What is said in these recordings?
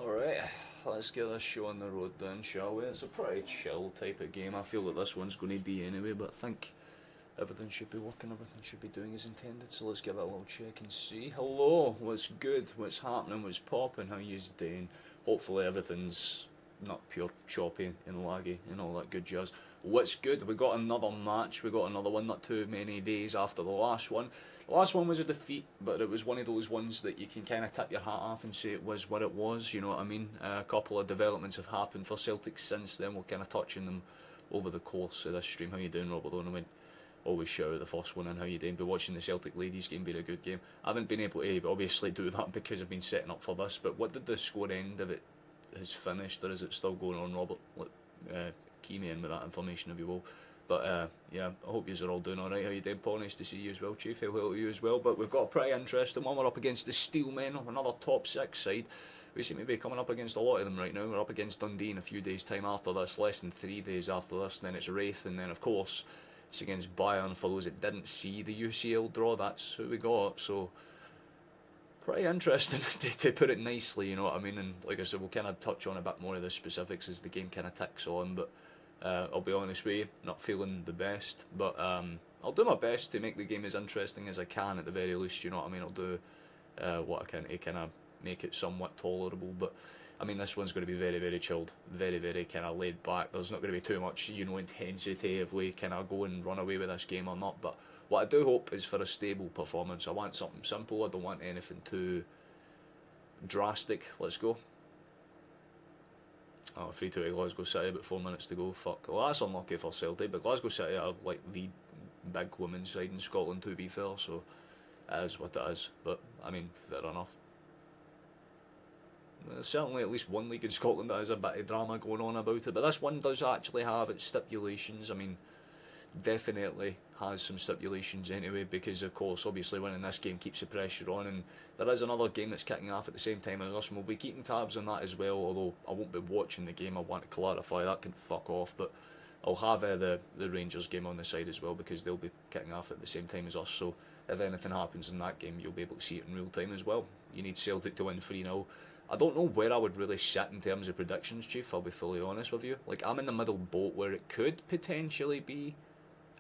Alright, let's get this show on the road then, shall we? It's a pretty chill type of game. I feel that this one's going to be anyway, but I think everything should be working, everything should be doing as intended, so let's give it a little check and see. Hello, what's good, what's happening, what's popping, how yous doing? Hopefully everything's not pure choppy and laggy and all that good jazz. What's good, we got another match, we got another one not too many days after the last one. The last one was a defeat, but it was one of those ones that you can kind of tip your hat off and say it was what it was, you know what I mean? A couple of developments have happened for Celtic since then, we'll kind of touch on them over the course of this stream. How you doing, Robert? I mean, always shout out the first one and how you doing. Be watching the Celtic ladies game, been a good game. I haven't been able to obviously do that because I've been setting up for this, but what did the score end of it has finished, or is it still going on, Robert? Key me in with that information if you will. But yeah, I hope yous are all doing alright. How you doing, Paul? Nice to see you as well, Chief. Hello to you as well. But we've got a pretty interesting one. We're up against the Steelemen, another top 6 side. We seem to be coming up against a lot of them right now. We're up against Dundee in a few days' time after this, less than 3 days after this. Then it's Wraith, and then of course it's against Bayern. For those that didn't see the UCL draw, that's who we got. So pretty interesting to put it nicely, you know what I mean? And like I said, we'll kind of touch on a bit more of the specifics as the game kind of ticks on. But I'll be honest with you, not feeling the best, but I'll do my best to make the game as interesting as I can at the very least, you know what I mean? I'll do what I can to kind of make it somewhat tolerable, but I mean, this one's going to be very, very chilled, very, very kind of laid back. There's not going to be too much, you know, intensity if we kind of go and run away with this game or not, but what I do hope is for a stable performance. I want something simple, I don't want anything too drastic. Let's go. Oh, 3-2 Glasgow City, about 4 minutes to go. Fuck. Well, that's unlucky for Celtic, but Glasgow City are like the big women's side in Scotland, to be fair, so it is what it is. But, I mean, fair enough. There's certainly at least one league in Scotland that has a bit of drama going on about it, but this one does actually have its stipulations. I mean, definitely has some stipulations anyway, because of course obviously winning this game keeps the pressure on, and there is another game that's kicking off at the same time as us, and we'll be keeping tabs on that as well, although I won't be watching the game. I want to clarify that can fuck off, but I'll have the Rangers game on the side as well, because they'll be kicking off at the same time as us, so if anything happens in that game you'll be able to see it in real time as well. You need Celtic to win 3-0. I don't know where I would really sit in terms of predictions, Chief, I'll be fully honest with you. Like, I'm in the middle boat where it could potentially be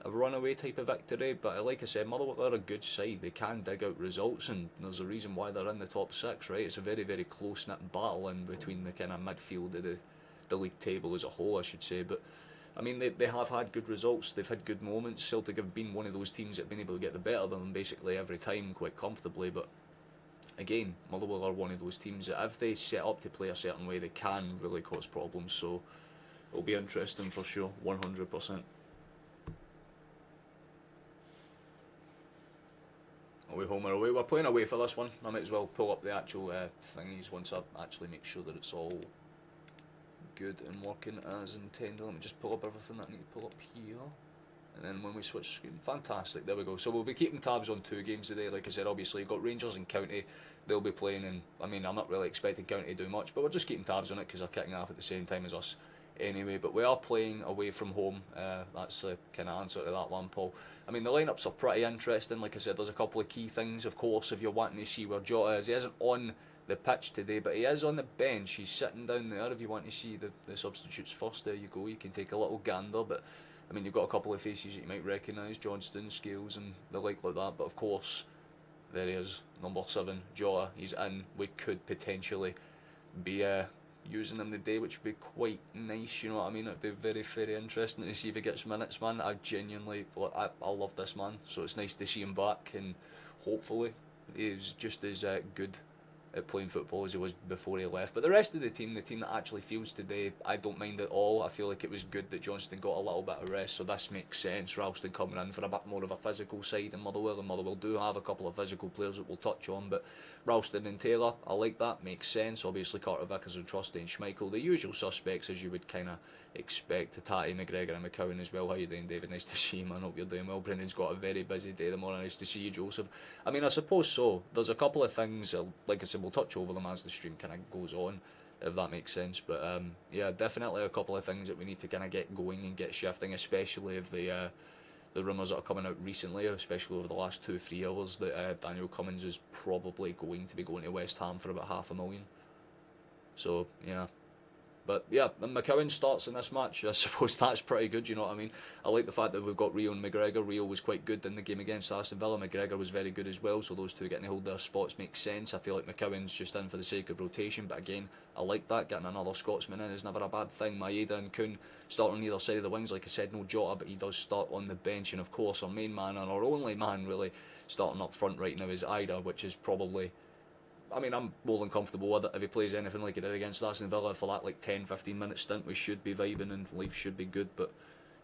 a runaway type of victory, but like I said, Motherwell are a good side. They can dig out results, and there's a reason why they're in the top 6, right? It's a very, very close-knit battle in between the kind of midfield of the league table as a whole, I should say. But I mean, they have had good results, they've had good moments. Celtic have been one of those teams that have been able to get the better of them basically every time quite comfortably, but again, Motherwell are one of those teams that if they set up to play a certain way, they can really cause problems, so it'll be interesting for sure, 100%. Away home or away? We're playing away for this one. I might as well pull up the actual thingies once I actually make sure that it's all good and working as intended. Let me just pull up everything that I need to pull up here. And then when we switch screen, fantastic, there we go. So we'll be keeping tabs on 2 games today. Like I said, obviously you've got Rangers and County, they'll be playing, and I mean, I'm not really expecting County to do much, but we're just keeping tabs on it because they're kicking off at the same time as us anyway. But we are playing away from home, that's the kind of answer to that one, Paul. I mean, the lineups are pretty interesting. Like I said, there's a couple of key things, of course, if you're wanting to see where JOTA is. He isn't on the pitch today, but he is on the bench. He's sitting down there. If you want to see the substitutes first, there you go, you can take a little gander. But I mean, you've got a couple of faces that you might recognise, Johnston, Scales and the like that, but of course there he is, number 7, JOTA. He's in. We could potentially be using him today, which would be quite nice, you know what I mean? It'd be very, very interesting to see if he gets minutes, man. I genuinely, I love this man, so it's nice to see him back, and hopefully he's just as good at playing football as he was before he left. But the rest of the team that actually feels today, I don't mind at all. I feel like it was good that Johnston got a little bit of rest, so this makes sense. Ralston coming in for a bit more of a physical side in Motherwell, and Motherwell do have a couple of physical players that we'll touch on, but Ralston and Taylor, I like that, makes sense. Obviously Carter Vickers and Trusty and Schmeichel, the usual suspects as you would kind of expect. Tatty, McGregor and McCowan as well. How you doing, David? Nice to see you, man. Hope you're doing well. Brendan's got a very busy day this morning. Nice to see you, Joseph. I mean, I suppose so. There's a couple of things, like I said, we'll touch over them as the stream kind of goes on, if that makes sense. But yeah, definitely a couple of things that we need to kind of get going and get shifting, especially if the rumours that are coming out recently, especially over the last 2-3 hours, that Daniel Cummins is probably going to be going to West Ham for about $500,000. So, yeah. But yeah, and McCowan starts in this match. I suppose that's pretty good, you know what I mean? I like the fact that we've got Rio and McGregor. Rio was quite good in the game against Aston Villa. McGregor was very good as well, so those two getting to hold their spots makes sense. I feel like McCowan's just in for the sake of rotation, but again, I like that. Getting another Scotsman in is never a bad thing. Maeda and Kuhn start on either side of the wings. Like I said, no Jota, but he does start on the bench. And of course, our main man and our only man really starting up front right now is Ida, which is probably... I mean, I'm more than comfortable with it. If he plays anything like he did against Aston Villa for that like 10-15 minute stint, we should be vibing and life should be good. But,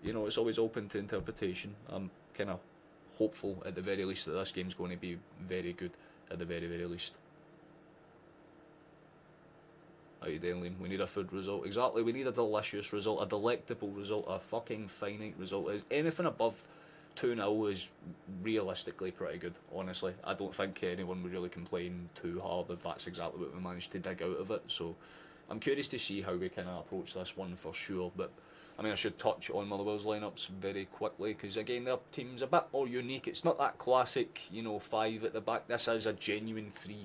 you know, it's always open to interpretation. I'm kind of hopeful at the very least that this game's going to be very good at the very, very least. How you doing, Liam? We need a food result. Exactly, we need a delicious result, a delectable result, a fucking finite result. Anything above 2-0 is realistically pretty good, honestly. I don't think anyone would really complain too hard if that's exactly what we managed to dig out of it. So I'm curious to see how we kind of approach this one for sure. But I mean, I should touch on Motherwell's lineups very quickly because again, their team's a bit more unique. It's not that classic, you know, 5 at the back. This is a genuine 3,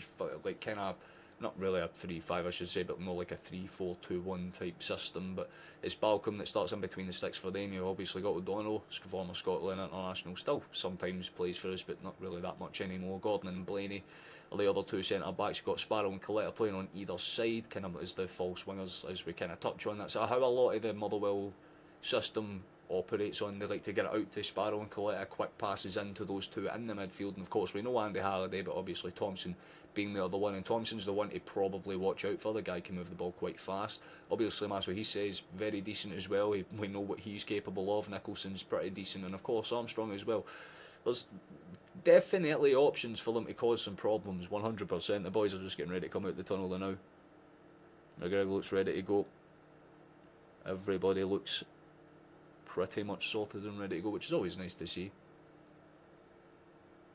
like kind of... not really a 3-5 I should say, but more like a 3-4-2-1 type system. But it's Balcom that starts in between the sticks for them. You've obviously got O'Donnell, former Scotland international, still sometimes plays for us, but not really that much anymore. Gordon and Blaney are the other two centre backs. You've got Sparrow and Coletta playing on either side, kind of as the false wingers, as we kind of touch on. That's how a lot of the Motherwell system operates on. They like to get it out to Sparrow and Coletta, quick passes into those two in the midfield. And of course, we know Andy Halliday, but obviously Thompson being the other one, and Thompson's the one to probably watch out for. The guy can move the ball quite fast. Obviously, that's what he says, very decent as well. We know what he's capable of. Nicholson's pretty decent, and of course Armstrong as well. There's definitely options for them to cause some problems, 100%. The boys are just getting ready to come out the tunnel now. McGregor looks ready to go. Everybody looks pretty much sorted and ready to go, which is always nice to see.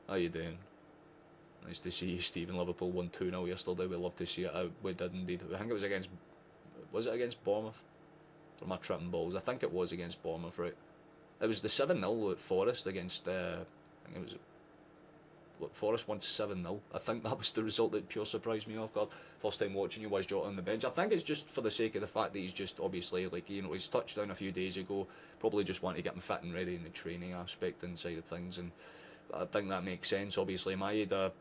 How you doing? Nice to see you, Stephen. Liverpool won 2-0 yesterday. We love to see it. We did indeed. I think it was against... was it against Bournemouth? For my tripping balls. I think it was against Bournemouth, right? It was the 7-0 at Forest against... I think it was... Look, Forest won 7-0. I think that was the result that pure surprised me off guard. First time watching you was Jota on the bench. I think it's just for the sake of the fact that he's just obviously, like, you know, he's touched down a few days ago. Probably just want to get him fit and ready in the training aspect inside of things, and I think that makes sense. Obviously, Maeda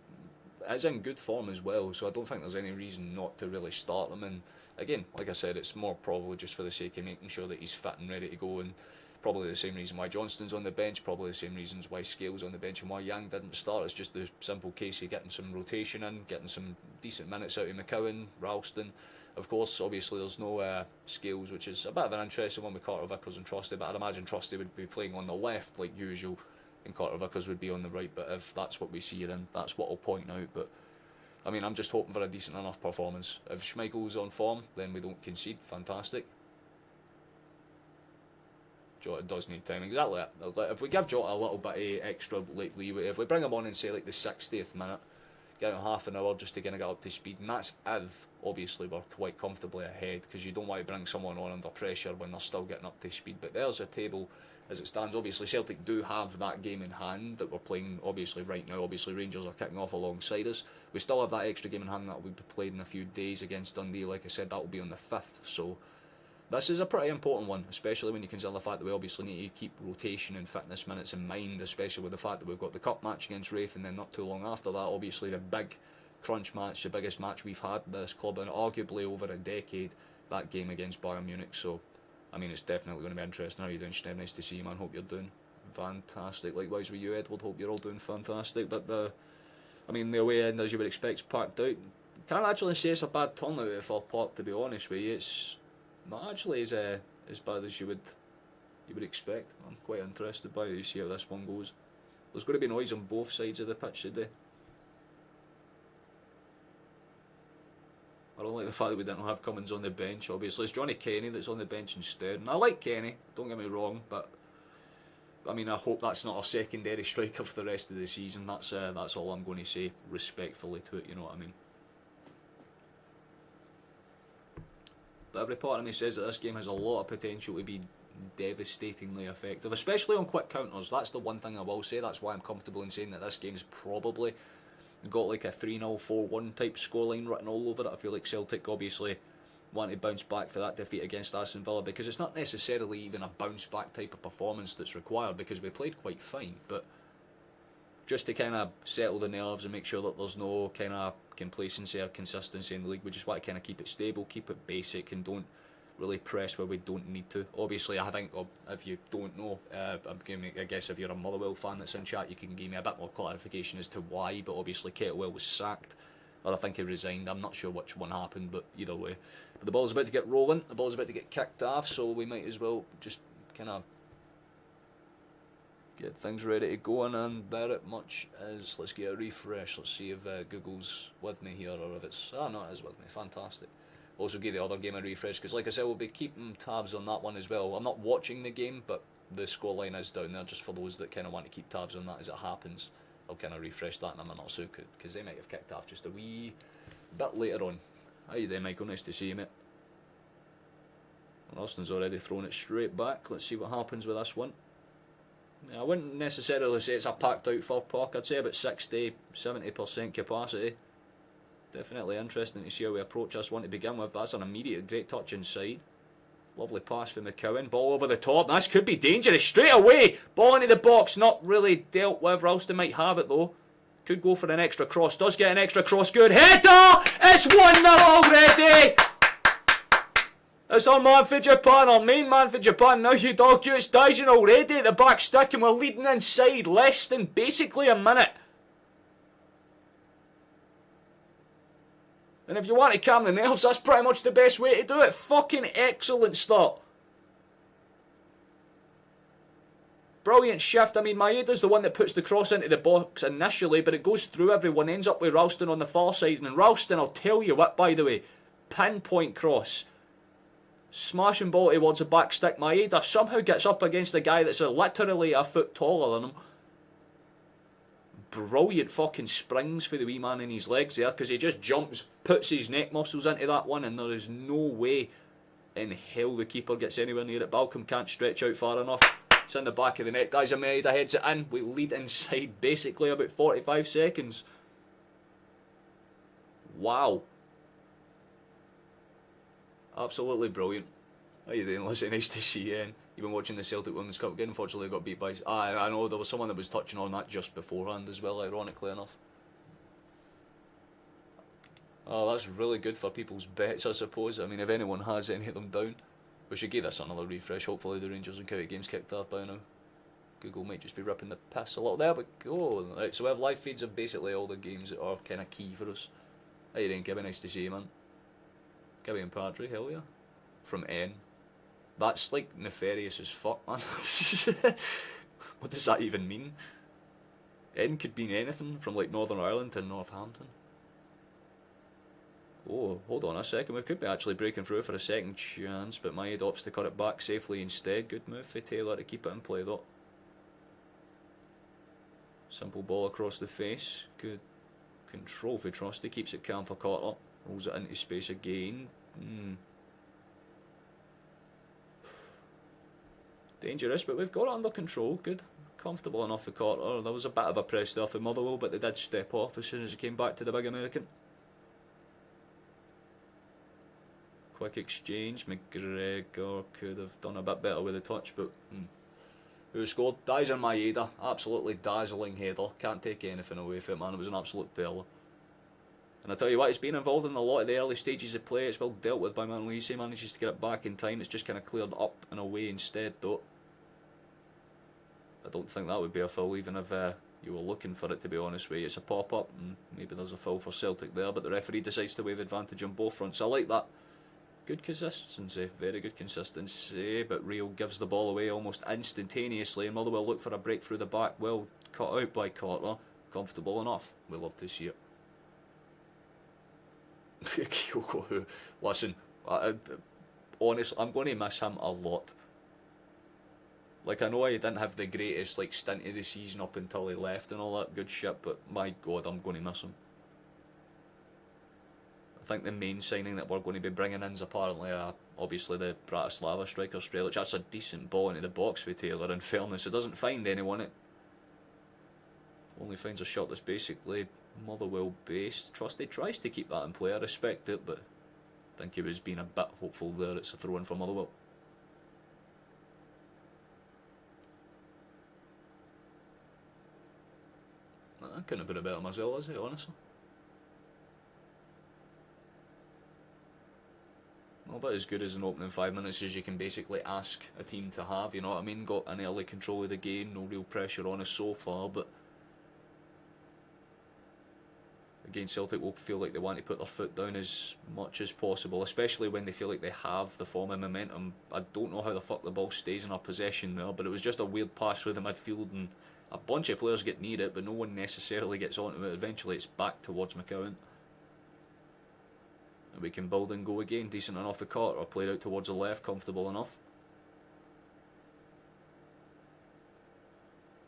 is in good form as well, so I don't think there's any reason not to really start him. And again, like I said, it's more probably just for the sake of making sure that he's fit and ready to go, and probably the same reason why Johnston's on the bench, probably the same reasons why Scales on the bench and why Yang didn't start. It's just the simple case of getting some rotation in, getting some decent minutes out of McCowan, Ralston. Of course, obviously there's no Scales, which is a bit of an interesting one with Carter Vickers and Trusty, but I'd imagine Trusty would be playing on the left like usual, and Carter Vickers would be on the right. But if that's what we see, then that's what I'll point out. But I mean, I'm just hoping for a decent enough performance. If Schmeichel's on form, then we don't concede. Fantastic. Jota does need time. Exactly. If we give Jota a little bit of extra like leeway, if we bring him on in say like the 60th minute, get him half an hour just to kind of get up to speed, and that's if obviously we're quite comfortably ahead, because you don't want to bring someone on under pressure when they're still getting up to speed. But there's a table as it stands. Obviously Celtic do have that game in hand that we're playing obviously right now. Obviously Rangers are kicking off alongside us. We still have that extra game in hand that will be played in a few days against Dundee. Like I said, that will be on the 5th, so this is a pretty important one, especially when you consider the fact that we obviously need to keep rotation and fitness minutes in mind, especially with the fact that we've got the cup match against Wraith, and then not too long after that, obviously the big crunch match, the biggest match we've had in this club in arguably over a decade, that game against Bayern Munich. So, I mean, it's definitely going to be interesting. How are you doing, Steve? Nice to see you, man. Hope you're doing fantastic. Likewise with you, Edward. Hope you're all doing fantastic. But the away end, as you would expect, is packed out. Can't actually say it's a bad turnout at Fir Park, to be honest with you. It's not actually as bad as you would expect. I'm quite interested by it to see how this one goes. There's going to be noise on both sides of the pitch today. I don't like the fact that we didn't have Cummins on the bench. Obviously, it's Johnny Kenny that's on the bench instead, and I like Kenny. Don't get me wrong, but I mean, I hope that's not our secondary striker for the rest of the season. That's all I'm going to say respectfully to it. You know what I mean? But every part of me says that this game has a lot of potential to be devastatingly effective, especially on quick counters. That's the one thing I will say. That's why I'm comfortable in saying that this game's probably got like a 3-0, 4-1 type scoreline written all over it. I feel like Celtic obviously want to bounce back for that defeat against Aston Villa, because it's not necessarily even a bounce back type of performance that's required, because we played quite fine, but just to kind of settle the nerves and make sure that there's no kind of complacency or consistency in the league. We just want to kind of keep it stable, keep it basic, and don't really press where we don't need to. Obviously, I think, if you don't know, I guess if you're a Motherwell fan that's in chat, you can give me a bit more clarification as to why, but obviously Kettlewell was sacked, or I think he resigned. I'm not sure which one happened, but either way. But the ball's about to get rolling, the ball's about to get kicked off, so we might as well just kind of get things ready to go, and there it much is. Let's get a refresh. Let's see if Google's with me here, or if it's... Ah, no, it is with me. Fantastic. Also give the other game a refresh, because like I said, we'll be keeping tabs on that one as well. I'm not watching the game, but the scoreline is down there, just for those that kind of want to keep tabs on that as it happens. I'll kind of refresh that in a minute or so, because they might have kicked off just a wee bit later on. How you doing, Michael? Nice to see you, mate. Austin's already thrown it straight back. Let's see what happens with this one. I wouldn't necessarily say it's a packed out Fir Park. I'd say about 60-70% capacity. Definitely interesting to see how we approach this one to begin with. That's an immediate great touch inside. Lovely pass for McCowan. Ball over the top. This could be dangerous straight away. Ball into the box. Not really dealt with. Ralston might have it though. Could go for an extra cross. Does get an extra cross. Good header. It's 1-0 already. It's our man for Japan, our main man for Japan. Now you dog, it's Dyson already at the back stick, and we're leading inside less than basically a minute. And if you want to calm the nerves, that's pretty much the best way to do it. Fucking excellent start. Brilliant shift. I mean, Maeda's the one that puts the cross into the box initially, but it goes through everyone, ends up with Ralston on the far side. And Ralston, I'll tell you what, by the way, pinpoint cross. Smashing ball towards the back stick. Maeda somehow gets up against a guy that's literally a foot taller than him. Brilliant fucking springs for the wee man in his legs there, because he just jumps, puts his neck muscles into that one, and there is no way in hell the keeper gets anywhere near it. Balcom can't stretch out far enough. It's in the back of the net. Guys, Maeda heads it in. We lead inside basically about 45 seconds. Wow. Absolutely brilliant. How you doing? Listen, nice to see you. You've been watching the Celtic Women's Cup game. Unfortunately, got beat by... I know there was someone that was touching on that just beforehand as well, ironically enough. Oh, that's really good for people's bets, I suppose. I mean, if anyone has any of them down, we should give this another refresh. Hopefully the Rangers and County games kicked off by now. Google might just be ripping the piss a lot. There we go. Right, so we have live feeds of basically all the games that are kind of key for us. How you doing, Gibby? Nice to see you, man. Gibby and Padre, hell yeah. From N. That's like nefarious as fuck, man. What does that even mean? N could mean anything from like Northern Ireland to Northampton. Oh, hold on a second. We could be actually breaking through for a second chance, but my head opts to cut it back safely instead. Good move for Taylor to keep it in play though. Simple ball across the face. Good control for Trusty. Keeps it calm for Carter. Rolls it into space again. Dangerous, but we've got it under control. Good. Comfortable enough for Carter. There was a bit of a press there for Motherwell, but they did step off as soon as he came back to the big American. Quick exchange. McGregor could have done a bit better with the touch, but who scored? Dyson Maeda. Absolutely dazzling header. Can't take anything away from it, man. It was an absolute pearler. And I tell you what, it's been involved in a lot of the early stages of play. It's well dealt with by Manlise. He manages to get it back in time. It's just kind of cleared up and away instead, though. I don't think that would be a foul, even if you were looking for it, to be honest with you. It's a pop-up, and maybe there's a foul for Celtic there, but the referee decides to wave advantage on both fronts. I like that. Good consistency, very good consistency, but Rio gives the ball away almost instantaneously, and Motherwell look for a break through the back. Well cut out by Carter. Comfortable enough. We love to see it. Kyoko, listen, honestly, I'm going to miss him a lot. Like, I know I didn't have the greatest like stint of the season up until he left and all that good shit, but my god, I'm going to miss him. I think the main signing that we're going to be bringing in is apparently obviously the Bratislava striker Strelic. That's a decent ball into the box for Taylor. In fairness, it doesn't find anyone. It only finds a shot that's basically Motherwell based. Trusty tries to keep that in play. I respect it, but think he was being a bit hopeful there. It's a throw in for Motherwell. I couldn't have been a better myself, is he, honestly? Well, about as good as an opening 5 minutes as you can basically ask a team to have, you know what I mean? Got an early control of the game, no real pressure on us so far, but again, Celtic will feel like they want to put their foot down as much as possible, especially when they feel like they have the form and momentum. I don't know how the fuck the ball stays in our possession there, but it was just a weird pass through the midfield and a bunch of players get near it, but no one necessarily gets onto it. Eventually it's back towards McCowan. And we can build and go again. Decent enough for Carter, played out towards the left, comfortable enough.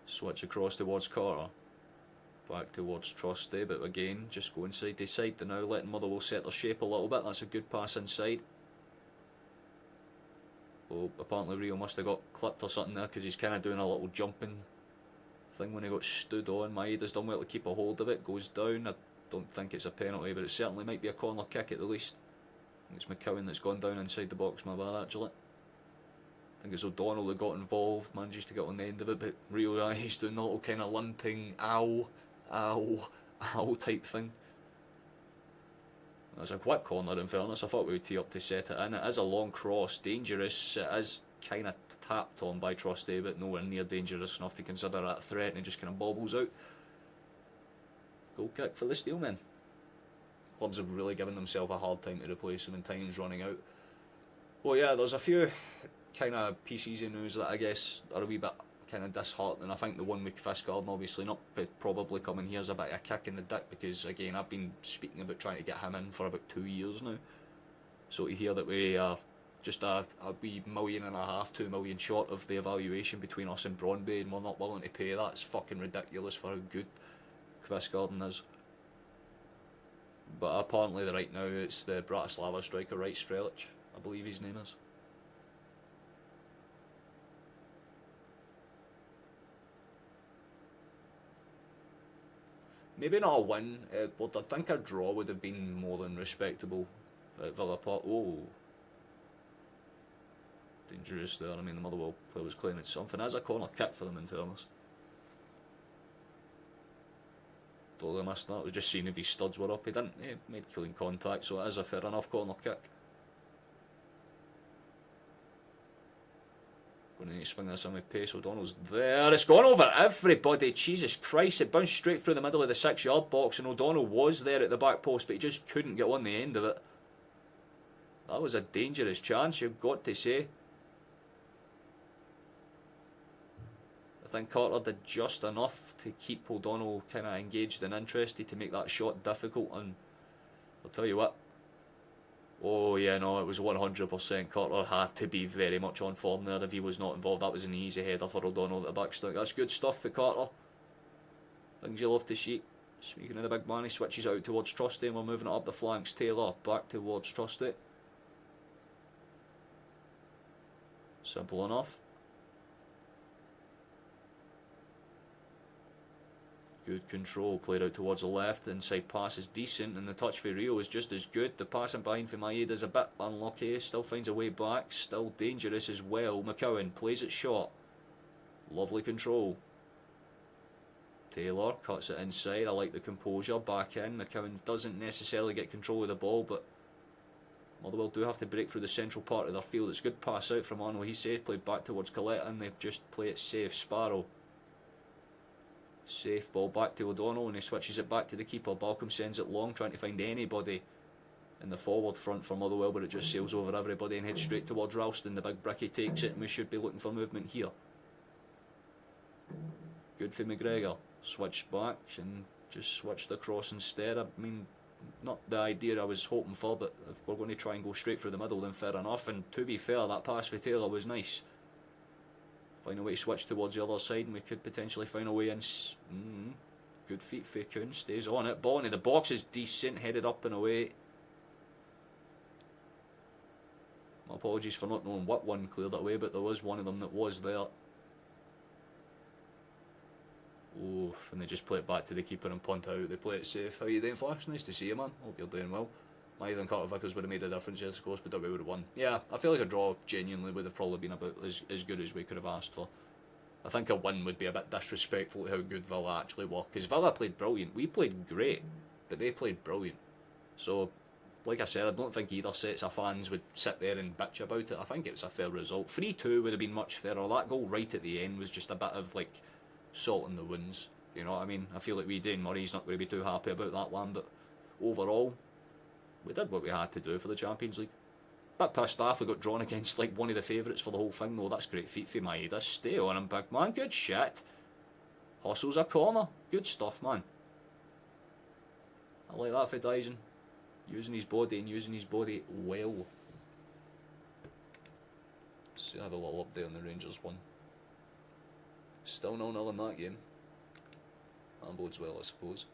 Switch across towards Carter. Back towards Trusty, but again, just going side to side to now, letting Motherwell set their shape a little bit. That's a good pass inside. Oh, apparently Rio must have got clipped or something there, because he's kind of doing a little jumping thing when he got stood on. Maeda's done well to keep a hold of it, goes down. I don't think it's a penalty, but it certainly might be a corner kick at the least. I think it's McCowan that's gone down inside the box, my bad actually. I think it's O'Donnell that got involved, manages to get on the end of it, but Rio, he's doing the little kind of limping, ow, ow, ow type thing. That's a quick corner in fairness. I thought we would tee up to set it in. It is a long cross, dangerous. It is kind of tapped on by Trusty, but nowhere near dangerous enough to consider that a threat, and it just kind of bobbles out. Goal kick for the Steelemen. Clubs have really given themselves a hard time to replace him, and time's running out. Well, yeah, there's a few kind of pieces of news that I guess are a wee bit kind of disheartening. I think the one with Fiskard obviously not probably coming here is a bit of a kick in the dick, because again I've been speaking about trying to get him in for about 2 years now. So to hear that we are just a wee $1.5 million, $2 million short of the evaluation between us and Brøndby, and we're not willing to pay that, it's fucking ridiculous for how good Fiskard is. But apparently right now it's the Bratislava striker, right, Strelic, I believe his name is. Maybe not a win, but I think a draw would have been more than respectable at Villa Park. Oh, dangerous there. I mean, the Motherwell player was claiming something. As a corner kick for them, in fairness. Totally missed that. I was just seeing if his studs were up. He didn't. He made clean contact, so it is a fair enough corner kick. Going to need to swing this in with pace. O'Donnell's there. It's gone over everybody. Jesus Christ. It bounced straight through the middle of the 6-yard box, and O'Donnell was there at the back post, but he just couldn't get on the end of it. That was a dangerous chance, you've got to say. I think Carter did just enough to keep O'Donnell kind of engaged and interested to make that shot difficult, and I'll tell you what. Oh yeah, no, it was 100%. Carter had to be very much on form there. If he was not involved, that was an easy header for O'Donnell at the back stick. That's good stuff for Carter. Things you love to see. Speaking of the big man, he switches out towards Trusty, and we're moving it up the flanks. Taylor back towards Trusty. Simple enough. Good control, played out towards the left. The inside pass is decent, and the touch for Rio is just as good. The passing behind for Maeda is a bit unlucky. Still finds a way back. Still dangerous as well. McCowan plays it short. Lovely control. Taylor cuts it inside. I like the composure. Back in. McCowan doesn't necessarily get control of the ball, but Motherwell do have to break through the central part of their field. It's a good pass out from Arno. He said played back towards Coletta, and they just play it safe. Sparrow. Safe ball back to O'Donnell, and he switches it back to the keeper. Balcom sends it long, trying to find anybody in the forward front for Motherwell, but it just sails over everybody and heads straight towards Ralston. The big bricky takes it, and we should be looking for movement here. Good for McGregor. Switched back and just switched across instead. I mean, not the idea I was hoping for, but if we're going to try and go straight through the middle, then fair enough. And to be fair, that pass for Taylor was nice. Find a way to switch towards the other side, and we could potentially find a way in. Good feet for Kuhn, stays on it. Ball into the box is decent, headed up and away. My apologies for not knowing what one cleared that away, but there was one of them that was there. Oof, and they just play it back to the keeper and punt out. They play it safe. How you doing, Flash? Nice to see you, man. Hope you're doing well. Maeda and Carter Vickers would have made a difference, yes, of course, but we would have won. Yeah, I feel like a draw genuinely would have probably been about as good as we could have asked for. I think a win would be a bit disrespectful to how good Villa actually were, because Villa played brilliant. We played great, but they played brilliant. So, like I said, I don't think either sets of fans would sit there and bitch about it. I think it was a fair result. 3-2 would have been much fairer. That goal right at the end was just a bit of, like, salt in the wounds. You know what I mean? I feel like Dane Murray's not going to be too happy about that one, but overall, we did what we had to do for the Champions League. Bit pissed off we got drawn against like one of the favourites for the whole thing though. That's great feat for Maeda. Stay on him, big man. Good shit. Hustles a corner. Good stuff, man. I like that for Dyson. Using his body and using his body well. So I have a little update on the Rangers one. Still 0-0 in that game. That bodes well, I suppose.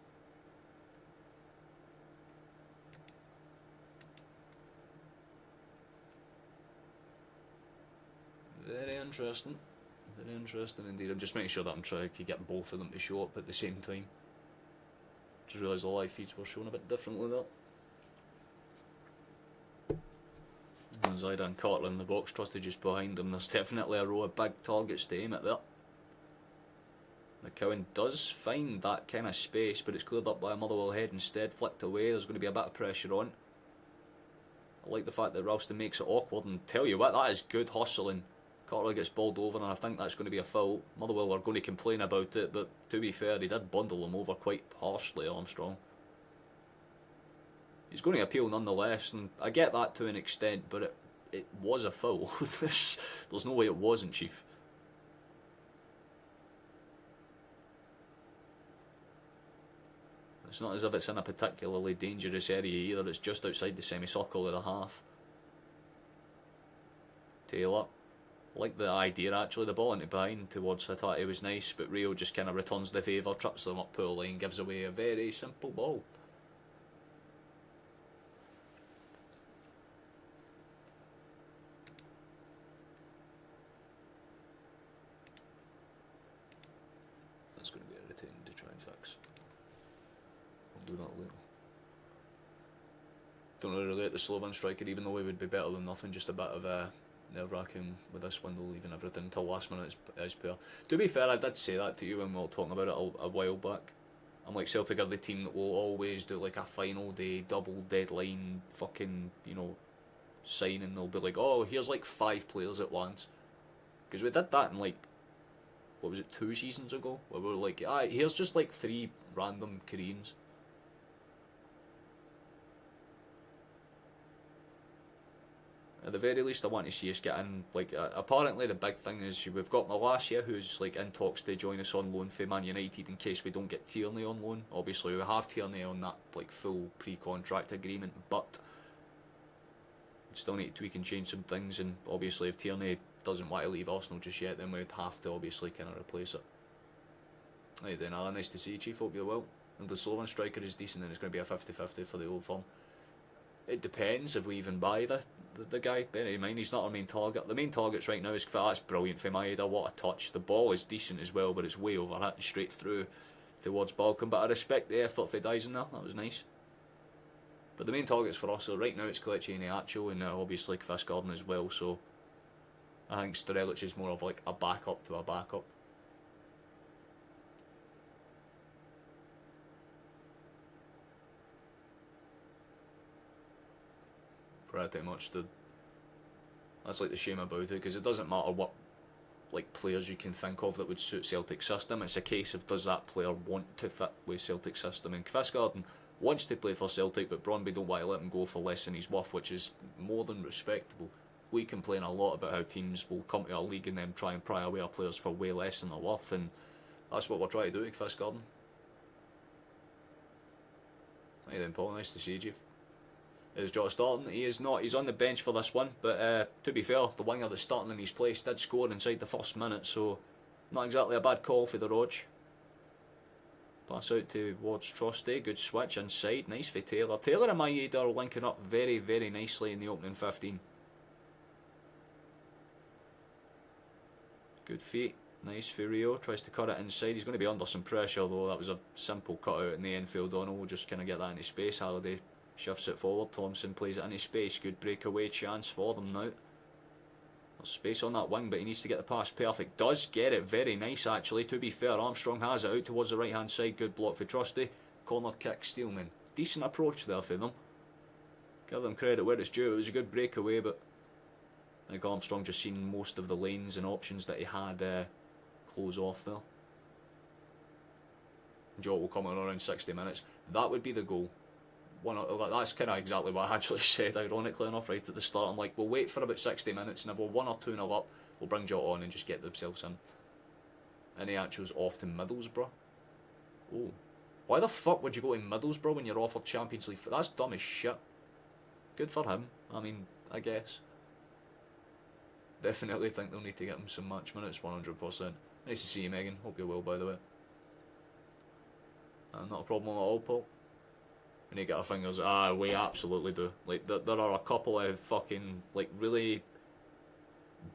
Very interesting. Very interesting indeed. I'm just making sure that I'm trying to get both of them to show up at the same time. Just realised the live feeds were shown a bit differently there. Zidane Carter in the box, trusted just behind him. There's definitely a row of big targets to aim at there. McCowan does find that kind of space, but it's cleared up by a Motherwell head instead. Flicked away, there's going to be a bit of pressure on. I like the fact that Ralston makes it awkward, and tell you what, that is good hustling. Carter gets bowled over, and I think that's going to be a foul. Motherwell were going to complain about it, but to be fair, he did bundle him over quite harshly, Armstrong. He's going to appeal nonetheless, and I get that to an extent, but it was a foul. There's no way it wasn't, Chief. It's not as if it's in a particularly dangerous area either, it's just outside the semicircle of the half. Taylor. Like the idea actually, the ball into behind towards Hatate was nice, but Rio just kind of returns the favour, trips them up poor line, gives away a very simple ball. That's going to be a retain to try and fix. We'll do that later. Don't really relate the Slovan striker, even though he would be better than nothing, just a bit of a nerve-wracking with this window, leaving everything until last minute is poor. To be fair, I did say that to you when we were talking about it a while back. I'm like, Celtic are the team that will always do like a final day, double deadline fucking, you know, signing. They'll be like, oh, here's like 5 players at once. Because we did that in like, what was it, 2 seasons ago? Where we were like, here's just like 3 random Koreans. At the very least, I want to see us get in. Like, apparently the big thing is we've got Malacia, who's like in talks to join us on loan for Man United in case we don't get Tierney on loan. Obviously, we have Tierney on that like full pre-contract agreement, but we still need to tweak and change some things. And obviously, if Tierney doesn't want to leave Arsenal just yet, then we'd have to obviously kind of replace it. Hey then, Alan, nice to see you, Chief. Hope you're well. And the Slovan striker is decent, and it's going to be a 50-50 for the old firm. It depends if we even buy the guy. Bear in mind, he's not our main target. The main targets right now is that's brilliant for Maeda. What a touch. The ball is decent as well, but it's way over hit straight through towards Balcom. But I respect the effort for Dyson there. That was nice. But the main targets for us, so right now it's Kelechi and Acho, and obviously Kvistgarden as well. So I think Strelic is more of like a backup to a backup. Pretty much. That's like the shame about it, because it doesn't matter what like players you can think of that would suit Celtic system. It's a case of does that player want to fit with Celtic system. And Kvistgarden wants to play for Celtic, but Brøndby don't want to let him go for less than he's worth, which is more than respectable. We complain a lot about how teams will come to our league and then try and pry away our players for way less than they're worth, and that's what we're trying to do with Kvistgarden. Hey then, Paul, nice to see you, Chief. Is Jota starting? He is not. He's on the bench for this one, but to be fair, the winger that's starting in his place did score inside the first minute, so not exactly a bad call for the Rog. Pass out towards Trosty, good switch inside, nice for Taylor. Taylor and Maeda are linking up very, very nicely in the opening 15. Good feet, nice for Rio, tries to cut it inside. He's going to be under some pressure though. That was a simple cut out in the Enfield. O'Neill will just kind of get that into space. Halliday Shifts it forward, Thompson plays it into space, good breakaway chance for them now. There's space on that wing, but he needs to get the pass perfect. Does get it, very nice actually, to be fair. Armstrong has it out towards the right hand side, good block for Trusty. Corner kick, Steelemen. Decent approach there for them. Give them credit where it's due, it was a good breakaway, but I think Armstrong just seen most of the lanes and options that he had close off there. JOTA will come in around 60 minutes. That would be the goal. That's kind of exactly what I actually said, ironically enough, right at the start. I'm like, we'll wait for about 60 minutes, and if we're 1 or 2-0 up, we'll bring JOTA on and just get themselves in. And he actually's off to Middlesbrough. Oh. Why the fuck would you go to Middlesbrough when you're offered Champions League? That's dumb as shit. Good for him, I mean, I guess. Definitely think they'll need to get him some match minutes, 100%. Nice to see you, Megan. Hope you're well, by the way. Not a problem at all, Paul. We need to get our fingers. We absolutely do. Like, there are a couple of fucking, like, really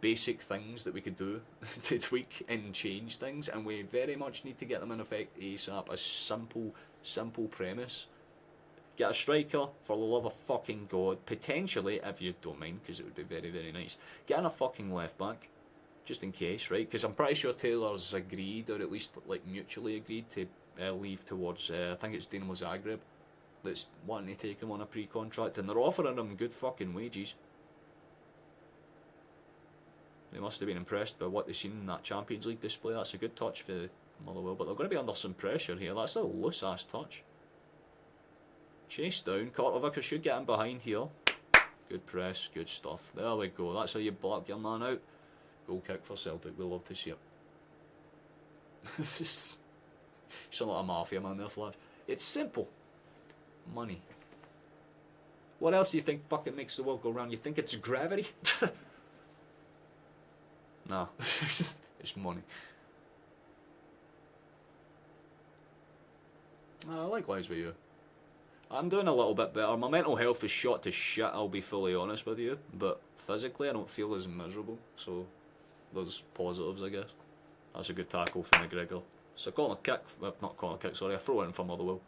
basic things that we could do to tweak and change things, and we very much need to get them in effect ASAP. A simple premise. Get a striker, for the love of fucking God. Potentially, if you don't mind, because it would be very, very nice. Get in a fucking left back, just in case, right? Because I'm pretty sure Taylor's agreed, or at least like mutually agreed, to leave towards, I think it's Dinamo Zagreb, that's wanting to take him on a pre-contract, and they're offering him good fucking wages. They must have been impressed by what they've seen in that Champions League display. That's a good touch for Motherwell, but they're going to be under some pressure here. That's a loose-ass touch. Chase down, Kortovica should get in behind here. Good press, good stuff. There we go, that's how you block your man out. Goal kick for Celtic, we'll love to see it. You sound like a mafia man there, Flash. It's simple. Money. What else do you think fucking makes the world go round? You think it's gravity? Nah, it's money. Likewise with you. I'm doing a little bit better. My mental health is shot to shit, I'll be fully honest with you. But physically, I don't feel as miserable. So, there's positives, I guess. That's a good tackle for McGregor. It's a corner kick, not corner kick, sorry, a throw in for Motherwell.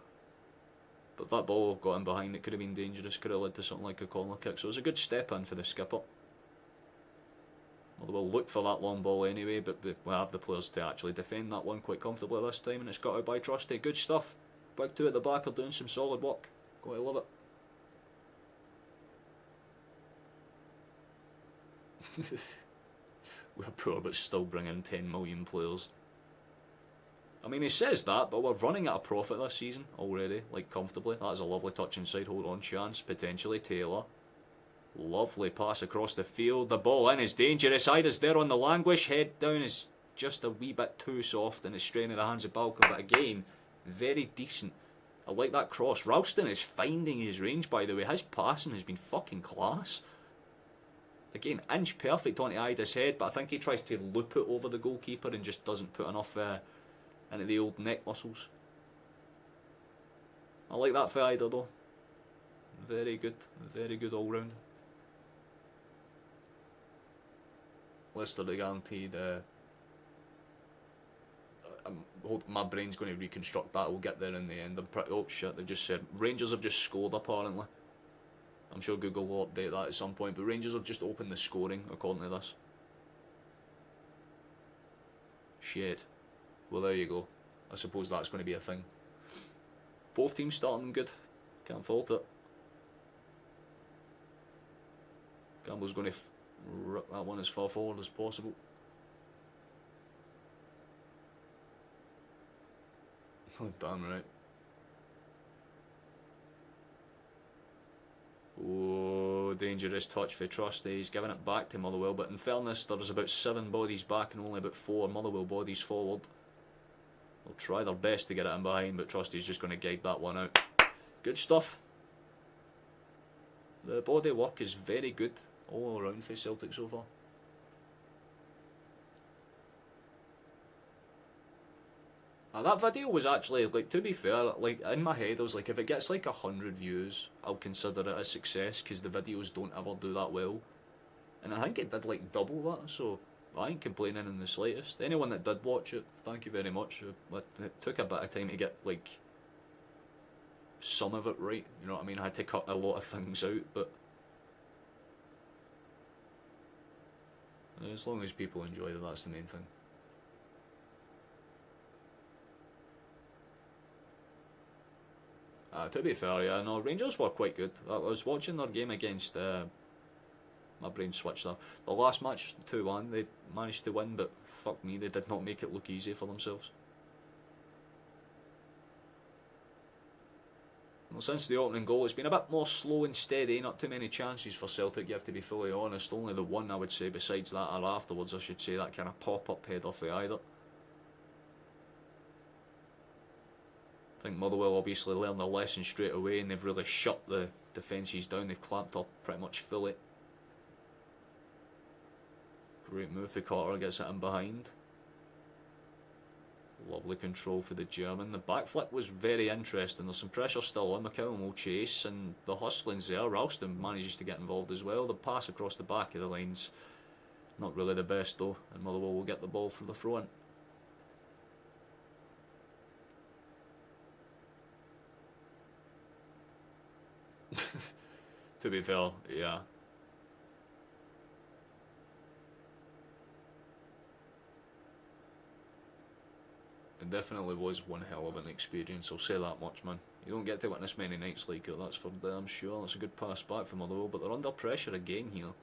But that ball got in behind, it could have been dangerous, could have led to something like a corner kick. So it was a good step in for the skipper. Motherwell look for that long ball anyway, but we have the players to actually defend that one quite comfortably this time, and it's got out by Trusty. Good stuff. Big two at the back are doing some solid work. Gotta love it. We're poor but still bringing 10 million players. I mean, he says that, but we're running at a profit this season already, like comfortably. That is a lovely touch inside, hold on chance, potentially Taylor. Lovely pass across the field, the ball in is dangerous. Ida's there on the languish, head down is just a wee bit too soft and it's straining the hands of Balcom, but again, very decent. I like that cross. Ralston is finding his range, by the way. His passing has been fucking class. Again, inch perfect onto Ida's head, but I think he tries to loop it over the goalkeeper and just doesn't put enough into the old neck muscles. I like that for Ida though. Very good all round. Leicester, they guaranteed. My brain's going to reconstruct that. We'll get there in the end. Oh shit! They just said Rangers have just scored. Apparently, I'm sure Google will update that at some point. But Rangers have just opened the scoring according to this. Shit. Well, there you go. I suppose that's going to be a thing. Both teams starting good. Can't fault it. Campbell's going to rip that one as far forward as possible. Oh, damn right. Oh, dangerous touch for Trusty. He's giving it back to Motherwell, but in fairness, there's about 7 bodies back and only about 4 Motherwell bodies forward. They'll try their best to get it in behind, but Trusty's just going to guide that one out. Good stuff. The body work is very good all around for Celtic so far. That video was actually, like, to be fair, like, in my head I was like, if it gets like 100 views, I'll consider it a success, because the videos don't ever do that well. And I think it did like double that, so I ain't complaining in the slightest. Anyone that did watch it, thank you very much. It took a bit of time to get like some of it right. You know what I mean? I had to cut a lot of things out, but as long as people enjoy it, that's the main thing. To be fair, yeah, no, Rangers were quite good. I was watching their game against, my brain switched there. The last match, 2-1, they managed to win, but fuck me, they did not make it look easy for themselves. Well, since the opening goal, it's been a bit more slow and steady, not too many chances for Celtic, you have to be fully honest. Only the one, I would say, besides that, or afterwards, I should say, that kind of pop-up header for either. I think Motherwell obviously learned their lesson straight away, and they've really shut the defences down. They've clamped up pretty much fully. Great move for Carter, gets it in behind. Lovely control for the German. The backflip was very interesting. There's some pressure still on. McCowan will chase, and the hustling's there. Ralston manages to get involved as well. The pass across the back of the line's not really the best though, and Motherwell will get the ball from the front. To be fair, yeah. It definitely was one hell of an experience, I'll say that much, man. You don't get to witness many nights like it, that's for damn sure. That's a good pass back from Motherwell, but they're under pressure again here.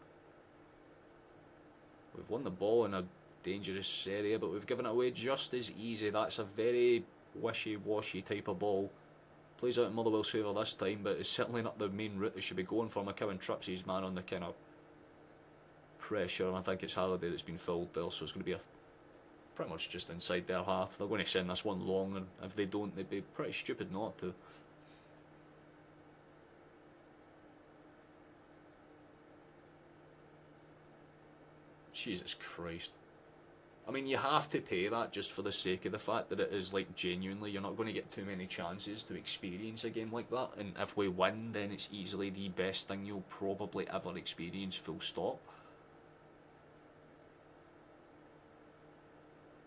We've won the ball in a dangerous area, but we've given it away just as easy. That's a very wishy-washy type of ball. Plays out in Motherwell's favour this time, but it's certainly not the main route they should be going for. McCowan trips his man on the kind of pressure, and I think it's Halliday that's been filled there, so it's going to be pretty much just inside their half. They're going to send this one long, and if they don't, they'd be pretty stupid not to. Jesus Christ. I mean, you have to pay that just for the sake of the fact that it is, like, genuinely, you're not going to get too many chances to experience a game like that, and if we win, then it's easily the best thing you'll probably ever experience, full stop.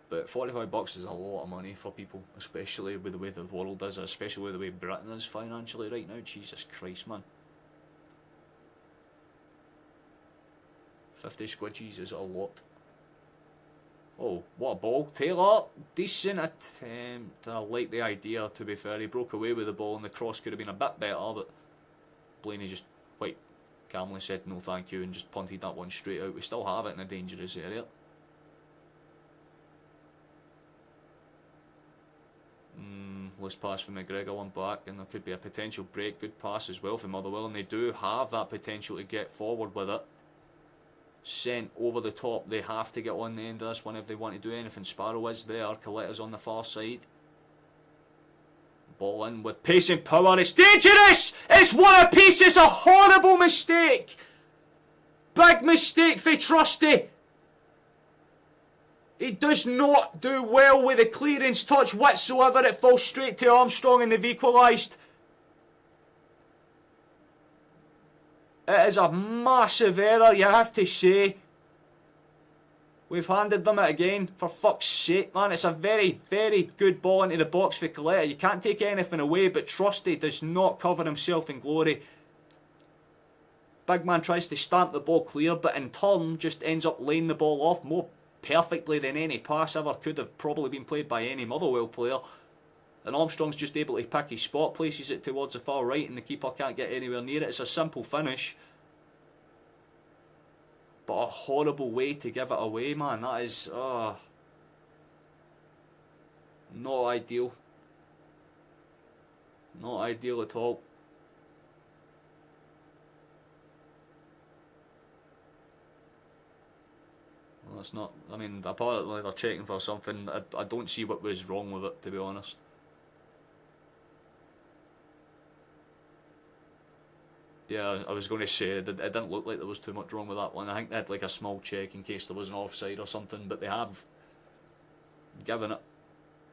But $45 is a lot of money for people, especially with the way the world is, especially with the way Britain is financially right now. Jesus Christ, man. 50 squidgies is a lot. Oh, what a ball. Taylor, decent attempt. I like the idea, to be fair. He broke away with the ball and the cross could have been a bit better, but Blaney just quite calmly said no thank you and just punted that one straight out. We still have it in a dangerous area. Loose pass from McGregor, one back, and there could be a potential break. Good pass as well for Motherwell, and they do have that potential to get forward with it. Sent over the top. They have to get on the end of this one if they want to do anything. Sparrow is there. Coletta's on the far side. Ball in with pace and power. It's dangerous! It's one apiece. It's a horrible mistake. Big mistake for Trusty. He does not do well with the clearance touch whatsoever. It falls straight to Armstrong and they've equalised. It is a massive error, you have to say. We've handed them it again, for fuck's sake, man. It's a very, very good ball into the box for Coletta. You can't take anything away, but Trusty does not cover himself in glory. Big man tries to stamp the ball clear, but in turn just ends up laying the ball off more perfectly than any pass ever could have probably been played by any Motherwell player. And Armstrong's just able to pick his spot, places it towards the far right, and the keeper can't get anywhere near it. It's a simple finish, but a horrible way to give it away, man. That is, not ideal. Not ideal at all. Well, that's not, I mean, apparently they're checking for something. I don't see what was wrong with it, to be honest. Yeah, I was going to say, it didn't look like there was too much wrong with that one. I think they had like a small check in case there was an offside or something, but they have given it.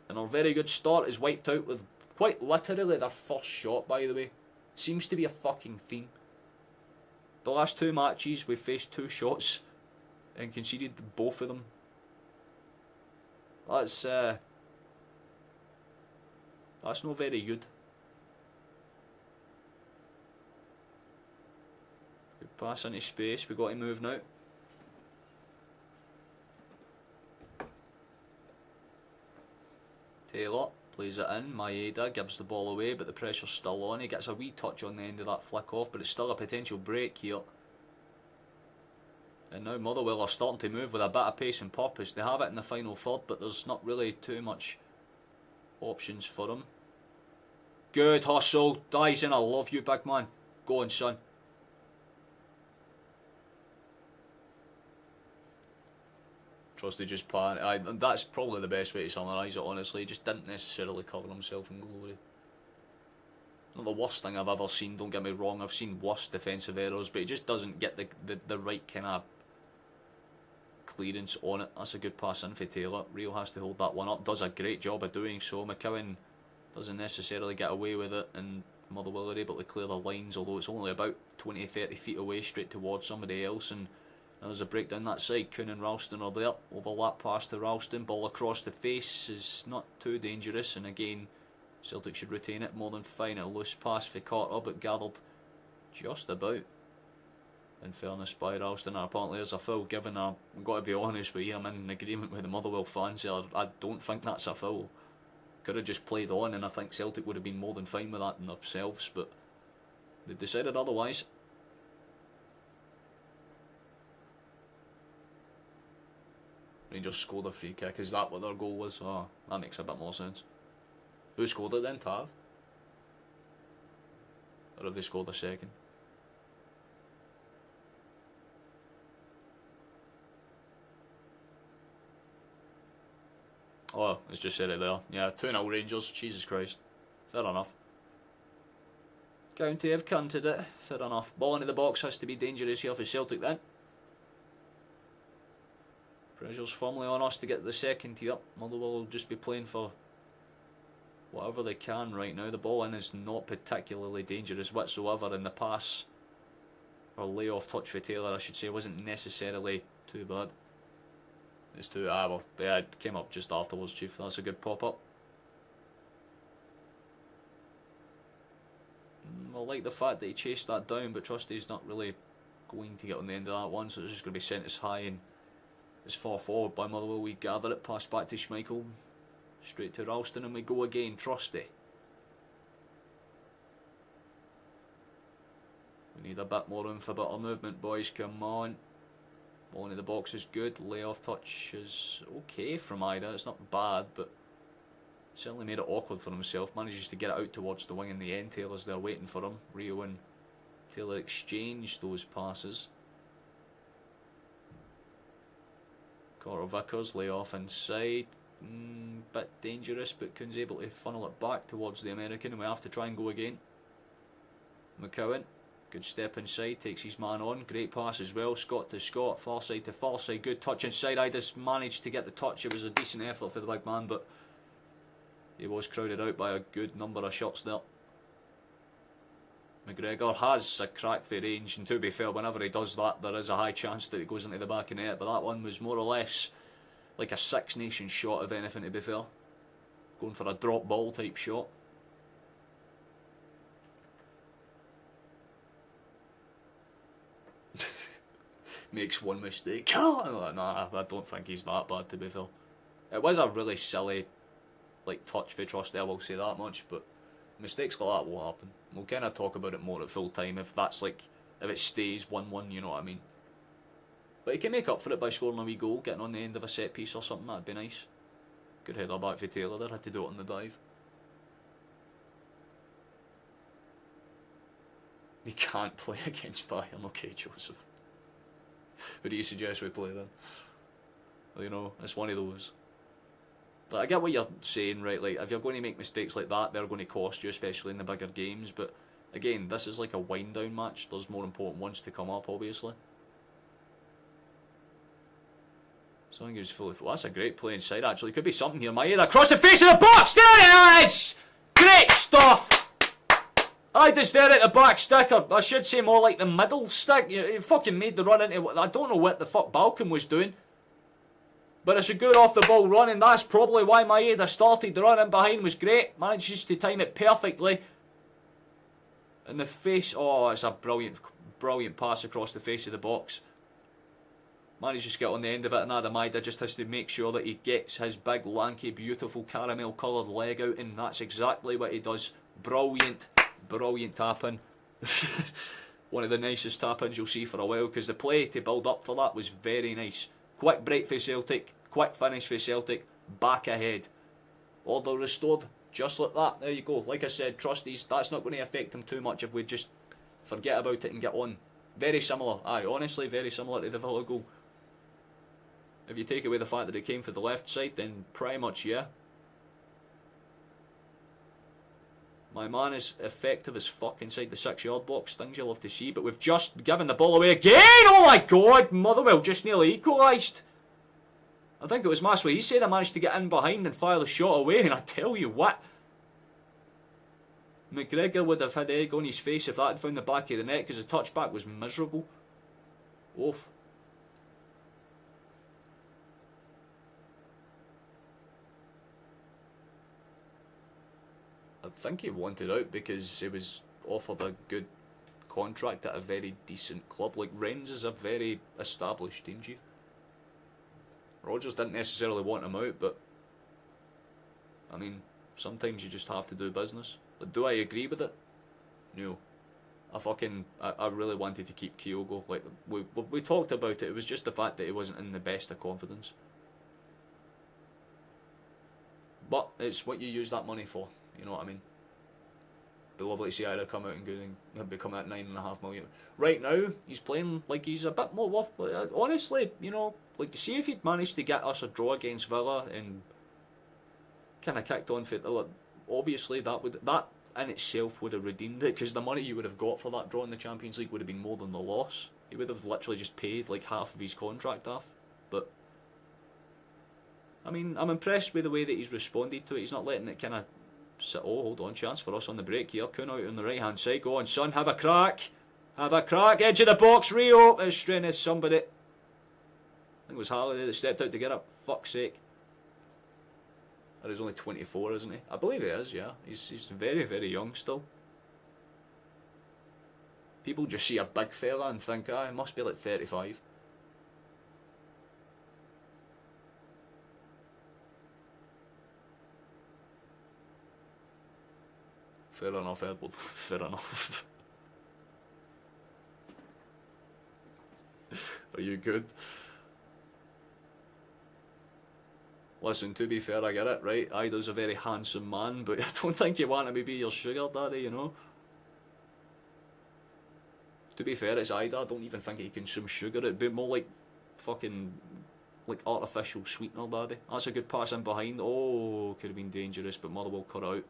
And our very good start is wiped out with quite literally their first shot, by the way. Seems to be a fucking theme. The last two matches, we've faced 2 shots and conceded both of them. That's not very good. Good pass into space, we got to move now. Taylor plays it in, Maeda gives the ball away, but the pressure's still on. He gets a wee touch on the end of that flick off, but it's still a potential break here. And now Motherwell are starting to move with a bit of pace and purpose. They have it in the final third, but there's not really too much options for them. Good hustle, dies in. I love you, big man. Go on, son. Trusty just pan. That's probably the best way to summarise it, honestly. He just didn't necessarily cover himself in glory. Not the worst thing I've ever seen, don't get me wrong. I've seen worse defensive errors, but he just doesn't get the right kind of clearance on it. That's a good pass in for Taylor. Rio has to hold that one up. Does a great job of doing so. McCowan doesn't necessarily get away with it, and Motherwell are able to clear the lines, although it's only about 20-30 feet away straight towards somebody else. And there's a break down that side. Kuhn and Ralston are there. Overlap pass to Ralston. Ball across the face is not too dangerous, and again Celtic should retain it more than fine. A loose pass for Carter, but gathered just about, in fairness, by Ralston. Apparently there's a foul given. I've got to be honest with you, I'm in agreement with the Motherwell fans here. I don't think that's a foul. Could have just played on, and I think Celtic would have been more than fine with that in themselves, but they decided otherwise. Rangers scored a free kick. Is that what their goal was? Oh, that makes a bit more sense. Who scored it then, Tav? Or have they scored a second? Oh, it's just said it there. Yeah, 2-0 Rangers. Jesus Christ. Fair enough. County have counted it. Fair enough. Ball into the box has to be dangerous here for Celtic then. Pressure's firmly on us to get the second here. Motherwell will just be playing for whatever they can right now. The ball in is not particularly dangerous whatsoever, and the pass, or layoff touch for Taylor I should say, wasn't necessarily too bad. It's too, well, yeah, it came up just afterwards, Chief. That's a good pop-up. I like the fact that he chased that down, but Trusty's not really going to get on the end of that one, so it's just going to be sent as high and as far forward by Motherwell. We gather it, pass back to Schmeichel, straight to Ralston, and we go again. Trusty. We need a bit more room for better movement, boys. Come on. Ball into the box is good. Layoff touch is okay from Ida. It's not bad, but certainly made it awkward for himself. Manages to get it out towards the wing in the end. Taylor's there waiting for him. Rio and Taylor exchange those passes. Carter Vickers, lay off inside. Bit dangerous, but Kuhn's able to funnel it back towards the American, and we have to try and go again. McCowan, good step inside, takes his man on. Great pass as well, Scott to Scott, far side to far side. Good touch inside. I just managed to get the touch. It was a decent effort for the big man, but he was crowded out by a good number of shots there. McGregor has a crack for range, and to be fair, whenever he does that, there is a high chance that it goes into the back of the net, but that one was more or less like a Six Nations shot, if anything, to be fair. Going for a drop ball type shot. Makes one mistake. Nah, I don't think he's that bad, to be fair. It was a really silly touch for Trusty, I will say that much, but mistakes like that will happen. We'll kind of talk about it more at full time if that's if it stays 1-1, you know what I mean. But he can make up for it by scoring a wee goal, getting on the end of a set piece or something. That'd be nice. Good header back for Taylor there, had to do it on the dive. We can't play against Bayern. Okay, Joseph. Who do you suggest we play then? Well, you know, it's one of those. I get what you're saying, right? If you're going to make mistakes like that, they're going to cost you, especially in the bigger games. But again, this is like a wind-down match. There's more important ones to come up, obviously. So I think he was fully full. That's a great play inside, actually. Could be something here. Maeda across the face of the box! There it is! Great stuff! I just there at the back stick, or I should say more like the middle stick. He fucking made the run into... I don't know what the fuck Balcom was doing. But it's a good off the ball run, and that's probably why Maeda started. The run in behind was great. Manages to time it perfectly. And the face, oh, it's a brilliant brilliant pass across the face of the box. Manages to get on the end of it, and Adamaida just has to make sure that he gets his big, lanky, beautiful caramel coloured leg out, and that's exactly what he does. Brilliant, brilliant tap-in. One of the nicest tap-ins you'll see for a while, because the play to build up for that was very nice. Quick break for Celtic, quick finish for Celtic, back ahead. Order restored, just like that. There you go. Like I said, trustees, that's not going to affect them too much if we just forget about it and get on. Very similar, aye, honestly, very similar to the Villa goal. If you take away the fact that it came for the left side, then pretty much, yeah. My man is effective as fuck inside the 6-yard box. Things you'll love to see. But we've just given the ball away again. Oh my god. Motherwell just nearly equalised. I think it was Masway. He said I managed to get in behind and fire the shot away. And I tell you what. McGregor would have had egg on his face if that had found the back of the net, because the touchback was miserable. Oof. I think he wanted out because he was offered a good contract at a very decent club. Like, Rennes is a very established team, chief. Rodgers didn't necessarily want him out, but I mean, sometimes you just have to do business. Like, do I agree with it? No. I really wanted to keep Kyogo. Like, we talked about it. It was just the fact that he wasn't in the best of confidence. But it's what you use that money for. You know what I mean? Be lovely to see either come out and go and become at 9.5 million. Right now, he's playing like he's a bit more worth. Honestly, you know, like, see if he'd managed to get us a draw against Villa and kind of kicked on for it. Obviously, that in itself would have redeemed it, because the money you would have got for that draw in the Champions League would have been more than the loss. He would have literally just paid like half of his contract off. But I mean, I'm impressed with the way that he's responded to it. He's not letting it kind of sit. Oh, hold on, chance for us on the break here. Kun out on the right hand side. Go on, son, have a crack. Have a crack. Edge of the box. Rio is straining somebody. I think it was Halliday that stepped out to get up. Fuck's sake. Or he's only 24, isn't he? I believe he is, yeah. He's very, very young still. People just see a big fella and think, ah, he must be like 35. Fair enough, Edward. Fair enough. Are you good? Listen, to be fair, I get it, right? Ida's a very handsome man, but I don't think you want him to be your sugar daddy, you know? To be fair, it's Ida. I don't even think he consumes sugar. It'd be more like fucking, like, artificial sweetener daddy. That's a good pass in behind. Oh, could have been dangerous, but Motherwell cut out.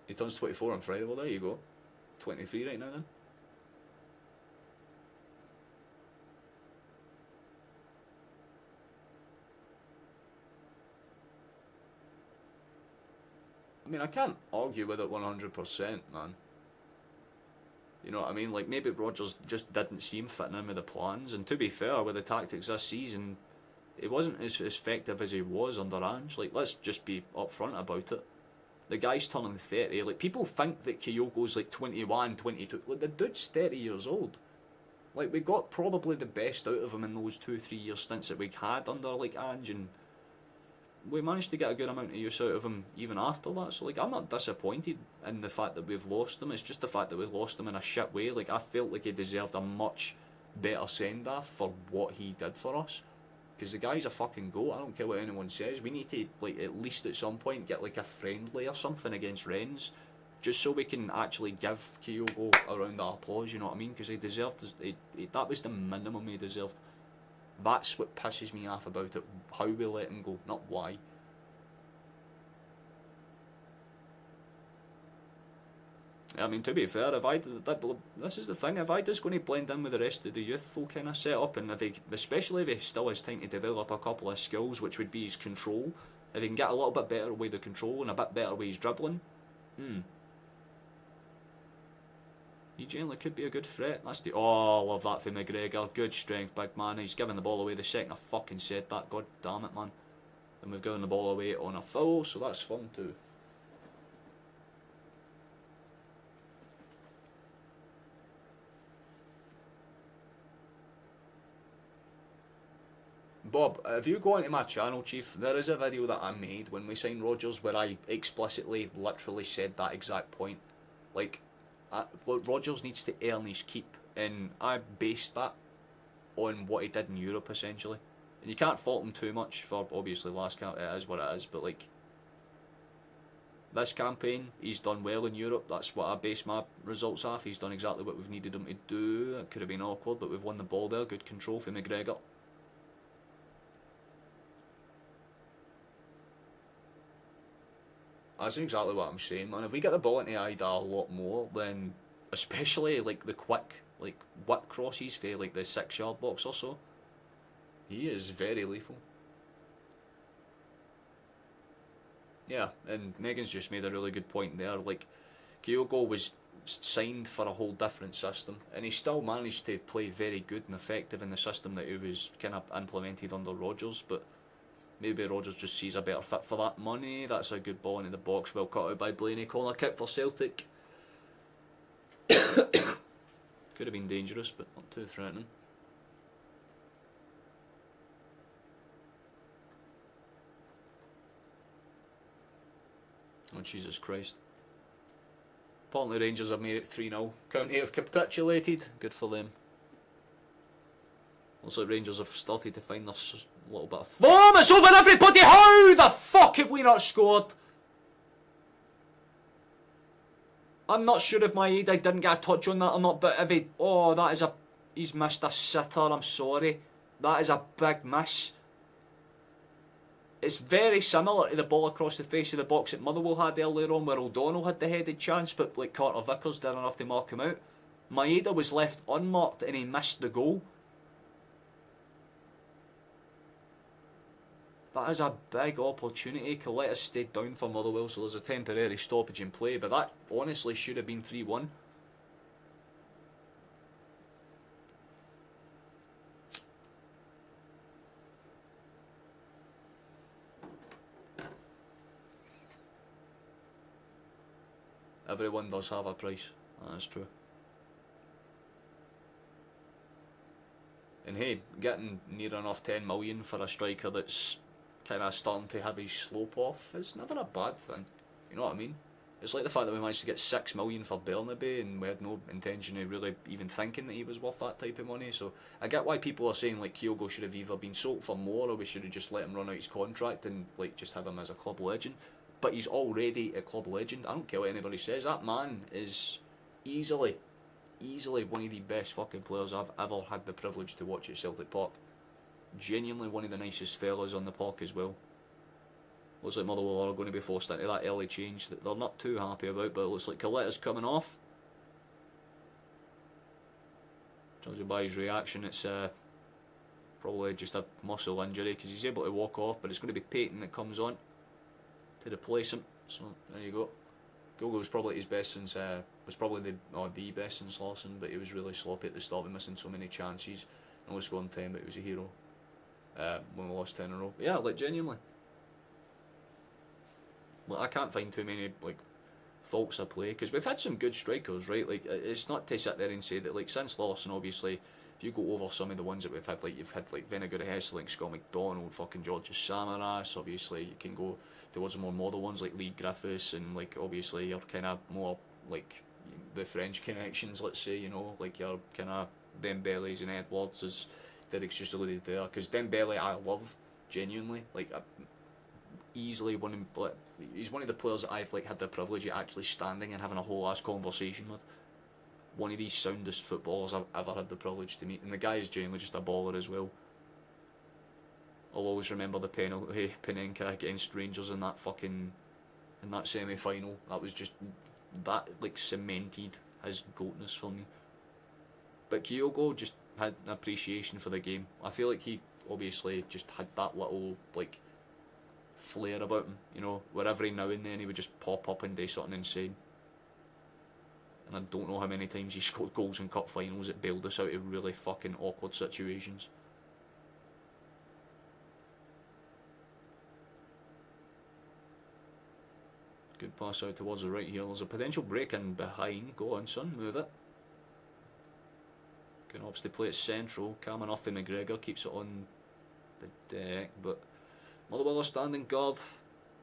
He turns 24 on Friday. Well, there you go. 23 right now, then. I mean, I can't argue with it 100%, man. You know what I mean? Like, maybe Rodgers just didn't seem fitting in with the plans. And to be fair, with the tactics this season, it wasn't as effective as he was under Ange. Like, let's just be upfront about it. The guy's turning 30. Like, people think that Kyogo's like 21, 22. Like, the dude's 30 years old. Like, we got probably the best out of him in those 2-3 year stints that we had under, like, Ange, and we managed to get a good amount of use out of him even after that. So, like, I'm not disappointed in the fact that we've lost him. It's just the fact that we've lost him in a shit way. Like, I felt like he deserved a much better send-off for what he did for us. Because the guy's a fucking goat. I don't care what anyone says. We need to, like, at least at some point get, like, a friendly or something against Rennes, just so we can actually give Kyogo a round of applause, you know what I mean? Because he deserved, that was the minimum he deserved. That's what pisses me off about it. How we let him go, not why. I mean, to be fair, if this is the thing, if Ida's going to blend in with the rest of the youthful kind of setup, and especially if he still has time to develop a couple of skills, which would be his control, if he can get a little bit better with the control and a bit better with his dribbling, he generally could be a good threat. That's the I love that for McGregor. Good strength, big man. He's giving the ball away the second I fucking said that. God damn it, man. And we've given the ball away on a foul, so that's fun too. Bob, if you go onto my channel, Chief, there is a video that I made when we signed Rodgers where I explicitly, literally said that exact point. Like, Rodgers needs to earn his keep, and I based that on what he did in Europe, essentially. And you can't fault him too much for, obviously, last camp, it is what it is, but like, this campaign, he's done well in Europe. That's what I base my results off. He's done exactly what we've needed him to do. It could have been awkward, but we've won the ball there. Good control for McGregor. That's exactly what I'm saying, man. If we get the ball into Ida a lot more, then especially like the quick, like whip crosses for like the 6-yard box or so, he is very lethal. Yeah, and Megan's just made a really good point there. Like, Kyogo was signed for a whole different system, and he still managed to play very good and effective in the system that he was kind of implemented under Rodgers, but maybe Rodgers just sees a better fit for that money. That's a good ball into the box, well cut out by Blaney. Corner kick for Celtic. Could have been dangerous, but not too threatening. Oh, Jesus Christ. Apparently Rangers have made it 3-0. County have capitulated. Good for them. Looks like Rangers have started to find this little bit of form. It's over everybody! How the fuck have we not scored? I'm not sure if Maeda didn't get a touch on that or not, but if he... Oh, that is a... He's missed a sitter, I'm sorry. That is a big miss. It's very similar to the ball across the face of the box that Motherwell had earlier on, where O'Donnell had the headed chance, but like Carter Vickers did enough to mark him out. Maeda was left unmarked and he missed the goal. That is a big opportunity. Coletta stayed down for Motherwell, so there's a temporary stoppage in play, but that honestly should have been 3-1. Everyone does have a price, that's true. And hey, getting near enough 10 million for a striker that's kind of starting to have his slope off is never a bad thing. You know what I mean? It's like the fact that we managed to get 6 million for Bernabe and we had no intention of really even thinking that he was worth that type of money. So I get why people are saying like Kyogo should have either been sold for more or we should have just let him run out his contract and like just have him as a club legend. But he's already a club legend. I don't care what anybody says. That man is easily one of the best fucking players I've ever had the privilege to watch at Celtic Park. Genuinely one of the nicest fellas on the park as well. Looks like Motherwell are going to be forced into that early change that they're not too happy about, but it looks like Coletta's coming off. Judging by his reaction, it's probably just a muscle injury because he's able to walk off, but it's going to be Payton that comes on to replace him. So there you go. Gogo was probably his best since was probably the best since Lawson, but he was really sloppy at the start, missing so many chances. Only scored 10, but he was a hero when we lost 10 in a row. But yeah, like genuinely, like I can't find too many like faults of play because we've had some good strikers, right? Like it's not to sit there and say that like since Lawson, obviously, if you go over some of the ones that we've had, like you've had like Vinegar Hesselink, Scott McDonald, fucking Georges Samaras. Obviously, you can go towards the more modern ones like Lee Griffiths, and like obviously your kind of more like the French connections. Let's say, you know, like your kind of Dembele's and Edwards, as Derek's just alluded there. Because Dembele, I love genuinely, like easily he's one of the players that I've like had the privilege of actually standing and having a whole ass conversation with. One of these soundest footballers I've ever had the privilege to meet, and the guy is genuinely just a baller as well. I'll always remember the penalty Panenka against Rangers in that semi-final. That was just that like cemented his goatness for me. But Kyogo just had an appreciation for the game. I feel like he obviously just had that little like flair about him, you know, where every now and then he would just pop up and do something insane. And I don't know how many times he scored goals in cup finals that bailed us out of really fucking awkward situations. Good pass out towards the right here. There's a potential break in behind. Go on, son, move it. Can obviously play it central. Calm enough for McGregor. Keeps it on the deck, but Motherwell are standing guard.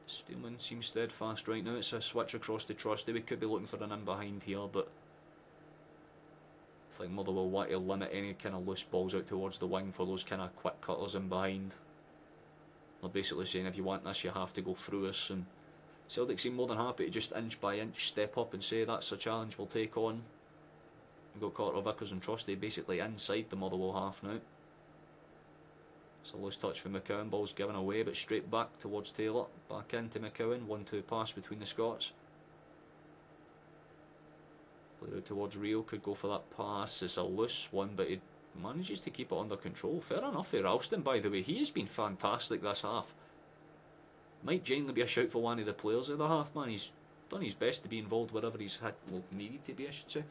Steelemen seems steadfast right now. It's a switch across to Trusty. We could be looking for an in behind here, but I think Motherwell want to limit any kind of loose balls out towards the wing for those kind of quick cutters in behind. They're basically saying if you want this you have to go through us, and Celtic seem more than happy to just inch by inch step up and say that's a challenge we'll take on. We've got Carter, Vickers and Trusty basically inside the Motherwell half now. It's a loose touch for McCowan, ball's given away but straight back towards Taylor, back into McCowan, 1-2 pass between the Scots. Played out towards Rio, could go for that pass, it's a loose one but he manages to keep it under control. Fair enough for Ralston, by the way, he has been fantastic this half. Might genuinely be a shout for one of the players of the half, man. He's done his best to be involved wherever he's needed to be, I should say.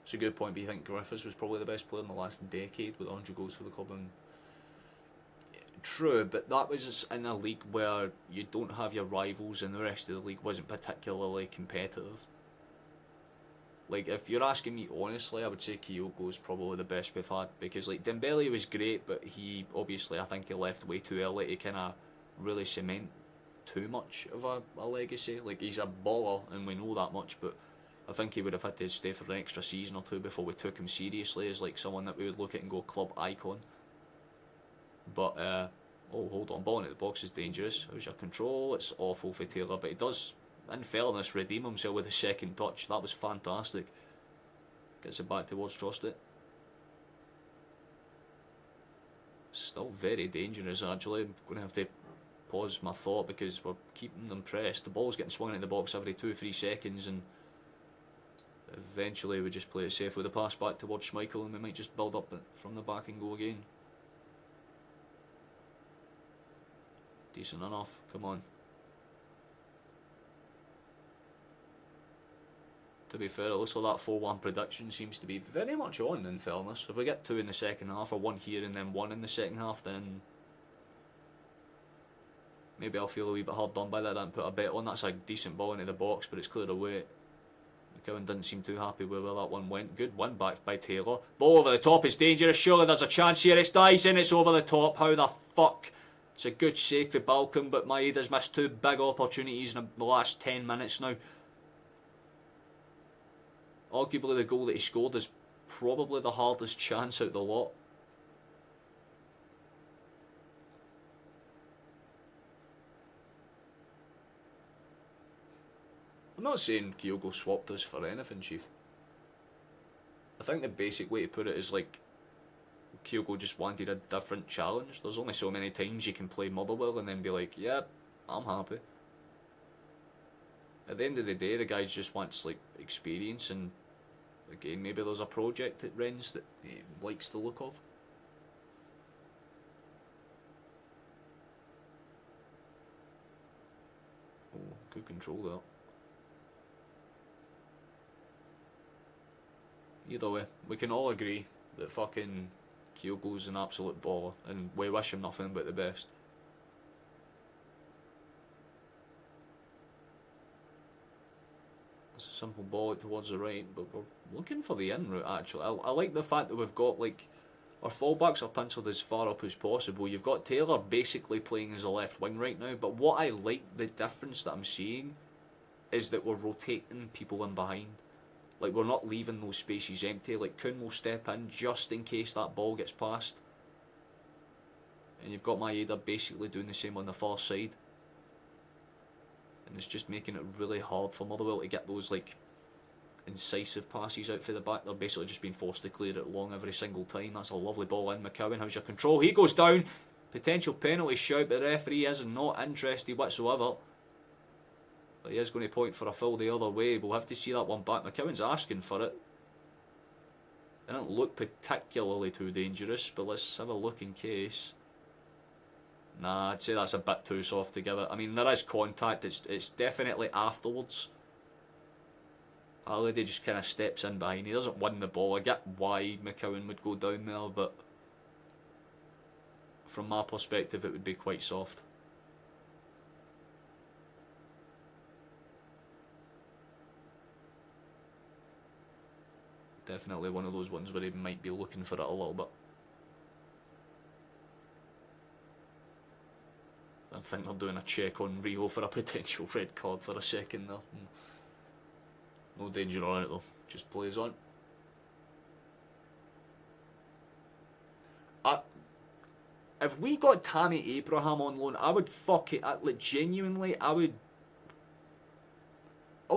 It's a good point, but you think Griffiths was probably the best player in the last decade with 100 goals for the club, and true, but that was in a league where you don't have your rivals and the rest of the league wasn't particularly competitive. Like, if you're asking me honestly, I would say Kyogo's probably the best we've had, because like Dembele was great, but he obviously, I think he left way too early to kind of really cement too much of a legacy. Like, he's a baller and we know that much, but I think he would have had to stay for an extra season or two before we took him seriously as like someone that we would look at and go club icon. But oh, hold on, ball into the box is dangerous. How's your control? It's awful for Taylor, but he does, in fairness, redeem himself with a second touch. That was fantastic. Gets it back towards Trusty. Still very dangerous actually. I'm going to have to pause my thought because we're keeping them pressed. The ball's getting swung into the box every 2-3 seconds, and eventually we just play it safe with a pass back towards Schmeichel, and we might just build up from the back and go again. Decent enough, come on. To be fair, it looks like that 4-1 prediction seems to be very much on, in fairness. If we get 2 in the second half, or 1 here and then 1 in the second half, then maybe I'll feel a wee bit hard done by that. I didn't put a bet on. That's a decent ball into the box, but it's cleared away. McCowan didn't seem too happy with where that one went. Good win back by Taylor. Ball over the top is dangerous. Surely there's a chance here. It's Dyson. It's over the top. How the fuck? It's a good save for Balcom, but Maeda's missed 2 big opportunities in the last 10 minutes now. Arguably the goal that he scored is probably the hardest chance out of the lot. I'm not saying Kyogo swapped us for anything, Chief. I think the basic way to put it is like Kyogo just wanted a different challenge. There's only so many times you can play Motherwell and then be like, yeah, I'm happy. At the end of the day, the guy just wants like experience, and again, maybe there's a project at Rennes that he likes the look of. Oh, good control there. Either way, we can all agree that fucking Kyogo's an absolute baller, and we wish him nothing but the best. It's a simple ball out towards the right, but we're looking for the in route actually. I like the fact that we've got like our fullbacks are penciled as far up as possible. You've got Taylor basically playing as a left wing right now, but what I like, the difference that I'm seeing, is that we're rotating people in behind. Like, we're not leaving those spaces empty. Like, Kuhn will step in just in case that ball gets passed. And you've got Maeda basically doing the same on the far side. And it's just making it really hard for Motherwell to get those, like, incisive passes out for the back. They're basically just being forced to clear it long every single time. That's a lovely ball in. McCowan, how's your control? He goes down. Potential penalty shout, but the referee is not interested whatsoever. But he is going to point for a foul the other way. We'll have to see that one back. McCowan's asking for it. It didn't look particularly too dangerous, but let's have a look in case. Nah, I'd say that's a bit too soft to give it. I mean, there is contact. It's definitely afterwards. Halliday just kind of steps in behind. He doesn't win the ball. I get why McCowan would go down there, but from my perspective, it would be quite soft. Definitely one of those ones where he might be looking for it a little bit. think they're doing a check on Rio for a potential red card for a second there. No danger on it though, just plays on. If we got Tammy Abraham on loan, I would fuck it. Like, genuinely, I wouldn't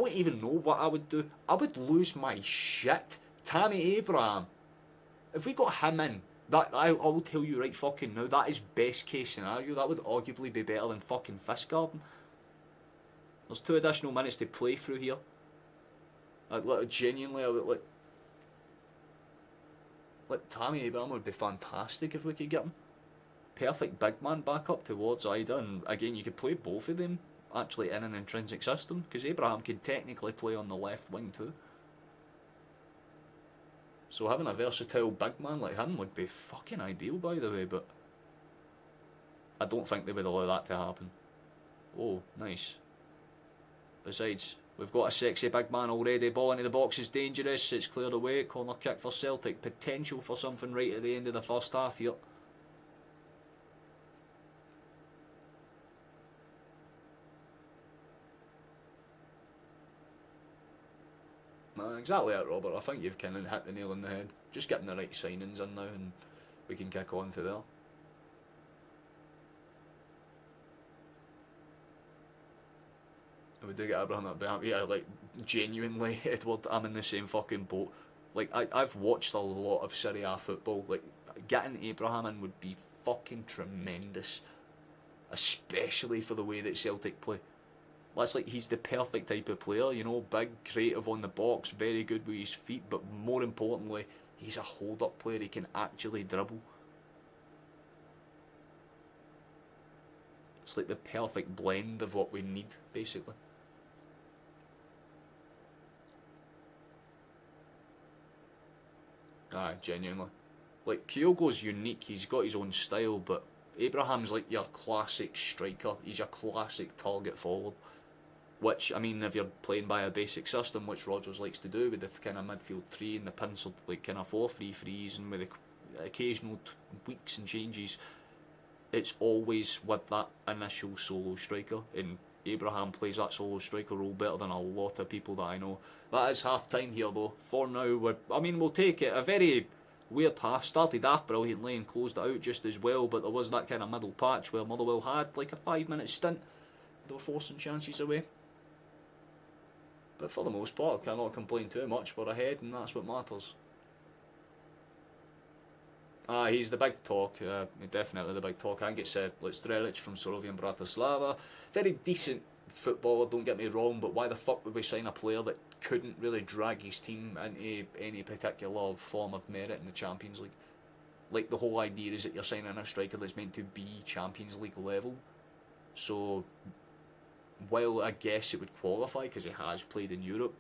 even know what I would do. I would lose my shit. Tammy Abraham. If we got him in, that I will tell you right fucking now, that is best case scenario. That would arguably be better than fucking Fistgarden. There's 2 additional minutes to play through here. Like, genuinely, I would like Tammy Abraham would be fantastic if we could get him. Perfect big man back up towards Ida, and again you could play both of them actually in an intrinsic system, because Abraham can technically play on the left wing too. So having a versatile big man like him would be fucking ideal, by the way, but I don't think they would allow that to happen. Oh, nice. Besides, we've got a sexy big man already. Ball into the box is dangerous. It's cleared away. Corner kick for Celtic. Potential for something right at the end of the first half here. Exactly it, Robert. I think you've kind of hit the nail on the head. Just getting the right signings in now and we can kick on to there. We do get Abraham at behind. Yeah, like, genuinely, Edward, I'm in the same fucking boat. Like, I've watched a lot of Serie A football. Like, getting Abraham in would be fucking tremendous. Especially for the way that Celtic play. That's like, he's the perfect type of player, you know, big, creative on the box, very good with his feet, but more importantly, he's a hold-up player, he can actually dribble. It's like the perfect blend of what we need, basically. Aye, genuinely. Like, Kyogo's unique, he's got his own style, but Abraham's like your classic striker, he's your classic target forward. Which, I mean, if you're playing by a basic system, which Rodgers likes to do with the kind of midfield 3 and the penciled like kind of 4-3-3s and with the occasional tweaks and changes, it's always with that initial solo striker, and Abraham plays that solo striker role better than a lot of people that I know. That is half time here though. For now, we'll take it. A very weird half, started off brilliantly and closed it out just as well, but there was that kind of middle patch where Motherwell had like a 5-minute stint. They were forcing chances away. But for the most part, I cannot complain too much. We're ahead, and that's what matters. He's the big talk. Definitely the big talk. I think it's like Strelic from Sorovian Bratislava. Very decent footballer, don't get me wrong, but why the fuck would we sign a player that couldn't really drag his team into any particular form of merit in the Champions League? Like, the whole idea is that you're signing a striker that's meant to be Champions League level. So, while I guess it would qualify because he has played in Europe,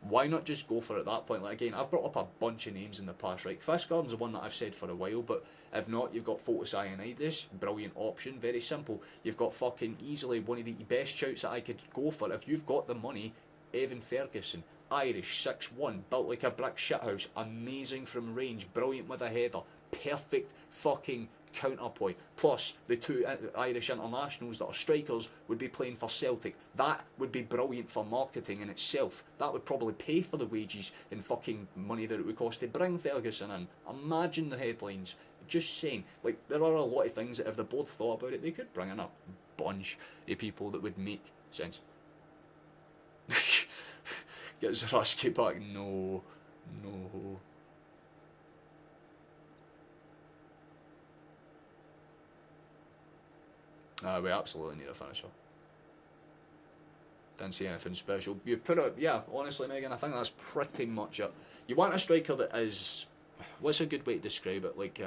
why not just go for it at that point? Like, again, I've brought up a bunch of names in the past, right? Fistgarden's the one that I've said for a while, but if not, you've got Fotis Ioannidis, brilliant option, very simple. You've got fucking easily one of the best shouts that I could go for if you've got the money. Evan Ferguson, Irish, 6'1", built like a brick shithouse, amazing from range, brilliant with a header, perfect fucking counterpoint. Plus, the 2 Irish internationals that are strikers would be playing for Celtic. That would be brilliant for marketing in itself. That would probably pay for the wages and fucking money that it would cost to bring Ferguson in. Imagine the headlines. Just saying. Like, there are a lot of things that if they both thought about it, they could bring in a bunch of people that would make sense. Get Zaraski back. No. We absolutely need a finisher. Didn't see anything special. You put it, yeah, honestly, Megan, I think that's pretty much it. You want a striker that is, what's a good way to describe it? Like,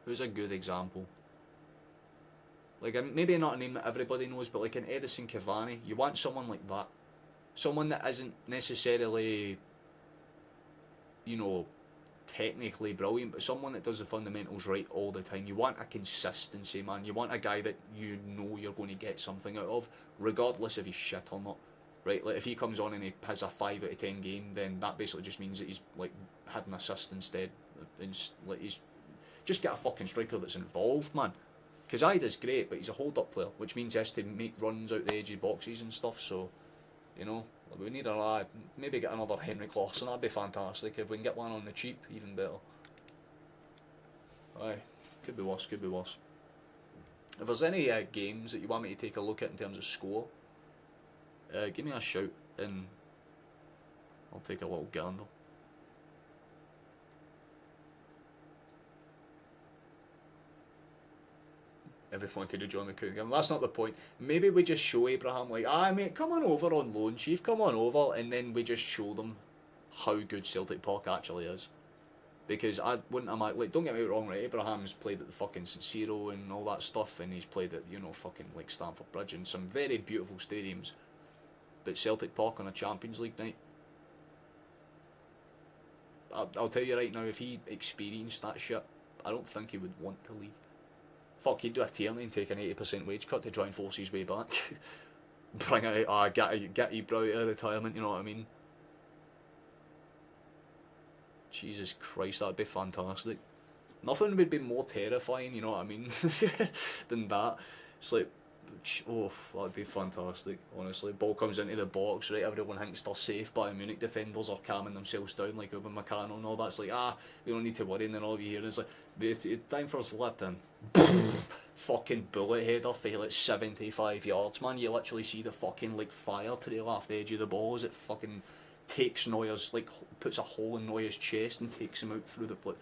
who's a good example? Like, maybe not a name that everybody knows, but like an Edison Cavani. You want someone like that. Someone that isn't necessarily, you know, technically brilliant, but someone that does the fundamentals right all the time. You want a consistency, man. You want a guy that you know you're going to get something out of, regardless if he's shit or not. Right? Like, if he comes on and he has a 5 out of 10 game, then that basically just means that he's like had an assist instead. And like, he's just get a fucking striker that's involved, man. Because Ida's great, but he's a hold-up player, which means he has to make runs out the edge of boxes and stuff, so, you know, we need a maybe get another Henrik Larsson, that'd be fantastic. If we can get one on the cheap, even better. Aye, could be worse, could be worse. If there's any games that you want me to take a look at in terms of score, give me a shout and I'll take a little gander. Everyone wanted to join the cooking game. That's not the point. Maybe we just show Abraham, like, mate, come on over on loan, Chief, come on over, and then we just show them how good Celtic Park actually is. Because I wouldn't imagine, like, don't get me wrong, right, Abraham's played at the fucking San Siro and all that stuff, and he's played at, you know, fucking, like, Stamford Bridge and some very beautiful stadiums. But Celtic Park on a Champions League night, I'll tell you right now, if he experienced that shit, I don't think he would want to leave. Fuck, he'd do a tierney and take an 80% wage cut to try and force his way back. Bring it out, get Ibra out of retirement, you know what I mean? Jesus Christ, that'd be fantastic. Nothing would be more terrifying, you know what I mean, than that. It's like, oh, that'd be fantastic, honestly. Ball comes into the box, right, everyone thinks they're safe, Bayern Munich defenders are calming themselves down like Upamecano and all that. It's like, we don't need to worry, and then all you hear is like, time for Zlatan. Fucking bullet header for like 75 yards, man. You literally see the fucking like fire trail off the edge of the ball as it fucking takes Neuer's, like, puts a hole in Neuer's chest and takes him out through the plate.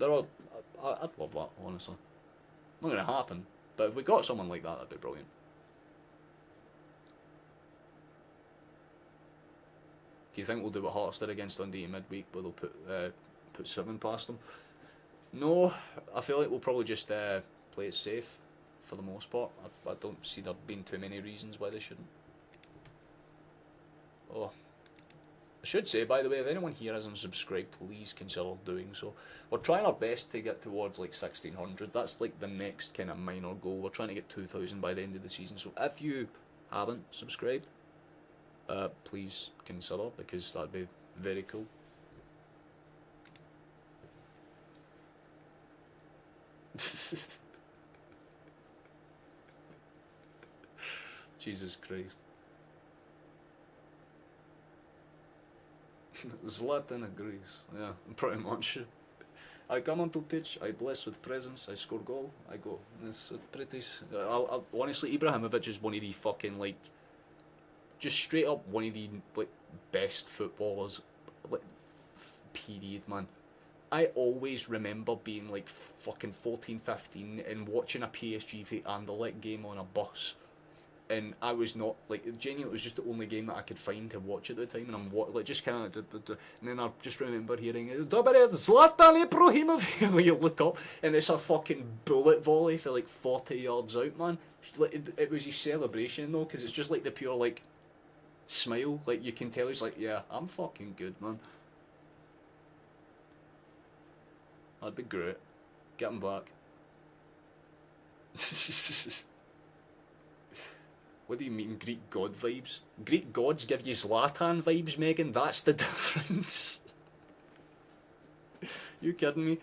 I'd love that, honestly. Not gonna happen, but if we got someone like that, that'd be brilliant. Do you think we'll do what Hearts did against Dundee in midweek, where they'll put 7 past them? No, I feel like we'll probably just play it safe for the most part. I don't see there being too many reasons why they shouldn't. Oh, I should say, by the way, if anyone here hasn't subscribed, please consider doing so. We're trying our best to get towards like 1600. That's like the next kind of minor goal. We're trying to get 2000 by the end of the season. So if you haven't subscribed, please consider, because that'd be very cool. Jesus Christ. Zlatan agrees. Yeah, pretty much. I come onto pitch, I bless with presence, I score goal, I go. It's pretty. Honestly, Ibrahimovic is one of the fucking, like, just straight up one of the, like, best footballers, like, period, man. I always remember being like fucking 14, 15 and watching a PSG v Anderlecht game on a bus, and I was not, like, genuinely, it was just the only game that I could find to watch at the time, and I'm like just kind of, and then I just remember hearing Zlatan Ibrahimovic, when you look up and it's a fucking bullet volley for like 40 yards out, man. It was his celebration though, because it's just like the pure like smile, like you can tell he's like, yeah, I'm fucking good, man. That'd be great. Get him back. What do you mean, Greek god vibes? Greek gods give you Zlatan vibes, Megan? That's the difference. You kidding me?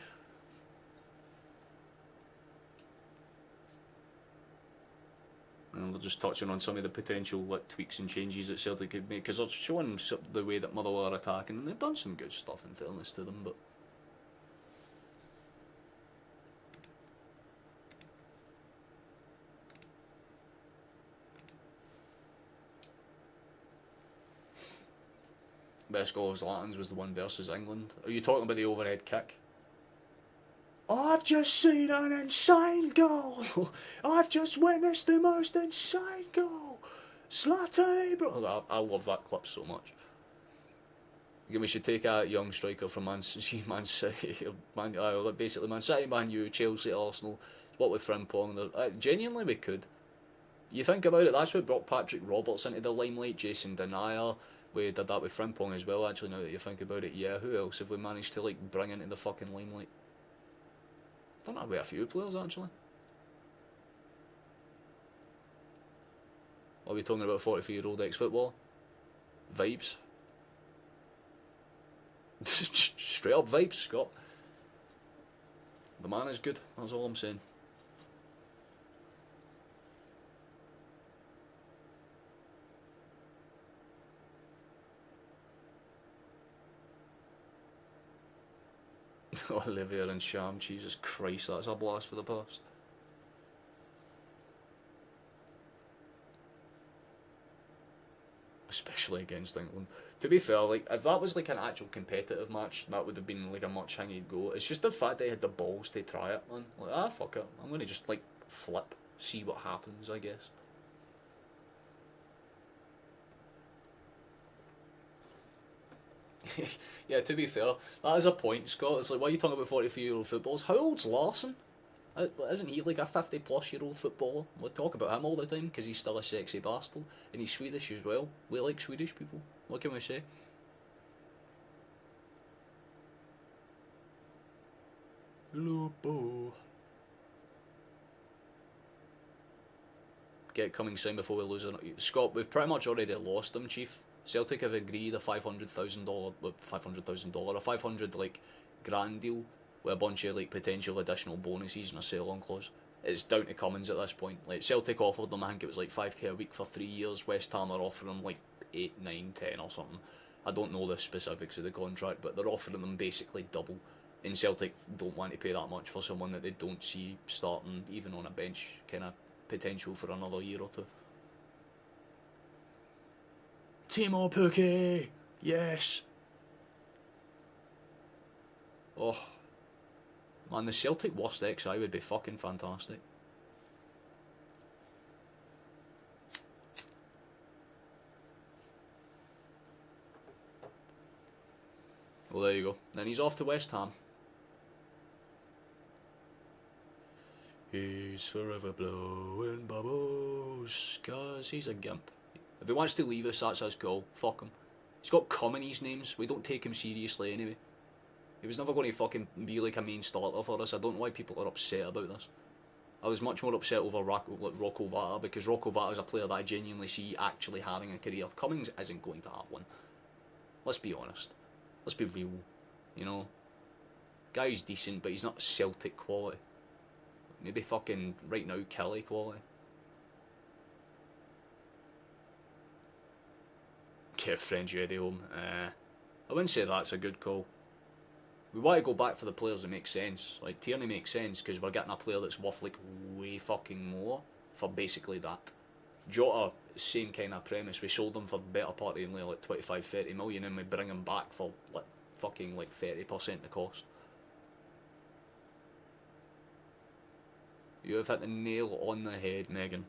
And they're just touching on some of the potential like tweaks and changes that Celtic could make, because they're showing the way that Motherwell are attacking, and they've done some good stuff in fairness to them, but best goal of Zlatan's was the one versus England. Are you talking about the overhead kick? I've just seen an insane goal. I've just witnessed the most insane goal. Zlatan Ibrahimovic. I love that clip so much. We should take a young striker from Man City, basically Man City, Man U, Chelsea, Arsenal. What with Frimpong? Genuinely, we could. You think about it, that's what brought Patrick Roberts into the limelight, Jason Denayer. We did that with Frimpong as well, actually, now that you think about it. Yeah, who else have we managed to, like, bring into the fucking limelight? Done that with a few players, actually. Are we talking about 43-year-old ex-footballer? Vibes. Straight up vibes, Scott. The man is good, that's all I'm saying. Olivier and Sham, Jesus Christ, that's a blast for the past. Especially against England. To be fair, like, if that was like an actual competitive match, that would have been like a much hanging goal. It's just the fact they had the balls to try it, man. Like, fuck it. I'm gonna just like flip, see what happens, I guess. Yeah, to be fair, that is a point, Scott. It's like, why are you talking about 43-year-old footballers? How old's Larson? Isn't he like a 50-plus-year-old footballer? We talk about him all the time because he's still a sexy bastard. And he's Swedish as well. We like Swedish people. What can we say? Lupo. Get coming soon before we lose it. Scott, we've pretty much already lost them, Chief. Celtic have agreed a $500,000, a 500 like grand deal with a bunch of like potential additional bonuses and a sell-on clause. It's down to Cummins at this point. Like, Celtic offered them, I think it was like 5k a week for 3 years. West Ham are offering them like 8, 9, 10 or something. I don't know the specifics of the contract, but they're offering them basically double. And Celtic don't want to pay that much for someone that they don't see starting even on a bench kind of potential for another year or two. Timo Pukki! Yes! Oh. Man, the Celtic worst XI would be fucking fantastic. Well, there you go. Then he's off to West Ham. He's forever blowing bubbles, 'cause he's a gimp. If he wants to leave us, that's his call. Fuck him. He's got Cummins names. We don't take him seriously anyway. He was never going to fucking be like a main starter for us. I don't know why people are upset about this. I was much more upset over Rocco Vata, because Rocco Vata is a player that I genuinely see actually having a career. Cummins isn't going to have one. Let's be honest. Let's be real. You know? Guy's decent, but he's not Celtic quality. Maybe fucking right now Kelly quality. Get friends you home. I wouldn't say that's a good call. We want to go back for the players that make sense. Like, Tierney makes sense because we're getting a player that's worth like way fucking more for basically that. Jota, same kind of premise. We sold him for the better part of like 25-30 million and we bring him back for like fucking like 30% the cost. You have hit the nail on the head, Megan.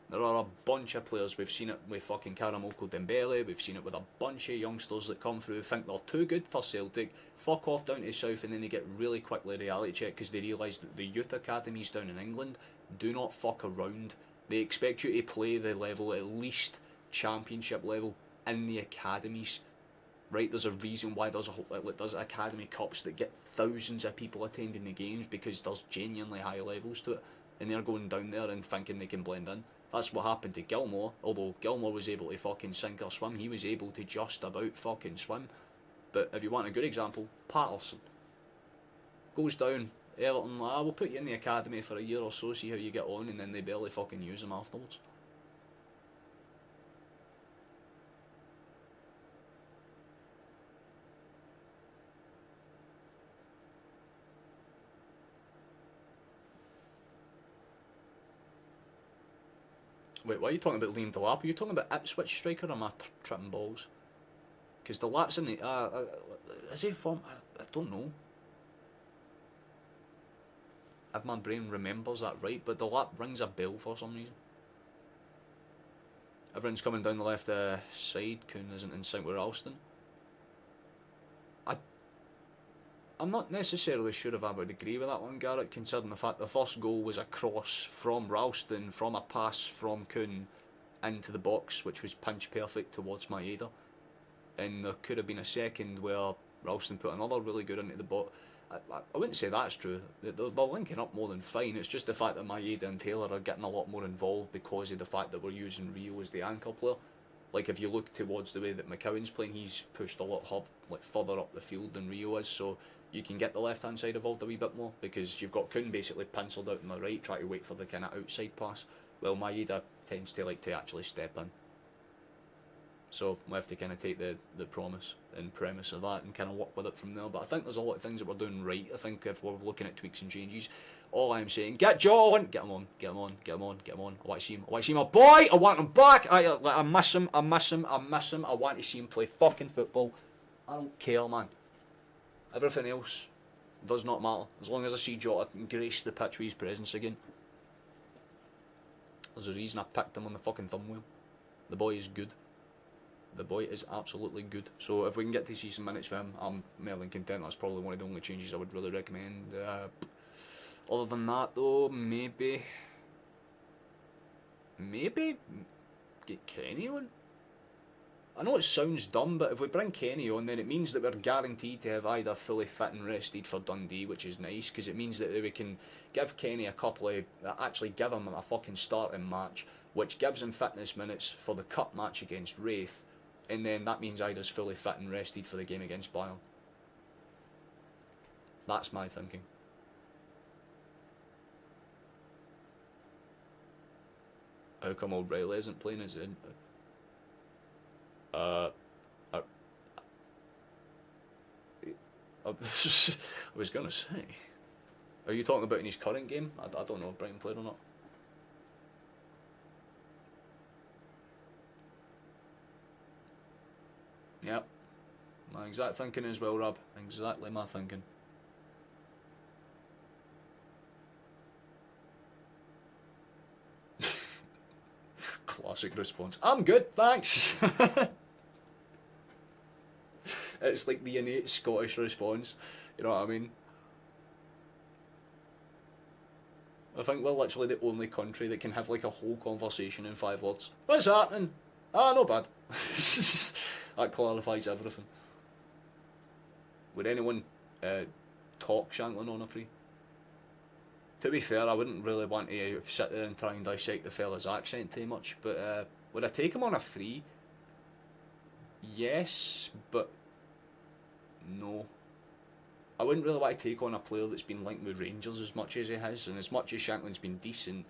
There are a bunch of players, we've seen it with fucking Karamoko Dembele, we've seen it with a bunch of youngsters that come through, think they're too good for Celtic, fuck off down to the south, and then they get really quickly reality checked because they realise that the youth academies down in England do not fuck around. They expect you to play the level, at least championship level, in the academies. Right, there's a reason why there's academy cups that get thousands of people attending the games, because there's genuinely high levels to it, and they're going down there and thinking they can blend in. That's what happened to Gilmore. Although Gilmore was able to fucking sink or swim, he was able to just about fucking swim. But if you want a good example, Patterson goes down, Everton, we'll put you in the academy for a year or so, see how you get on, and then they barely fucking use him afterwards. Wait, why are you talking about Liam Delap? Are you talking about Ipswich striker, or am I tripping balls? Because Delap's in the... is he from... I don't know. If my brain remembers that right, but Delap rings a bell for some reason. Everyone's coming down the left side. Kuhn isn't in sync with Ralston. I'm not necessarily sure if I would agree with that one, Garrett, considering the fact the first goal was a cross from Ralston from a pass from Kuhn into the box, which was pinch perfect towards Maeda. And there could have been a second where Ralston put another really good into the box. I wouldn't say that's true. They're linking up more than fine. It's just the fact that Maeda and Taylor are getting a lot more involved because of the fact that we're using Rio as the anchor player. Like, if you look towards the way that McCowan's playing, he's pushed a lot further up the field than Rio is, so you can get the left hand side involved a wee bit more, because you've got Kuhn basically penciled out on the right, trying to wait for the kind of outside pass, while Maeda tends to like to actually step in. So we have to kind of take the promise and premise of that and kind of work with it from there. But I think there's a lot of things that we're doing right. I think if we're looking at tweaks and changes, all I'm saying, get Joe on, get him on, get him on, get him on, get him on. I want to see him. I want to see my boy. I want him back. I miss him. I miss him. I miss him. I want to see him play fucking football. I don't care, man. Everything else does not matter as long as I see Jota grace the pitch with his presence again. There's a reason I picked him on the fucking thumbnail. The boy is good. The boy is absolutely good. So if we can get to see some minutes for him, I'm more than content. That's probably one of the only changes I would really recommend. Other than that though, maybe get Kenny on. I know it sounds dumb, but if we bring Kenny on, then it means that we're guaranteed to have either fully fit and rested for Dundee, which is nice, because it means that we can give Kenny a couple of, actually give him a fucking starting match, which gives him fitness minutes for the cup match against Wraith, and then that means either's fully fit and rested for the game against Bayern. That's my thinking. How come O'Reilly isn't playing as in? I was gonna say, are you talking about in his current game? I don't know if Brighton played or not. Yep, my exact thinking as well, Rob. Exactly my thinking. Classic response. I'm good, thanks. It's like the innate Scottish response. You know what I mean? I think we're literally the only country that can have like a whole conversation in 5 words. What's happening? Ah, not bad. That clarifies everything. Would anyone talk Shankland on a free? To be fair, I wouldn't really want to sit there and try and dissect the fella's accent too much, but would I take him on a free? Yes, but no. I wouldn't really want to take on a player that's been linked with Rangers as much as he has, and as much as Shankland's been decent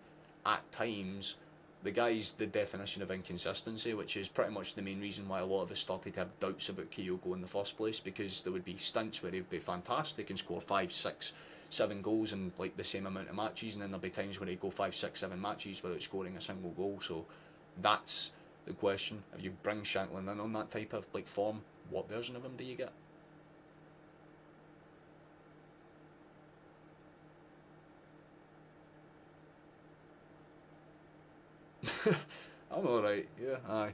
at times, the guy's the definition of inconsistency, which is pretty much the main reason why a lot of us started to have doubts about Kyogo in the first place, because there would be stints where he'd be fantastic and score 5, 6, 7 goals in like the same amount of matches, and then there'll be times where he'd go 5, 6, 7 matches without scoring a single goal. So that's the question. If you bring Shankland in on that type of like form, what version of him do you get? I'm alright, yeah, aye.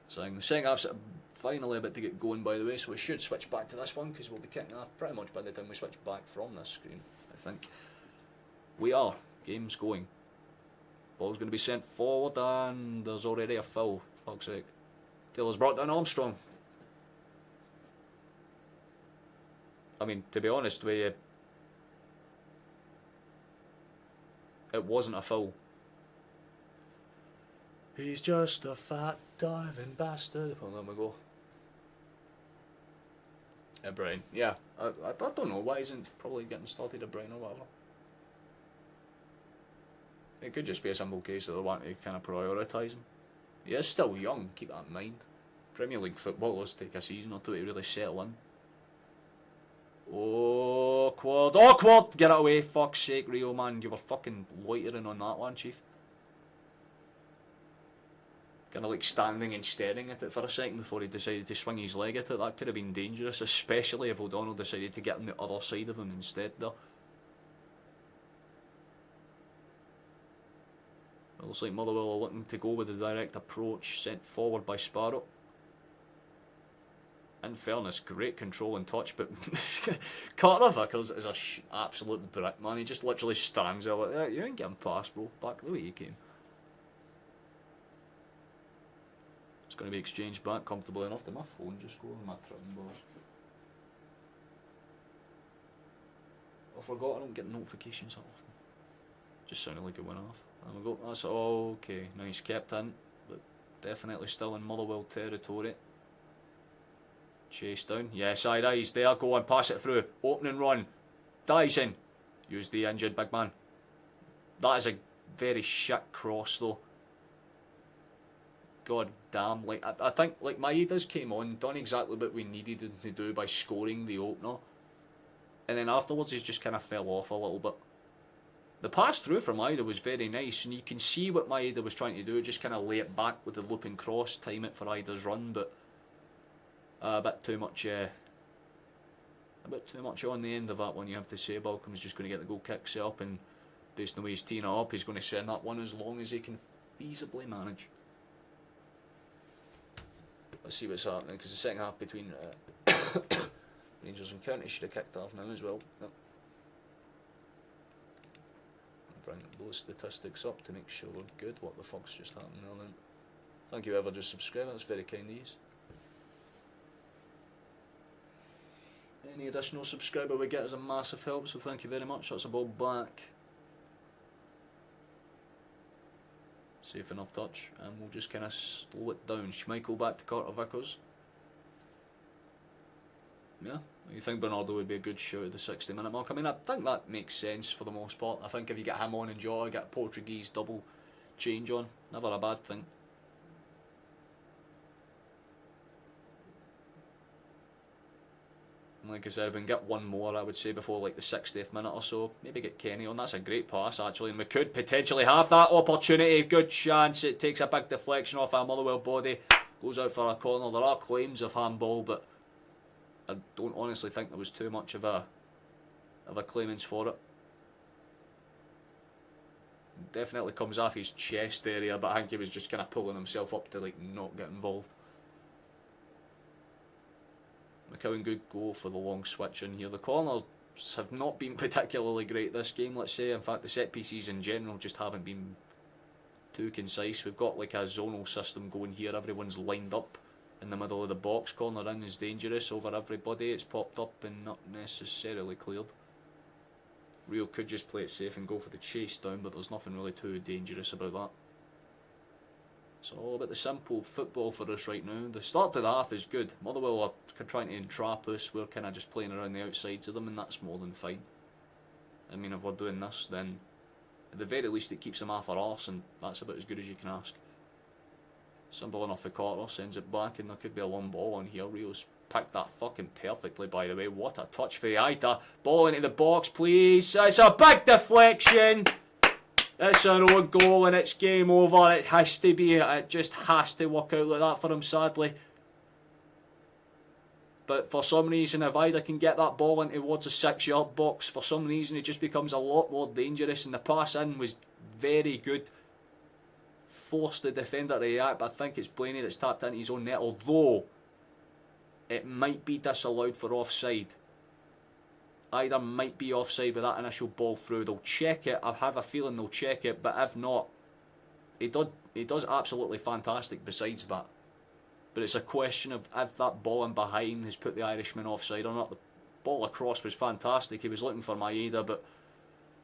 Saying the second half's finally about to get going, by the way, so we should switch back to this one because we'll be kicking off pretty much by the time we switch back from this screen, I think. We are. Game's going. Ball's going to be sent forward and there's already a foul. Fuck's sake. Taylor's brought down Armstrong. I mean, to be honest with you, it wasn't a foul. He's just a fat diving bastard. Oh, there we go. Brian. Yeah, I don't know why isn't probably getting started at Brian or whatever. It could just be a simple case that they want to kind of prioritise him. He is still young, keep that in mind. Premier League footballers take a season or two to really settle in. Awkward, awkward! Get it away, fuck's sake, Rio, man. You were fucking loitering on that one, Chief. Kind of like standing and staring at it for a second before he decided to swing his leg at it. That could have been dangerous, especially if O'Donnell decided to get on the other side of him instead there. It looks like Motherwell are looking to go with the direct approach sent forward by Sparrow. In fairness, great control and touch, but Carter Vickers is a absolute brick, man. He just literally stands there like, you ain't getting past, bro. Back the way you came. It's going to be exchanged back comfortably enough. Did my phone just go on my tripping bars? I forgot I don't get notifications that often. Just sounded like it went off. There we go. That's okay. Nice, kept in, but definitely still in Motherwell territory. Chase down. Yes, aye, he's there. Go on, pass it through. Open and run. Dives in. Use the injured big man. That is a very shit cross though. god damn, like, I think, like, Maeda's came on, done exactly what we needed him to do by scoring the opener, and then afterwards he's just kind of fell off a little bit. The pass through from Maeda was very nice, and you can see what Maeda was trying to do, just kind of lay it back with the looping cross, time it for Aida's run, but a bit too much on the end of that one, you have to say. Balcom's just going to get the goal kick set up, and based on the way he's teeing it up, he's going to send that one as long as he can feasibly manage. Let's see what's happening, because the second half between Rangers and County should have kicked off now as well. Yep. Bring those statistics up to make sure we're good. What the fuck's just happened there then? Thank you ever just subscribing, that's very kind of you. Any additional subscriber we get is a massive help, so thank you very much. That's a ball back. Safe enough touch, and we'll just kind of slow it down. Schmeichel back to Carter Vickers. Yeah, you think Bernardo would be a good shout at the 60-minute mark? I mean, I think that makes sense for the most part. I think if you get him on and JOTA, get a Portuguese double change on, never a bad thing. And like I said, if we can get one more, I would say, before like the 60th minute or so, maybe get Kenny on. That's a great pass, actually, and we could potentially have that opportunity. Good chance. It takes a big deflection off our Motherwell body, goes out for a corner. There are claims of handball, but I don't honestly think there was too much of a claimants for it. Definitely comes off his chest area, but I think he was just kind of pulling himself up to like not get involved. McCowan, good goal for the long switch in here. The corners have not been particularly great this game, let's say. In fact, the set pieces in general just haven't been too concise. We've got like a zonal system going here. Everyone's lined up in the middle of the box. Corner in is dangerous over everybody. It's popped up and not necessarily cleared. Rio could just play it safe and go for the chase down, but there's nothing really too dangerous about that. It's all about the simple football for us right now. The start to the half is good. Motherwell are trying to entrap us. We're kind of just playing around the outsides of them, and that's more than fine. I mean, if we're doing this, then at the very least it keeps them off our arse, and that's about as good as you can ask. Simple enough for Carter, sends it back, and there could be a long ball on here. Rio's picked that fucking perfectly, by the way. What a touch for Aita. Ball into the box, please. It's a big deflection. It's an own goal and it's game over. It has to be. It just has to work out like that for him, sadly. But for some reason, if Ida can get that ball in towards the 6-yard box, for some reason it just becomes a lot more dangerous. And the pass in was very good. Forced the defender to react, but I think it's Blaney that's tapped into his own net, although it might be disallowed for offside. Either might be offside with that initial ball through. They'll check it. I have a feeling they'll check it, but if not, he does absolutely fantastic besides that. But it's a question of if that ball in behind has put the Irishman offside or not. The ball across was fantastic. He was looking for Maeda, but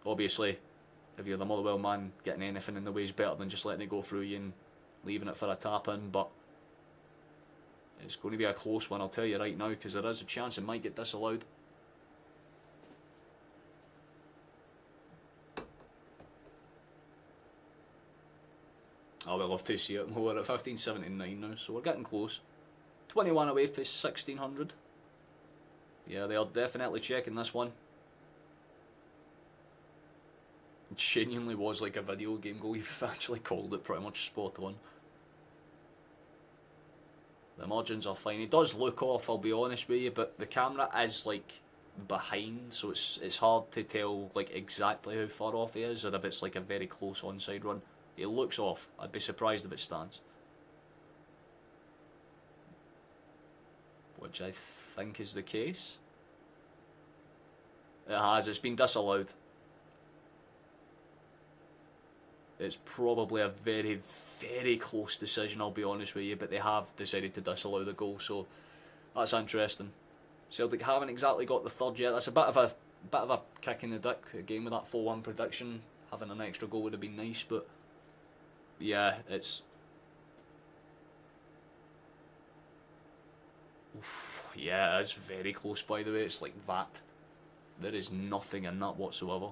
obviously, if you're the Motherwell man, getting anything in the way is better than just letting it go through you and leaving it for a tap-in. But it's going to be a close one, I'll tell you right now, because there is a chance it might get disallowed. I would love to see it. We're at 15.79 now, so we're getting close. 21 away for 1600. Yeah, they are definitely checking this one. It genuinely was like a video game goal. You've actually called it pretty much spot on. The margins are fine. It does look off, I'll be honest with you, but the camera is like behind, so it's hard to tell like exactly how far off he is, or if it's like a very close onside run. It looks off. I'd be surprised if it stands. Which I think is the case. It has. It's been disallowed. It's probably a very, very close decision, I'll be honest with you, but they have decided to disallow the goal, so that's interesting. Celtic haven't exactly got the third yet. That's a bit of a kick in the dick. Again, with that 4-1 prediction, having an extra goal would have been nice, but yeah, it's... Oof, yeah, it's very close, by the way. It's like that. There is nothing in that whatsoever.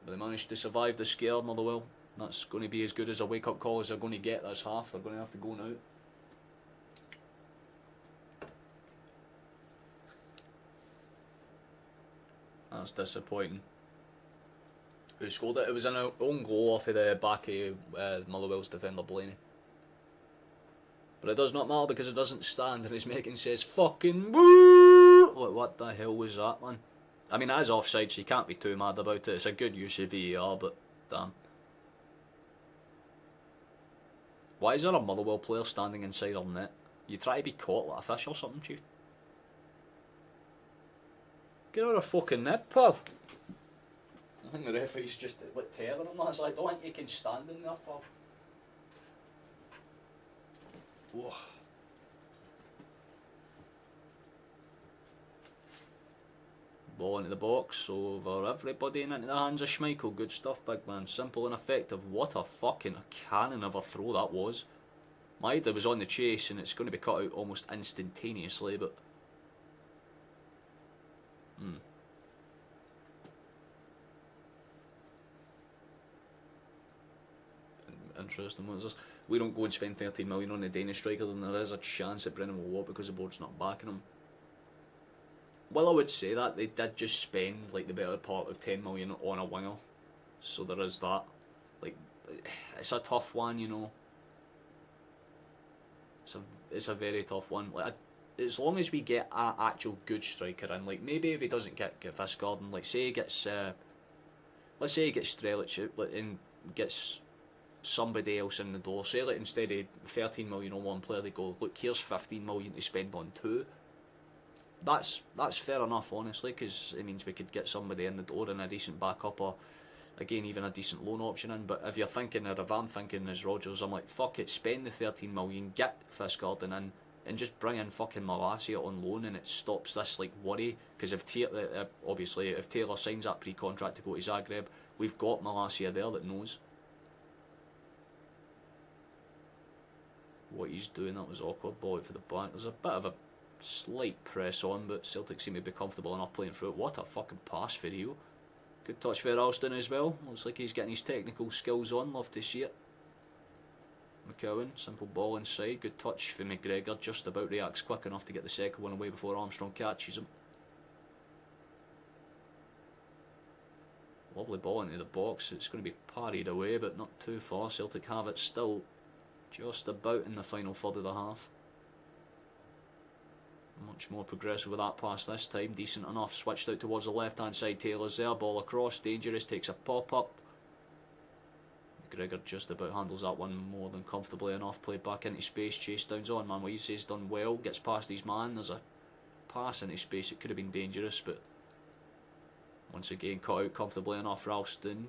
But they managed to survive the scare, Motherwell. That's going to be as good as a wake-up call as they're going to get this half. They're going to have to go now. That's disappointing. Who scored it? It was an own goal off of the back of Motherwell's defender Blaney. But it does not matter because it doesn't stand, and his making says fucking woo! Like, what the hell was that, man? I mean, it is offside, so you can't be too mad about it. It's a good use of VAR, but damn. Why is there a Motherwell player standing inside our net? You try to be caught like a fish or something, Chief? Get out of fucking net, pal. I think the referee's just like telling him that. It's like, I don't think you can stand in there, pal. Whoa. Ball into the box, over everybody and into the hands of Schmeichel. Good stuff, big man. Simple and effective. What a fucking cannon of a throw that was. Maida was on the chase and it's going to be cut out almost instantaneously, but... Interesting. What is this? We don't go and spend 13 million on the Danish striker, then there is a chance that Brennan will walk because the board's not backing him. Well, I would say that they did just spend like the better part of 10 million on a winger, so there is that. Like, it's a tough one, you know. It's a very tough one. Like, as long as we get an actual good striker in, like maybe if he doesn't get Visgården, like say he gets, let's say he gets Strelic and gets somebody else in the door. Say like instead of 13 million on one player, they go, look, here's 15 million to spend on two. That's fair enough, honestly, because it means we could get somebody in the door and a decent backup, or again even a decent loan option in. But if you're thinking, or if I'm thinking as Rodgers, I'm like, fuck it, spend the 13 million, get Visgården in, and just bring in fucking Malacia on loan, and it stops this like worry. Because if obviously if Taylor signs that pre-contract to go to Zagreb, we've got Malacia there that knows what he's doing. That was awkward. Ball out for the back. There's a bit of a slight press on, but Celtic seem to be comfortable enough playing through it. What a fucking pass for Rio. Good touch for Alston as well. Looks like he's getting his technical skills on. Love to see it. McCowan, simple ball inside. Good touch for McGregor. Just about reacts quick enough to get the second one away before Armstrong catches him. Lovely ball into the box. It's going to be parried away, but not too far. Celtic have it still just about in the final third of the half. Much more progressive with that pass this time. Decent enough. Switched out towards the left hand side. Taylor's there. Ball across. Dangerous. Takes a pop up. McGregor just about handles that one more than comfortably enough. Played back into space. Chase down's on. Manwase's done well. Gets past his man. There's a pass into space. It could have been dangerous, but once again cut out comfortably enough. Ralston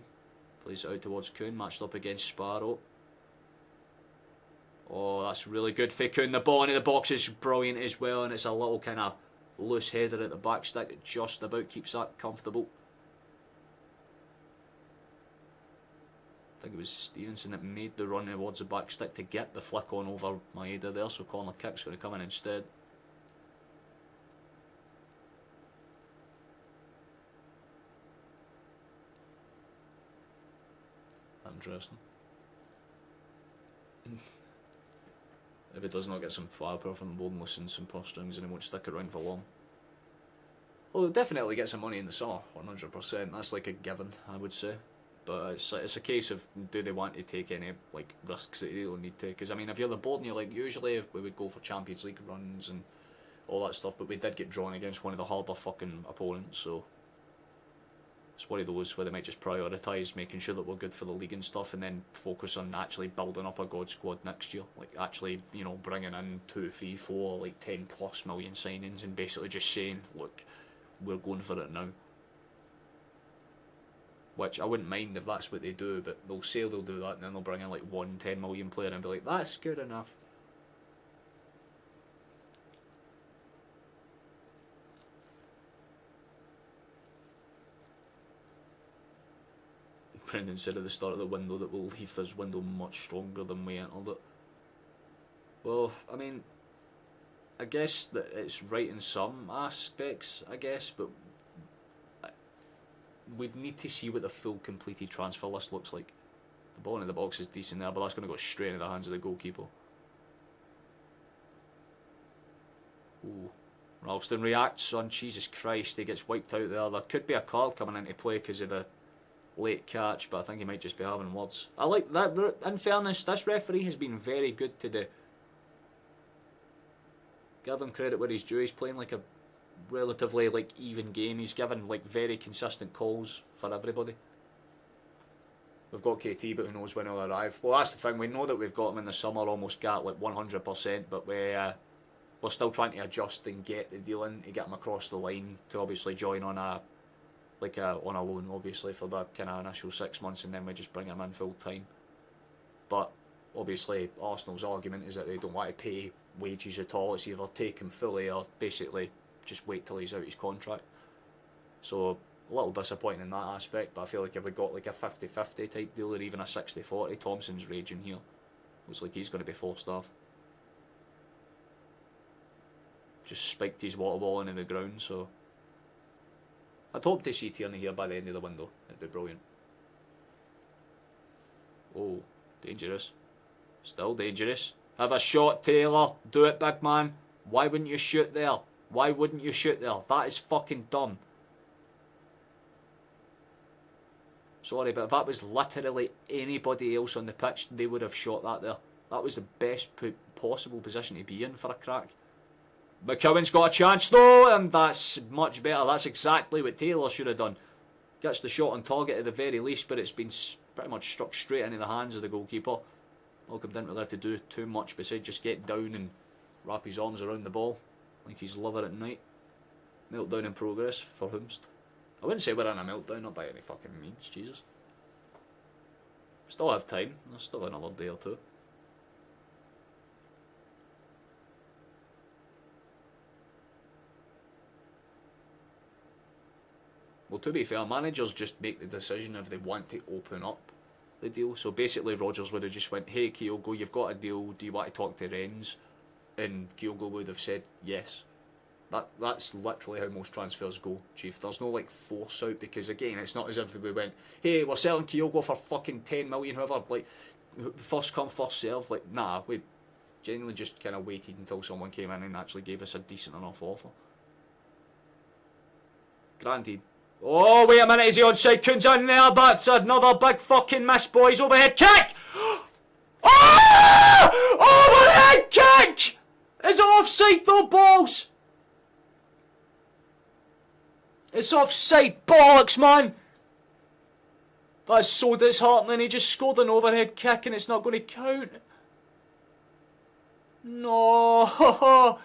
plays it out towards Kuhn. Matched up against Sparrow. Oh, that's really good for Kuhn. The ball into the box is brilliant as well, and it's a little kind of loose header at the back stick. It just about keeps that comfortable. I think it was Stevenson that made the run towards the back stick to get the flick on over Maeda there, so corner kick's going to come in instead. Interesting. If it does not get some firepower from the board and listen some purse strings, and it won't stick around for long. Well, they'll definitely get some money in the summer, 100%. That's like a given, I would say. But it's a case of, do they want to take any like risks that they don't need to? Because I mean, if you're the board and you're like, usually if we would go for Champions League runs and all that stuff, but we did get drawn against one of the harder fucking opponents, so it's one of those where they might just prioritise making sure that we're good for the league and stuff, and then focus on actually building up a God squad next year. Like actually, you know, bringing in 2, 3, 4, like 10+ million signings, and basically just saying, look, we're going for it now. Which I wouldn't mind if that's what they do, but they'll say they'll do that, and then they'll bring in like 1 10 million player and be like, that's good enough. Brendan said at the start of the window that we'll leave this window much stronger than we entered it. Well, I mean, I guess that it's right in some aspects, I guess, but we'd need to see what the full completed transfer list looks like. The ball in the box is decent there, but that's going to go straight into the hands of the goalkeeper. Ooh. Ralston reacts on, Jesus Christ, he gets wiped out there. There could be a card coming into play because of the late catch, but I think he might just be having words. I like that. In fairness, this referee has been very good today. Give him credit where he's due. He's playing like a relatively like even game. He's given like very consistent calls for everybody. We've got KT, but who knows when he'll arrive. Well, that's the thing. We know that we've got him in the summer, almost got like 100%, but we're still trying to adjust and get the deal in to get him across the line to obviously join on a loan, obviously, for the kind of initial 6 months, and then we just bring him in full time. But obviously, Arsenal's argument is that they don't want to pay wages at all. It's either take him fully or basically just wait till he's out his contract. So a little disappointing in that aspect, but I feel like if we got like a 50-50 type deal or even a 60-40, Thompson's raging here. Looks like he's going to be forced off. Just spiked his water ball into the ground, so I'd hope to see Tierney here by the end of the window. It'd be brilliant. Oh, dangerous. Still dangerous. Have a shot, Taylor. Do it, big man. Why wouldn't you shoot there? Why wouldn't you shoot there? That is fucking dumb. Sorry, but if that was literally anybody else on the pitch, they would have shot that there. That was the best possible position to be in for a crack. McCowan's got a chance though, and that's much better. That's exactly what Taylor should have done. Gets the shot on target at the very least, but it's been pretty much struck straight into the hands of the goalkeeper. Malcolm didn't really have to do too much besides just get down and wrap his arms around the ball like he's liver at night. Meltdown in progress for Humst. I wouldn't say we're in a meltdown, not by any fucking means, Jesus. Still have time, there's still another day or two. Well, to be fair, managers just make the decision if they want to open up the deal. So basically Rodgers would have just went, hey Kyogo, you've got a deal, do you want to talk to Rennes? And Kyogo would have said yes. That's literally how most transfers go, Chief. There's no like force out, because again, it's not as if we went, hey, we're selling Kyogo for fucking 10 million, however, like, first come, first serve. Like, nah, we genuinely just kind of waited until someone came in and actually gave us a decent enough offer. Granted. Oh, wait a minute, is he onside? Coons in there, but another big fucking miss, boys. Overhead kick! Oh! Overhead kick! Is it offside though, balls? It's offside, bollocks, man! That's so disheartening. He just scored an overhead kick and it's not going to count. No,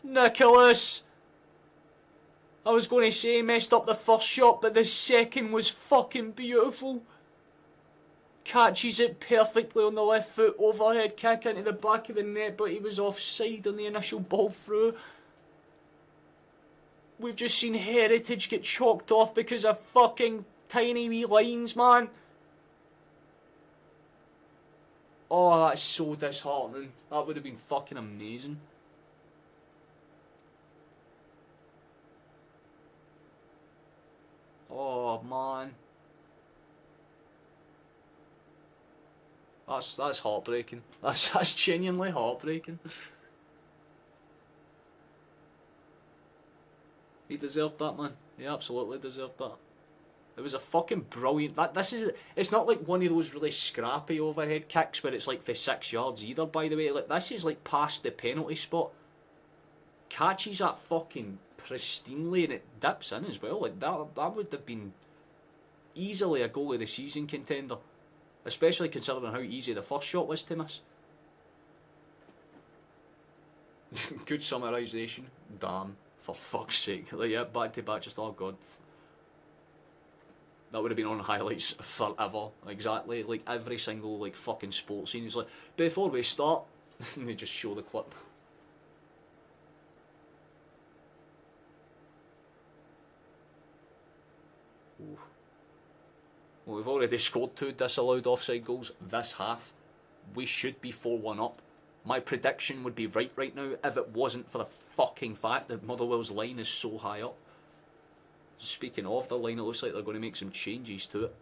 Nicholas. I was going to say he messed up the first shot, but the second was fucking beautiful. Catches it perfectly on the left foot, overhead kick into the back of the net, but he was offside on the initial ball through. We've just seen Heritage get chalked off because of fucking tiny wee lines, man. Oh, that's so disheartening. That would have been fucking amazing. Oh man, that's heartbreaking. That's genuinely heartbreaking. He deserved that, man. He absolutely deserved that. It was a fucking brilliant. It's not like one of those really scrappy overhead kicks where it's like for 6 yards either. By the way, like this is like past the penalty spot. Catches that fucking pristinely and it dips in as well. Like that would have been easily a goal of the season contender, especially considering how easy the first shot was to miss. Good summarisation. Damn, for fuck's sake. Like, yeah, back to back, just oh god. That would have been on highlights forever. Exactly, like every single like fucking sports scene is like, before we start, and they just show the clip. Ooh. Well, we've already scored 2 disallowed offside goals this half. We should be 4-1 up. My prediction would be right now if it wasn't for the fucking fact that Motherwell's line is so high up. Speaking of the line, it looks like they're going to make some changes to it.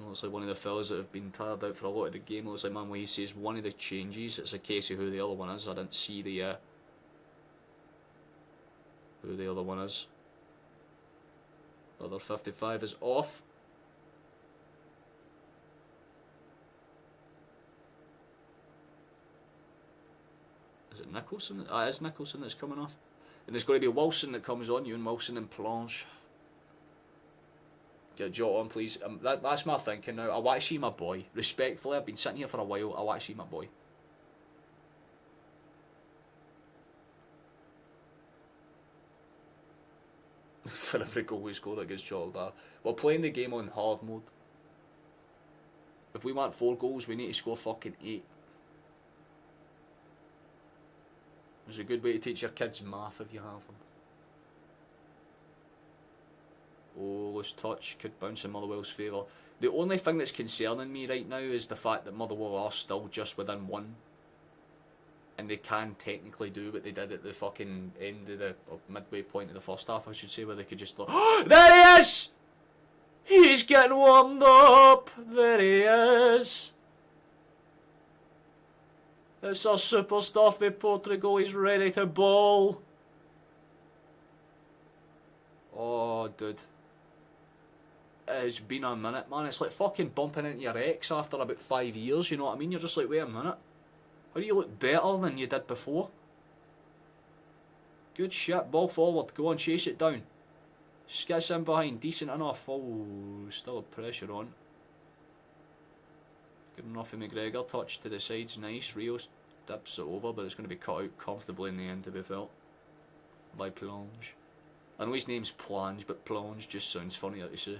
looks like one of the fellas that have been tired out for a lot of the game. It looks like, man, when he says one of the changes, it's a case of who the other one is. I didn't see the who the other one is. Other 55 is off. Is it Nicholson? It is Nicholson that's coming off. And there's going to be Wilson that comes on. You and Wilson and Planche. Get Jota on, please. That's my thinking now. I want to see my boy. Respectfully, I've been sitting here for a while. I want to see my boy. For every goal we score that gets jotted there. We're playing the game on hard mode. If we want 4 goals, we need to score fucking 8. It's a good way to teach your kids math if you have them. Oh, loose touch, could bounce in Motherwell's favour. The only thing that's concerning me right now is the fact that Motherwell are still just within 1. And they can technically do what they did at the fucking end of the, or midway point of the first half, I should say, where they could just look, oh, there he is! He's getting warmed up! There he is! It's our superstar for Portugal, he's ready to ball! Oh, dude. It's been a minute, man. It's like fucking bumping into your ex after about 5 years, you know what I mean? You're just like, wait a minute. How do you look better than you did before? Good shit, ball forward, go on, chase it down. Skits in behind, decent enough. Oh, still pressure on. Good enough for McGregor, touch to the sides, nice. Rios dips it over, but it's going to be cut out comfortably in the end, to be felt. By Planche. I know his name's Planche, but Planche just sounds funnier to say.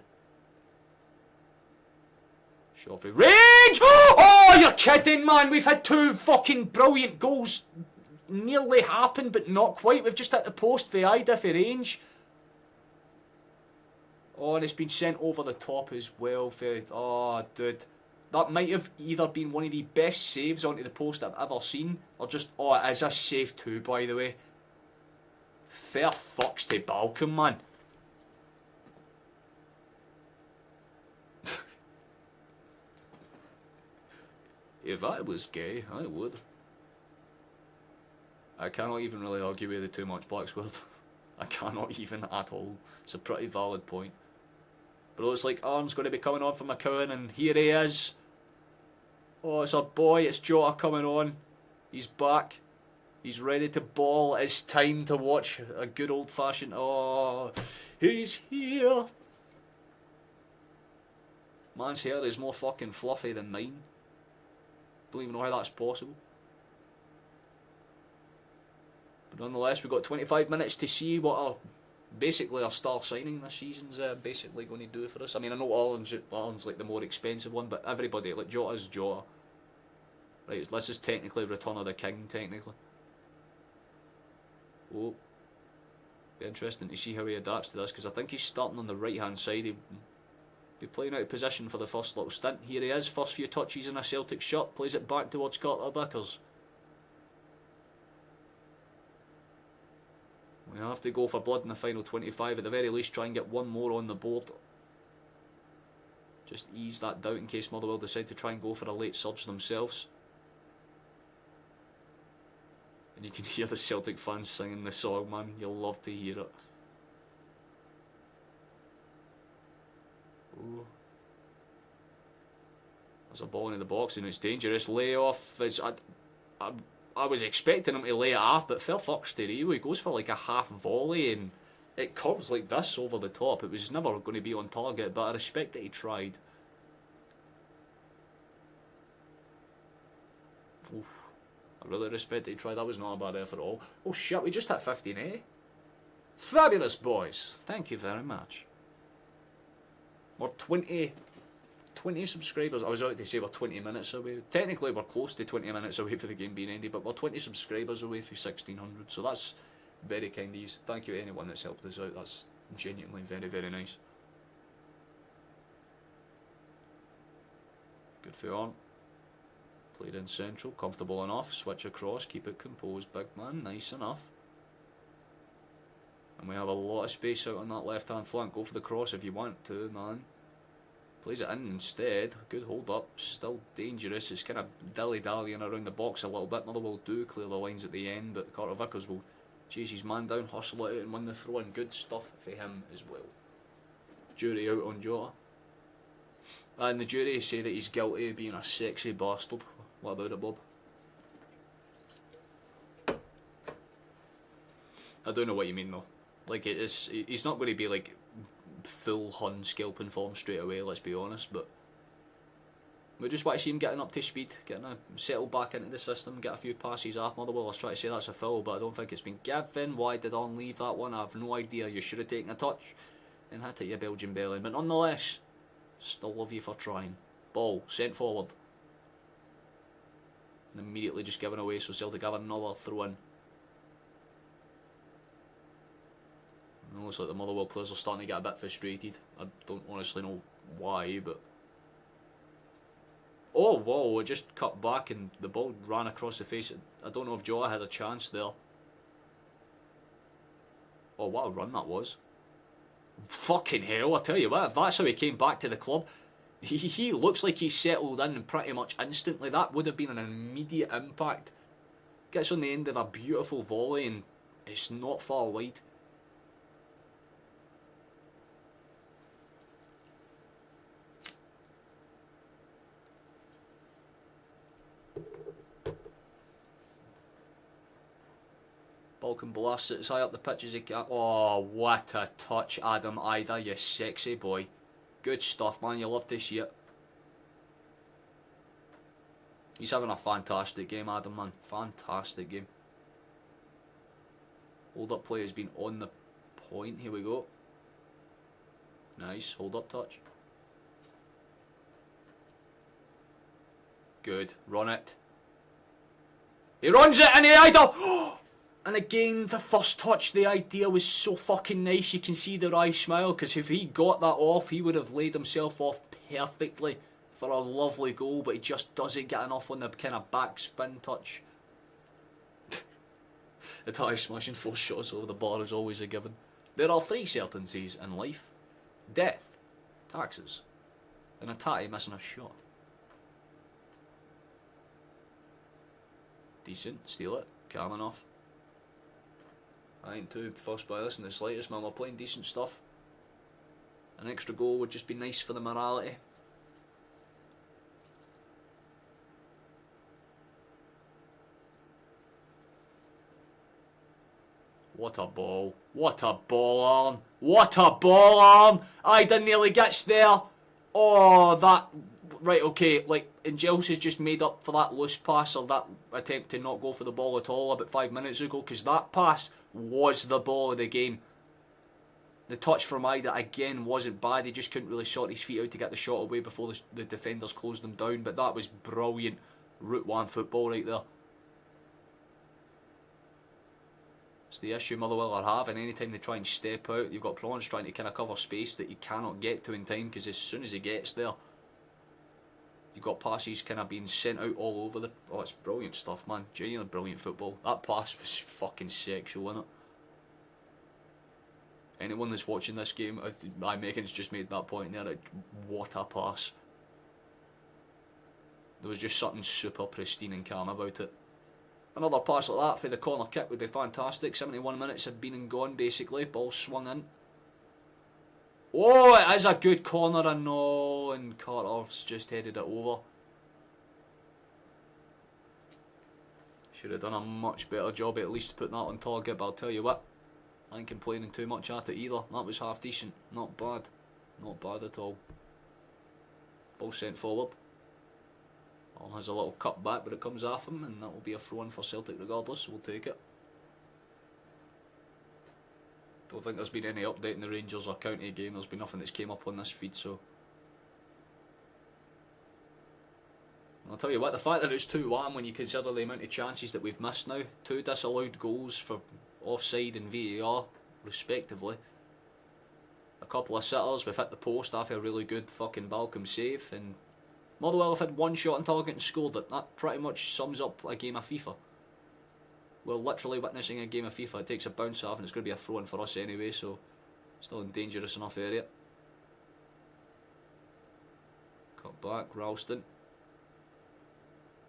Shot for range! Oh, you're kidding, man! We've had 2 fucking brilliant goals nearly happened, but not quite. We've just hit the post for Ida for range. Oh, and it's been sent over the top as well for... Oh, dude. That might have either been one of the best saves onto the post I've ever seen, or just... Oh, it is a save too, by the way. Fair fucks to Balcom, man. If I was gay, I would. I cannot even really argue with it too much, Blacksworth. I cannot even at all. It's a pretty valid point. But it looks like Arm's going to be coming on for McCowan, and here he is. Oh, it's our boy, it's Jota coming on. He's back. He's ready to ball. It's time to watch a good old-fashioned... Oh, he's here. Man's hair is more fucking fluffy than mine. Don't even know how that's possible. But nonetheless, we've got 25 minutes to see what basically our star signing this season's basically going to do for us. I mean, I know Ireland's like the more expensive one, but everybody, like Jota's Jota. Right, this is technically Return of the King, technically. Oh. Be interesting to see how he adapts to this, because I think he's starting on the right hand side. He'll be playing out of position for the first little stint. Here he is, first few touches in a Celtic shirt, plays it back towards Carter Vickers. We have to go for blood in the final 25, at the very least try and get one more on the board. Just ease that doubt in case Motherwell decide to try and go for a late surge themselves. And you can hear the Celtic fans singing the song, man. You'll love to hear it. Ooh. There's a ball into the box and it's dangerous. Layoff is... I was expecting him to lay it off, but fair fucks to Rio. He goes for like a half volley and it comes like this over the top. It was never going to be on target, but I respect that he tried. Oof. I really respect that he tried. That was not a bad effort at all. Oh shit, we just hit 15, eh? Fabulous, boys. Thank you very much. We're 20 subscribers. I was about to say we're 20 minutes away. Technically we're close to 20 minutes away for the game being ended, but we're 20 subscribers away from 1600, so that's very kind of you. Thank you to anyone that's helped us out. That's genuinely very, very nice. Good for on. Played in central, comfortable enough. Switch across, keep it composed, big man, nice enough. And we have a lot of space out on that left hand flank. Go for the cross if you want to, man. Plays it in instead. Good hold up. Still dangerous. It's kind of dilly-dallying around the box a little bit. Motherwell do clear the lines at the end, but Carter Vickers will chase his man down, hustle it out and win the throw in. Good stuff for him as well. Jury out on Jota. And the jury say that he's guilty of being a sexy bastard. What about it, Bob? I don't know what you mean though. Like, he's not going to be like full Hun scalping form straight away, let's be honest, but we just want to see him getting up to speed, getting settled back into the system, get a few passes off Motherwell. I was trying to say that's a foul, but I don't think it's been given. Why did On leave that one? I have no idea. You should have taken a touch and had to your Belgian belly, but nonetheless, still love you for trying. Ball sent forward and immediately just given away, so Celtic have another throw in. It looks like the Motherwell players are starting to get a bit frustrated. I don't honestly know why, but... Oh, whoa, it just cut back and the ball ran across the face. I don't know if Jota had a chance there. Oh, what a run that was. Fucking hell, I tell you what, if that's how he came back to the club, he looks like he's settled in pretty much instantly. That would have been an immediate impact. Gets on the end of a beautiful volley and it's not far wide. Balkan blasts it as high up the pitch as he can. Oh, what a touch, Adam Ida, you sexy boy. Good stuff, man. You love to see it. He's having a fantastic game, Adam, man. Fantastic game. Hold up play has been on the point. Here we go. Nice. Hold up touch. Good. Run it. He runs it and he Ida. And again, the first touch, the idea was so fucking nice. You can see the wry smile, because if he got that off, he would have laid himself off perfectly for a lovely goal, but he just doesn't get enough on the kind of back spin touch. The tie smashing 4 shots over the bar is always a given. There are 3 certainties in life: death, taxes, and a tie missing a shot. Decent, steal it, calm enough. I ain't too fussed by this in the slightest, man. We're playing decent stuff. An extra goal would just be nice for the morality. What a ball. What a ball, Arn. What a ball, Arn. Ida nearly gets there. Oh, that... Right, okay, like, and Chelsea's just made up for that loose pass or that attempt to not go for the ball at all about 5 minutes ago, because that pass was the ball of the game. The touch from Ida, again, wasn't bad. He just couldn't really sort his feet out to get the shot away before the defenders closed them down, but that was brilliant Route 1 football right there. It's the issue Motherwell are having. Anytime they try and step out, you've got Prawns trying to kind of cover space that he cannot get to in time, because as soon as he gets there, you've got passes kind of being sent out all over the... Oh, it's brilliant stuff, man. Genuinely brilliant football. That pass was fucking sexual, innit? Anyone that's watching this game, Megan's just made that point there. What a pass. There was just something super pristine and calm about it. Another pass like that for the corner kick would be fantastic. 71 minutes had been and gone, basically. Ball swung in. Oh, it is a good corner, I know, and Carter's just headed it over. Should have done a much better job at least putting that on target, but I'll tell you what, I ain't complaining too much at it either. That was half decent, not bad. Not bad at all. Ball sent forward. Arn has a little cut back, but it comes off him, and that will be a throw-in for Celtic regardless, so we'll take it. Don't think there's been any update in the Rangers or County game. There's been nothing that's came up on this feed, so... I'll tell you what, the fact that it's 2-1 when you consider the amount of chances that we've missed now. 2 disallowed goals for offside and VAR, respectively. A couple of sitters, we've hit the post after a really good fucking Balcom save, and Motherwell have had 1 shot on target and scored it. That pretty much sums up a game of FIFA. We're literally witnessing a game of FIFA. It takes a bounce off and it's going to be a throw-in for us anyway, so still in dangerous enough area. back, Ralston.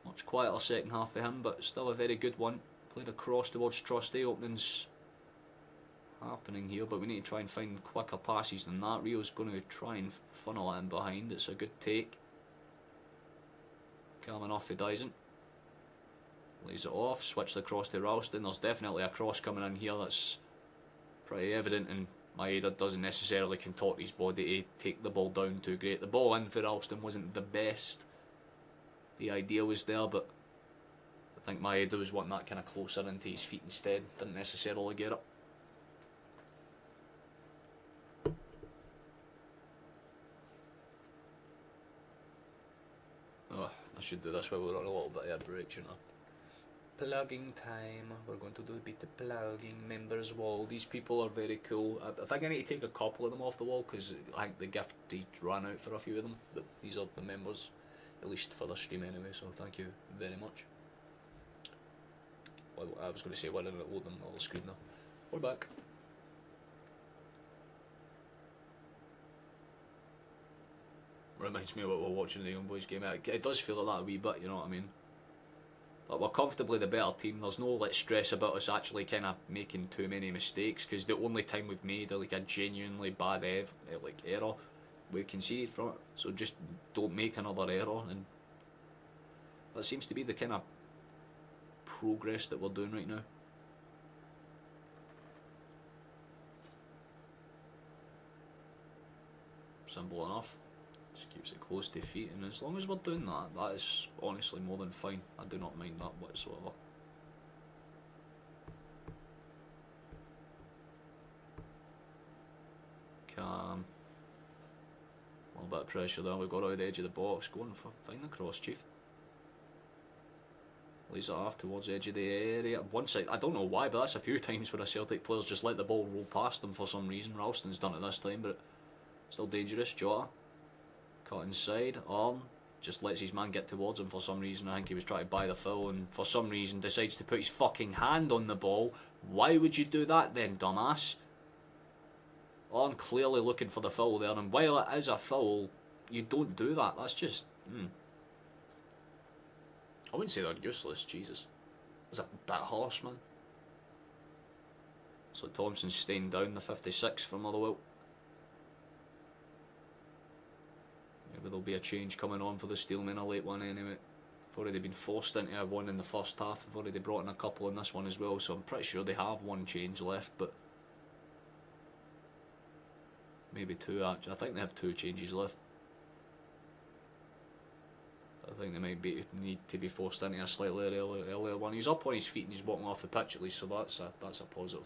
Much quieter second half for him, but still a very good one. Played across towards Trusty, openings happening here, but we need to try and find quicker passes than that. Rio's going to try and funnel it in behind. It's a good take. Coming off, he doesn't. Lays it off, switch the cross to Ralston. There's definitely a cross coming in here that's pretty evident, and Maeda doesn't necessarily contort his body to take the ball down too great. The ball in for Ralston wasn't the best. The idea was there, but I think Maeda was wanting that kind of closer into his feet instead. Didn't necessarily get it. Oh, I should do this while we're on a little bit of a break, you know. Plugging time. We're going to do a bit of plugging. Members wall. These people are very cool. I think I need to take a couple of them off the wall because I think the gift ran out for a few of them. But these are the members, at least for the stream anyway. So thank you very much. Well, I was going to say why didn't it load them on the screen now. We're back. Reminds me of what we're watching the Young Boys game. It does feel like that a wee bit, you know what I mean? But we're comfortably the better team. There's no like stress about us actually kind of making too many mistakes, because the only time we've made like a genuinely bad error, we conceded from it. So just don't make another error, and that seems to be the kind of progress that we're doing right now. Simple enough. Just keeps it close to feet, and as long as we're doing that, that is honestly more than fine. I do not mind that whatsoever. Calm. A little bit of pressure there. We've got out the edge of the box. Go and find the cross, Chief. Lays it off towards the edge of the area. One side, I don't know why, but that's a few times where a Celtic players just let the ball roll past them for some reason. Ralston's done it this time, but still dangerous. Jota. Cut inside, Arm just lets his man get towards him for some reason. I think he was trying to buy the foul and for some reason decides to put his fucking hand on the ball. Why would you do that then, dumbass? Arm clearly looking for the foul there, and while it is a foul, you don't do that. That's just... I wouldn't say they're useless, Jesus. It's a bit harsh, man. So Thompson's staying down, the 56 for Motherwell. Maybe there'll be a change coming on for the Steelemen, a late one anyway. They've already been forced into a one in the first half. They've already brought in a couple in this one as well, so I'm pretty sure they have one change left, but maybe two actually. I think they have two changes left. I think they might need to be forced into a slightly earlier one. He's up on his feet and he's walking off the pitch at least, so that's a positive.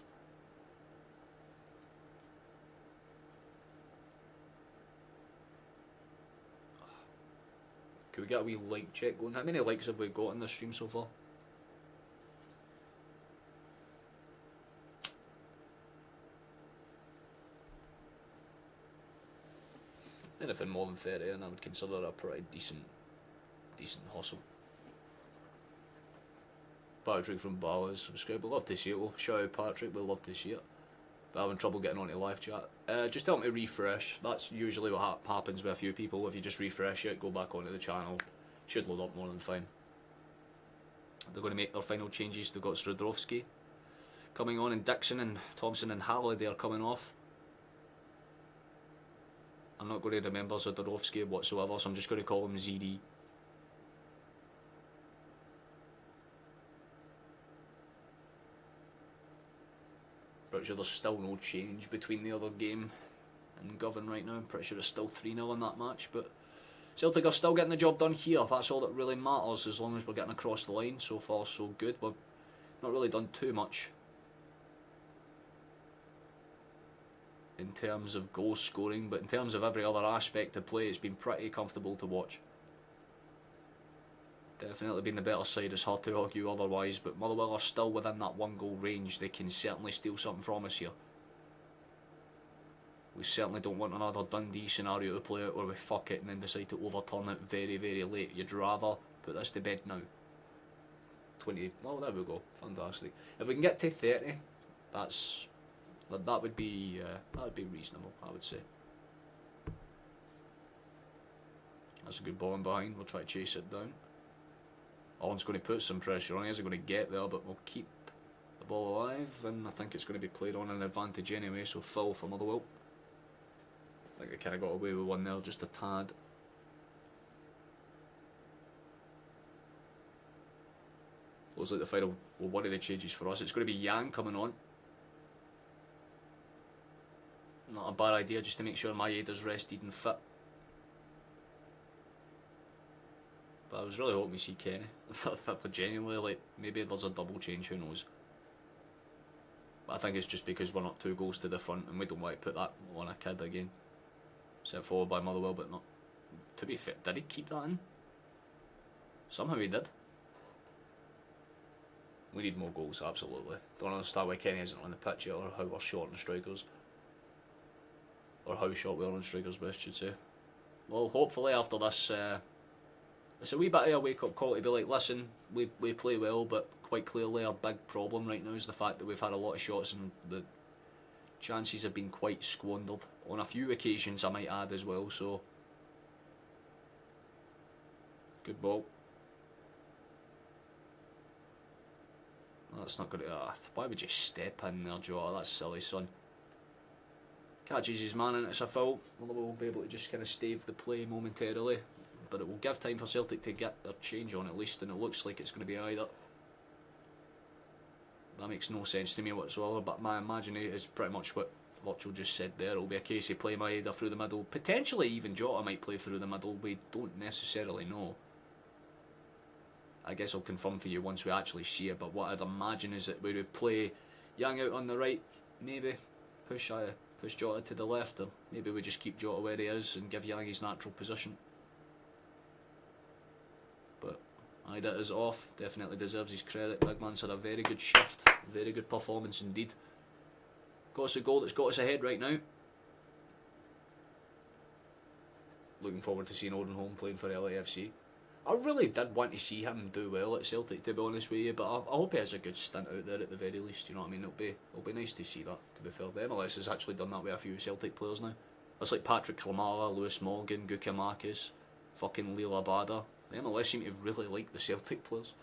Could we get a wee like check going? How many likes have we got in this stream so far? Anything more than 30 and I would consider a pretty decent hustle. Patrick from Bowers, subscribe. We'd love to see it. We'll shout out Patrick, we'd love to see it. But having trouble getting onto live chat. Just tell me to refresh. That's usually what happens with a few people. If you just refresh it, go back onto the channel, should load up more than fine. They're going to make their final changes. They've got Stradowski coming on, and Dixon and Thompson and Halliday are coming off. I'm not going to remember Zadorowski whatsoever, so I'm just going to call him ZD. Pretty sure there's still no change between the other game and Govan right now. I'm pretty sure it's still 3-0 in that match, but Celtic are still getting the job done here. That's all that really matters, as long as we're getting across the line. So far so good. We've not really done too much in terms of goal scoring, but in terms of every other aspect of play, it's been pretty comfortable to watch. Definitely been the better side, it's hard to argue otherwise, but Motherwell are still within that one goal range. They can certainly steal something from us here. We certainly don't want another Dundee scenario to play out where we fuck it and then decide to overturn it very, very late. You'd rather put this to bed now. 20, well there we go, fantastic. If we can get to 30, that would be reasonable, I would say. That's a good ball in behind. We'll try to chase it down. Owen's going to put some pressure on. He isn't going to get there, but we'll keep the ball alive, and I think it's going to be played on an advantage anyway, so foul for Motherwell. I think they kind of got away with one there, just a tad. Looks like the final, well, one of the changes for us. It's going to be Yang coming on. Not a bad idea, just to make sure Maeda's rested and fit. But I was really hoping we see Kenny. But genuinely, like, maybe there's a double change, who knows. But I think it's just because we're not 2 goals to the front and we don't want to put that on a kid again. Set forward by Motherwell, but not. To be fair, did he keep that in? Somehow he did. We need more goals, absolutely. Don't understand why Kenny isn't on the pitch yet, or how we're short on strikers. Or how short we are on strikers, best should say. Well, hopefully after this, it's a wee bit of a wake-up call to be like, listen, we play well, but quite clearly our big problem right now is the fact that we've had a lot of shots and the chances have been quite squandered. On a few occasions, I might add as well, so... Good ball. That's not going to... why would you step in there, Jota? That's silly, son. Catches his man and it's a foul. Motherwell will be able to just kind of stave the play momentarily. But it will give time for Celtic to get their change on at least, and it looks like it's going to be either. That makes no sense to me whatsoever, but my imagination is pretty much what Watchel just said there. It'll be a case of play Maeda through the middle. Potentially even Jota might play through the middle. We don't necessarily know. I guess I'll confirm for you once we actually see it, but what I'd imagine is that we would play Yang out on the right, maybe push Jota to the left, or maybe we just keep Jota where he is and give Yang his natural position. But Maeda is off, definitely deserves his credit. Big man's had a very good shift, very good performance indeed. Got us a goal that's got us ahead right now. Looking forward to seeing Odenholm playing for LAFC. I really did want to see him do well at Celtic, to be honest with you, but I hope he has a good stint out there at the very least, you know what I mean? It'll be nice to see that, to be fair. The MLS has actually done that with a few Celtic players now. That's like Patrick Klimala, Lewis Morgan, Gukamakis, fucking Lila Bada. The MLS seem to really like the Celtic players.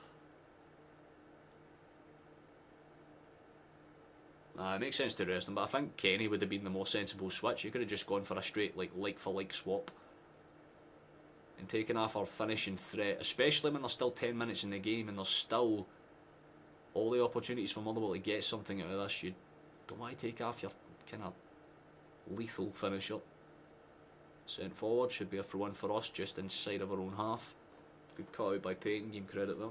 It makes sense to rest them, but I think Kenny would have been the more sensible switch. You could have just gone for a straight like for like swap and taken off our finishing threat, especially when there's still 10 minutes in the game and there's still all the opportunities for Motherwell to get something out of this. You don't want to take off your kind of lethal finisher. Sent forward, should be a for one for us, just inside of our own half. Good cut out by Payton, give him credit there.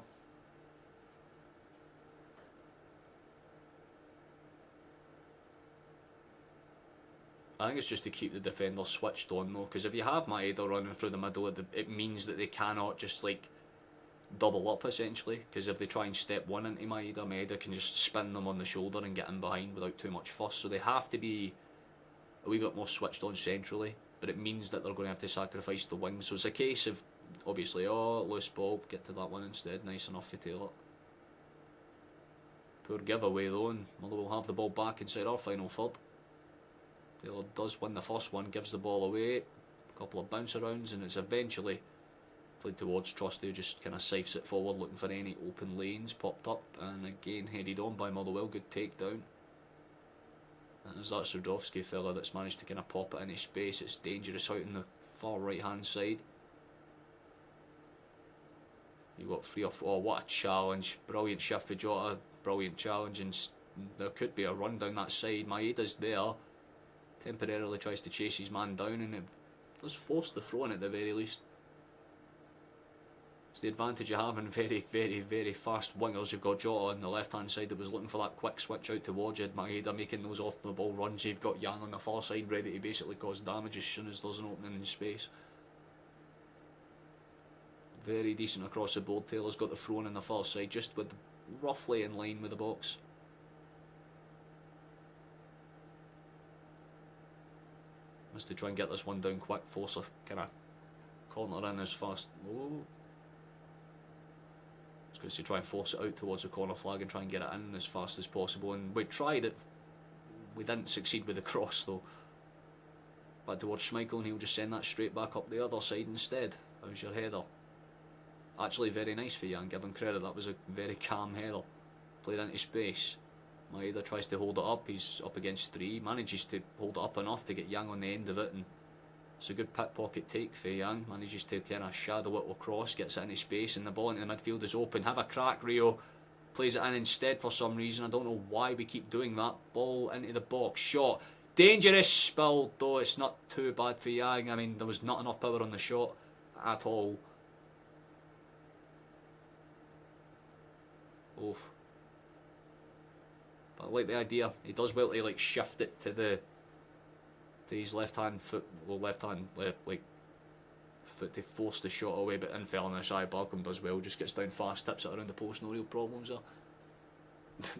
I think it's just to keep the defender switched on though, because if you have Maeda running through the middle, it means that they cannot just like double up essentially, because if they try and step one into Maeda can just spin them on the shoulder and get in behind without too much fuss, so they have to be a wee bit more switched on centrally, but it means that they're going to have to sacrifice the wings, so it's a case of obviously, loose ball, get to that one instead, nice enough for Taylor. Poor giveaway though, and Motherwell will have the ball back inside our final third. Taylor does win the first one, gives the ball away, a couple of bounce arounds, and it's eventually played towards Trusty, who just kind of sipes it forward looking for any open lanes, popped up, and again headed on by Motherwell, good takedown. And there's that Sudowski fella that's managed to kind of pop it into space. It's dangerous out on the far right hand side. You got 3 or 4, what a challenge, brilliant shift for Jota, brilliant challenge, and there could be a run down that side. Maeda's there, temporarily tries to chase his man down, and it does force the throw in at the very least. It's the advantage of having very, very, very fast wingers. You've got Jota on the left hand side that was looking for that quick switch out towards you. Maeda making those off the ball runs. You've got Yang on the far side ready to basically cause damage as soon as there's an opening in space. Very decent across the board. Taylor's got the throw in the far side, just with roughly in line with the box. Must to try and get this one down quick, force a kind of corner in as fast. Oh. It's going to try and force it out towards the corner flag and try and get it in as fast as possible. And we tried it, we didn't succeed with the cross though. Back towards Schmeichel, and he'll just send that straight back up the other side instead. How's your header? Actually very nice for Yang, give him credit, that was a very calm header. Played into space. Maeda tries to hold it up, he's up against 3, manages to hold it up enough to get Yang on the end of it, and it's a good pickpocket take for Yang, manages to kind of shadow it across, gets it into space, and the ball into the midfield is open. Have a crack, Rio. Plays it in instead for some reason, I don't know why we keep doing that. Ball into the box, shot. Dangerous, spilled, though it's not too bad for Yang. I mean, there was not enough power on the shot at all. Oof. But I like the idea. He does well to like shift it to his left hand foot, well, left hand like foot to force the shot away. But in fairness, Barkham does well. Just gets down fast, tips it around the post. No real problems there.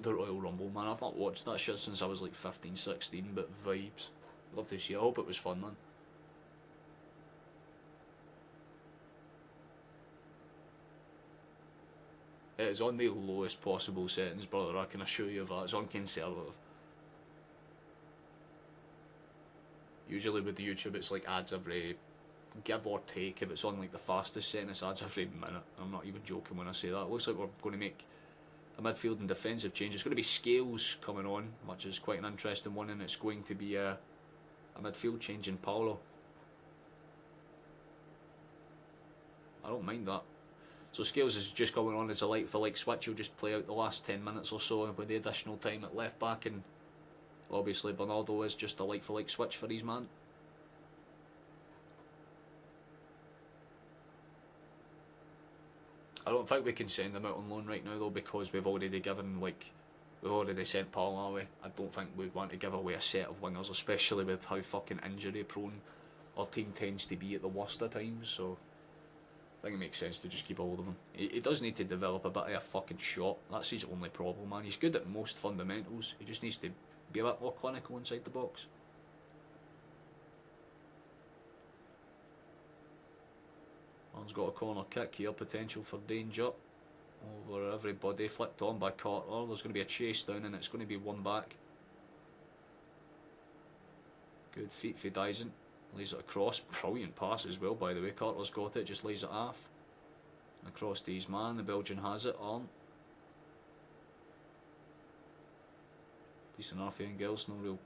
The Royal Rumble, man. I've not watched that shit since I was like 15, 16. But vibes. Love to see it. I hope it was fun, man. It is on the lowest possible settings, brother, I can assure you of that. It's on conservative. Usually with YouTube it's like ads every, give or take, if it's on like the fastest setting it's ads every minute. I'm not even joking when I say that. It looks like we're going to make a midfield and defensive change. It's going to be Scales coming on, which is quite an interesting one, and it's going to be a midfield change in Paulo. I don't mind that. So Scales is just going on as a like for like switch. He'll just play out the last 10 minutes or so with the additional time at left back, and obviously Bernardo is just a like for like switch for his man. I don't think we can send him out on loan right now though, because we've already sent Paul away. I don't think we'd want to give away a set of wingers, especially with how fucking injury prone our team tends to be at the worst of times, so I think it makes sense to just keep hold of him. He does need to develop a bit of a fucking shot. That's his only problem, man. He's good at most fundamentals. He just needs to be a bit more clinical inside the box. Man's got a corner kick here, potential for danger. Over everybody, flicked on by Carter. There's going to be a chase down and it's going to be one back. Good feet for Dyson. Lays it across, brilliant pass as well by the way. Carter's got it, just lays it off. Across to his man, the Belgian has it on. Decent enough in girls, no real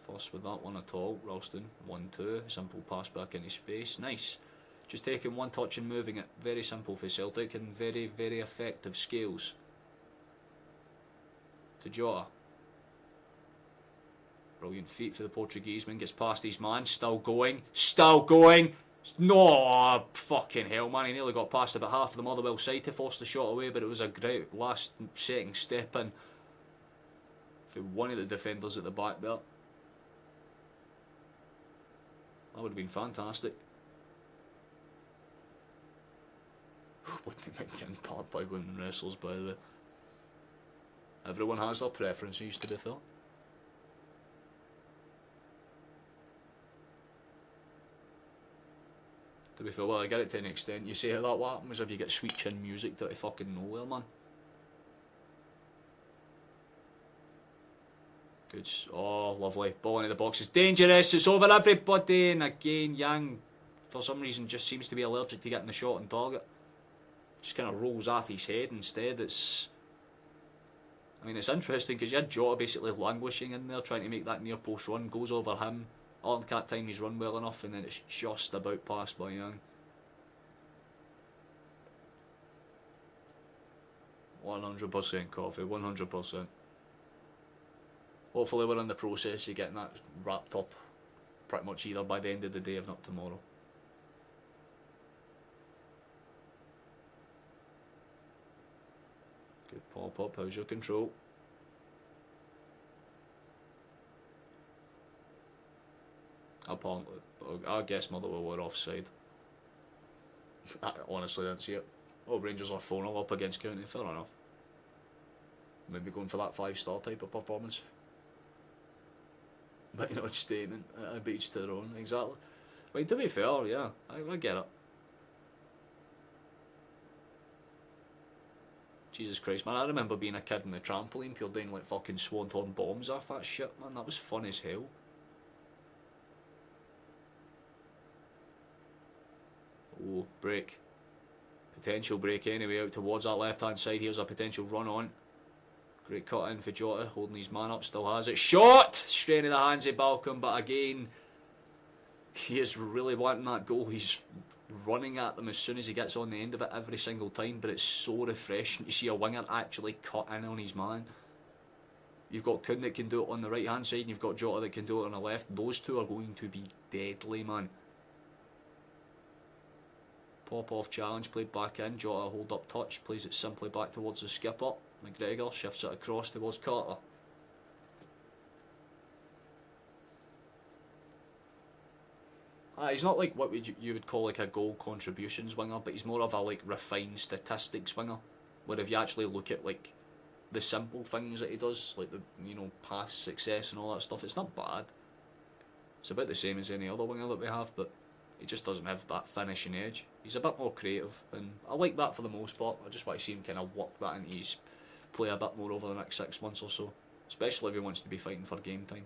fuss with that one at all. Ralston, 1-2, simple pass back into space, nice. Just taking one touch and moving it, very simple for Celtic and very, very effective. Scales. To JOTA. Brilliant feet for the Portuguese man, gets past his man, still going, no, fucking hell man, he nearly got past about half of the Motherwell side to force the shot away, but it was a great last second step in for one of the defenders at the back there. That would have been fantastic. Wouldn't he mind getting parked by women wrestlers, by the way? Everyone has their preferences, to be fair. To be fair, well, I get it to an extent. You say that what happens if you get sweet chin music that I fucking nowhere, man. Good. Oh, lovely. Ball into the box is dangerous. It's over everybody. And again, Yang, for some reason, just seems to be allergic to getting the shot on target. Just kind of rolls off his head instead. It's... I mean, it's interesting because you had JOTA basically languishing in there, trying to make that near post run. Goes over him. Arlen can't time his run well enough, and then it's just about passed by Young. 100% coffee, 100%. Hopefully we're in the process of getting that wrapped up pretty much either by the end of the day, if not tomorrow. Good pop up, how's your control? Apparently, I guess Motherwell were offside. I honestly didn't see it. Oh, Rangers are 4-0 up against County, fair enough. Maybe going for that 5-star type of performance. But you know, it's statement, a beach to their own, exactly. I mean, to be fair, yeah, I get it. Jesus Christ, man, I remember being a kid in the trampoline pure doing like fucking swanton bombs off that shit, man, that was fun as hell. Oh, break. Potential break anyway, out towards that left hand side. Here's a potential run on. Great cut in for Jota, holding his man up, still has it. Shot! Straight into the hands of Balcom, but again, he is really wanting that goal. He's running at them as soon as he gets on the end of it every single time, but it's so refreshing to see a winger actually cut in on his man. You've got Kuhn that can do it on the right hand side, and you've got Jota that can do it on the left. Those two are going to be deadly, man. Pop off challenge, played back in. Jota hold up touch, plays it simply back towards the skipper. McGregor shifts it across towards Carter. He's not like what you would call like a goal contributions winger, but he's more of a like refined statistics winger. Where if you actually look at like the simple things that he does, like the pass success and all that stuff, it's not bad. It's about the same as any other winger that we have, but he just doesn't have that finishing edge. He's a bit more creative, and I like that for the most part. I just want to see him kind of work that into his play a bit more over the next 6 months or so, especially if he wants to be fighting for game time.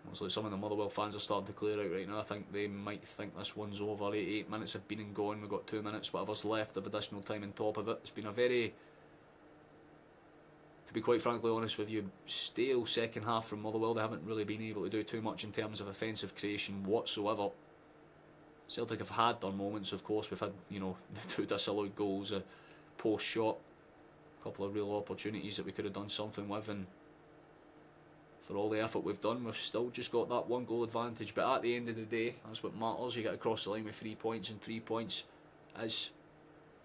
Looks like some of the Motherwell fans are starting to clear out right now. I think they might think this one's over. 88 minutes have been and gone. We've got 2 minutes, whatever's left of additional time on top of it. It's been a very, to be quite frankly honest with you, stale second half from Motherwell. They haven't really been able to do too much in terms of offensive creation whatsoever. Celtic have had their moments, of course. We've had, the 2 disallowed goals, a post shot, a couple of real opportunities that we could have done something with, and for all the effort we've done, we've still just got that 1 goal advantage. But at the end of the day, that's what matters. You get across the line with 3 points, and 3 points is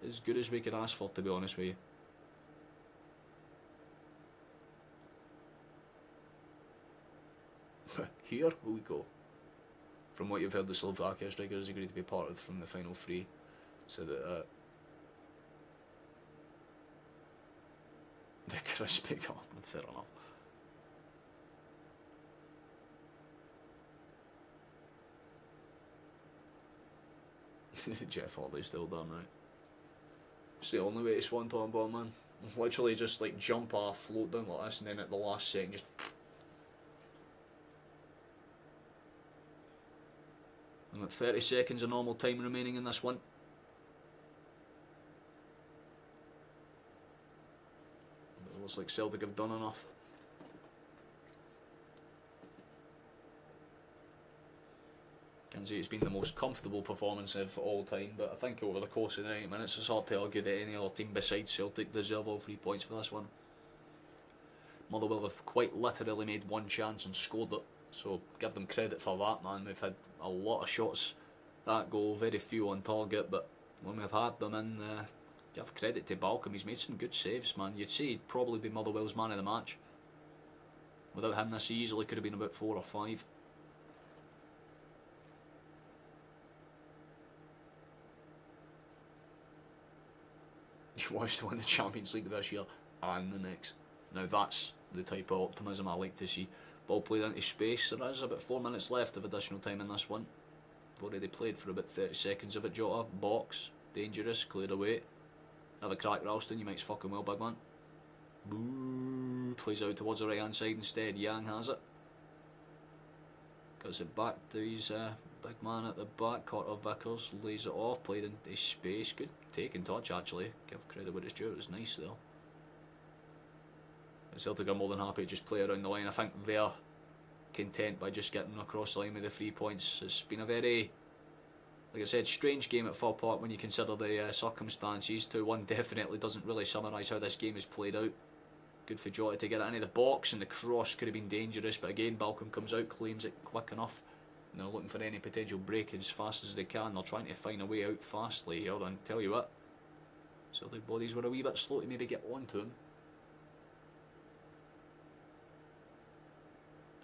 as good as we could ask for, to be honest with you. Here we go. From what you've heard, the Slovakia striker has agreed to be part of from the final 3, so that the crispy Garden, fair enough. Jeff Hardley's still done right. It's the only way to swanton bomb, man. Literally just like jump off, float down like this, and then at the last second just. And with 30 seconds of normal time remaining in this one. It looks like Celtic have done enough. Can say it's been the most comfortable performance of all time, but I think over the course of the 90 minutes it's hard to argue that any other team besides Celtic deserve all 3 points for this one. Motherwell have quite literally made 1 chance and scored it, so give them credit for that, man. We've had a lot of shots at goal, very few on target, but when we've had them in, give credit to Balcom. He's made some good saves, man. You'd say he'd probably be Motherwell's man of the match. Without him, this easily could have been about 4 or 5. He wants to win the Champions League this year and the next. Now that's the type of optimism I like to see. Ball played into space. There is about 4 minutes left of additional time in this one. We've already played for about 30 seconds of it. Jota, box, dangerous, cleared away. Have a crack, Ralston. You might fucking well, big man. Boo. Plays out towards the right hand side instead. Yang has it. Gets it back to his big man at the back. Carter Vickers lays it off. Played into space. Good take and touch, actually. Give credit where it's due. It was nice there. Celtic are more than happy to just play around the line. I think they're content by just getting across the line with the 3 points. It's been a very, like I said, strange game at Fir Park when you consider the circumstances. 2-1 definitely doesn't really summarise how this game is played out. Good for Jota to get it into the box, and the cross could have been dangerous, but again Balcom comes out, claims it quick enough. And they're looking for any potential break as fast as they can. They're trying to find a way out fastly here, and tell you what, Celtic bodies were a wee bit slow to maybe get onto him.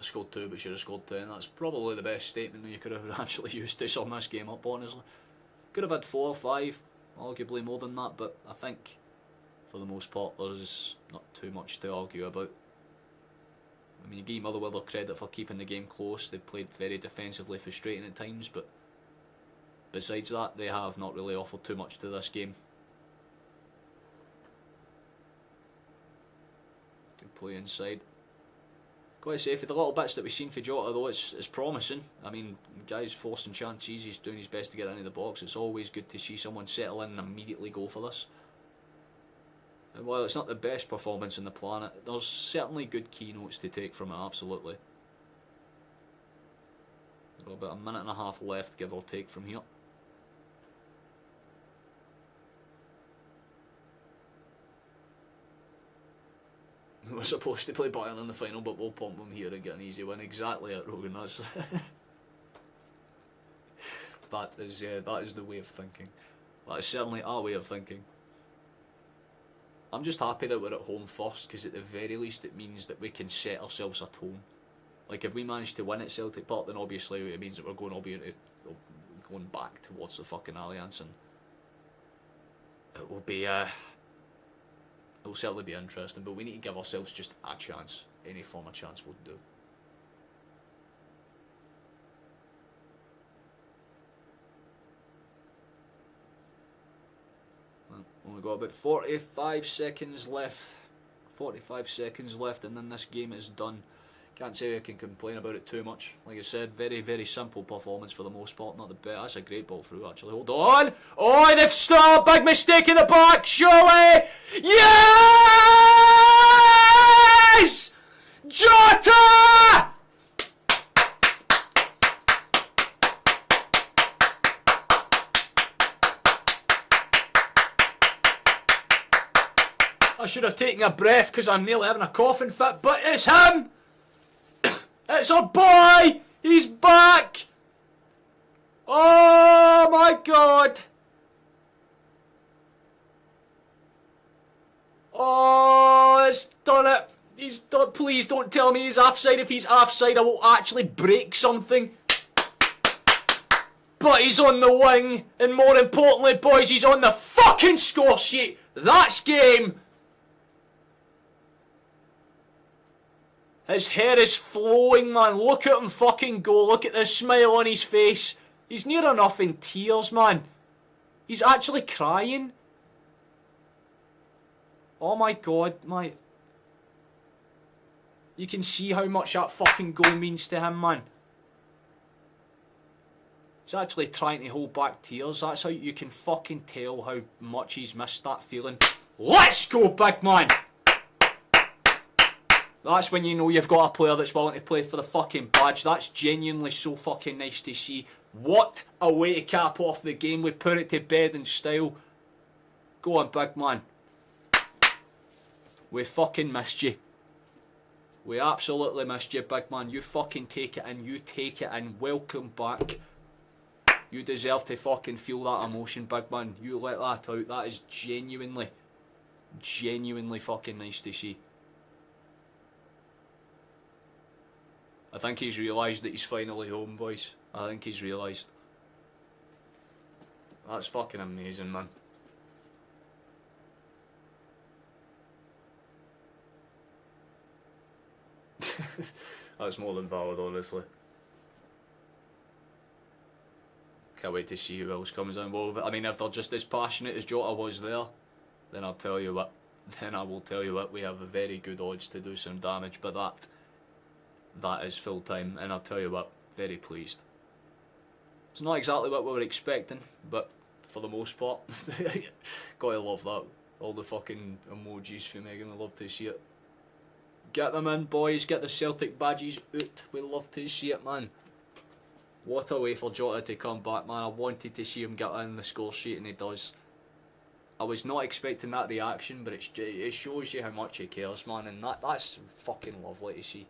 I scored 2 but should have scored 10. That's probably the best statement that you could have actually used to sum this game up, honestly. Could have had 4 or 5, arguably more than that, but I think for the most part there's not too much to argue about. I mean, you give Motherwell their credit for keeping the game close. They've played very defensively frustrating at times, but besides that they have not really offered too much to this game. Good play inside. Got to say, for the little bits that we've seen for Jota, though, it's promising. I mean, guy's forcing chances, he's doing his best to get into the box. It's always good to see someone settle in and immediately go for this. And while it's not the best performance on the planet, there's certainly good keynotes to take from it, absolutely. Got about a minute and a half left, give or take, from here. We're supposed to play Bayern in the final, but we'll pump them here and get an easy win. Exactly at Rogan. That is the way of thinking. That is certainly our way of thinking. I'm just happy that we're at home first, because at the very least it means that we can set ourselves a tone. Like, if we manage to win at Celtic Park, then obviously it means that we're going back towards the fucking Alliance, and it will be it will certainly be interesting, but we need to give ourselves just a chance. Any form of chance would do. Well, only got about 45 seconds left. 45 seconds left, and then this game is done. Can't say I can complain about it too much. Like I said, very, very simple performance for the most part. Not the best. That's a great ball through, actually. Hold on. Oh, they've stopped. Big mistake in the back. Surely. Yes! JOTA! I should have taken a breath because I'm nearly having a coughing fit, but it's him! It's our boy! He's back! Oh my god! Oh, it's done it! He's done. Please don't tell me he's offside. If he's offside, I will actually break something. But he's on the wing, and more importantly, boys, he's on the fucking score sheet! That's game! His hair is flowing, man. Look at him fucking go. Look at the smile on his face. He's near enough in tears, man. He's actually crying. Oh my god, my... You can see how much that fucking goal means to him, man. He's actually trying to hold back tears. That's how you can fucking tell how much he's missed that feeling. Let's go, big man! That's when you know you've got a player that's willing to play for the fucking badge. That's genuinely so fucking nice to see. What a way to cap off the game. We put it to bed in style. Go on, big man. We fucking missed you. We absolutely missed you, big man. You fucking take it and you take it and welcome back. You deserve to fucking feel that emotion, big man. You let that out. That is genuinely fucking nice to see. I think he's realised that he's finally home, boys. I think he's realised. That's fucking amazing, man. That's more than valid, honestly. Can't wait to see who else comes in. Well, I mean, if they're just as passionate as Jota was there, then I'll tell you what. Then I will tell you what, we have a very good odds to do some damage, but that is full time, and I'll tell you what, very pleased. It's not exactly what we were expecting, but for the most part, gotta love that. All the fucking emojis for Megan, we love to see it. Get them in, boys, get the Celtic badges out, we love to see it, man. What a way for Jota to come back, man. I wanted to see him get in the score sheet, and he does. I was not expecting that reaction, but it shows you how much he cares, man, and that's fucking lovely to see.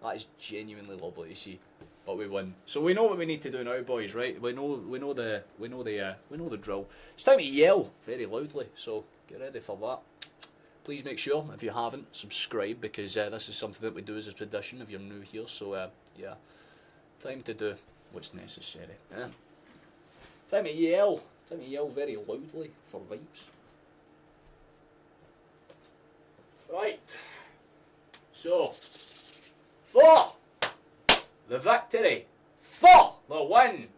That is genuinely lovely to see. But we win. So we know what we need to do now, boys, right? We know the drill. It's time to yell very loudly, so get ready for that. Please make sure, if you haven't, subscribe, because this is something that we do as a tradition if you're new here. So yeah, time to do what's necessary. Time to yell. Time to yell very loudly for vibes. Right. So, for the victory, for the win,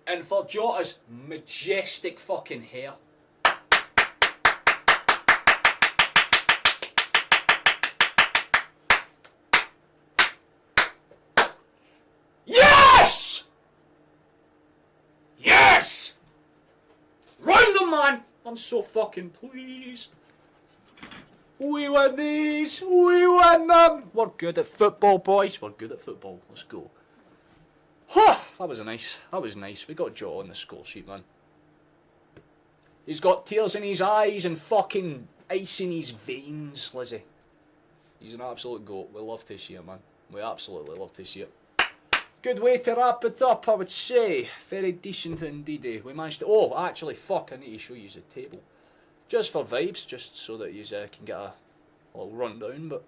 and for Jota's majestic fucking hair. I'm so fucking pleased. We win these. We win them. We're good at football, boys. We're good at football. Let's go. That was nice. That was nice. We got Jota on the score sheet, man. He's got tears in his eyes and fucking ice in his veins, Lizzie. He's an absolute goat. We love to see it, man. We absolutely love to see it. Good way to wrap it up, I would say. Very decent indeed. We managed to... Oh, actually, fuck, I need to show you the table. Just for vibes, just so that you can get a little rundown, but...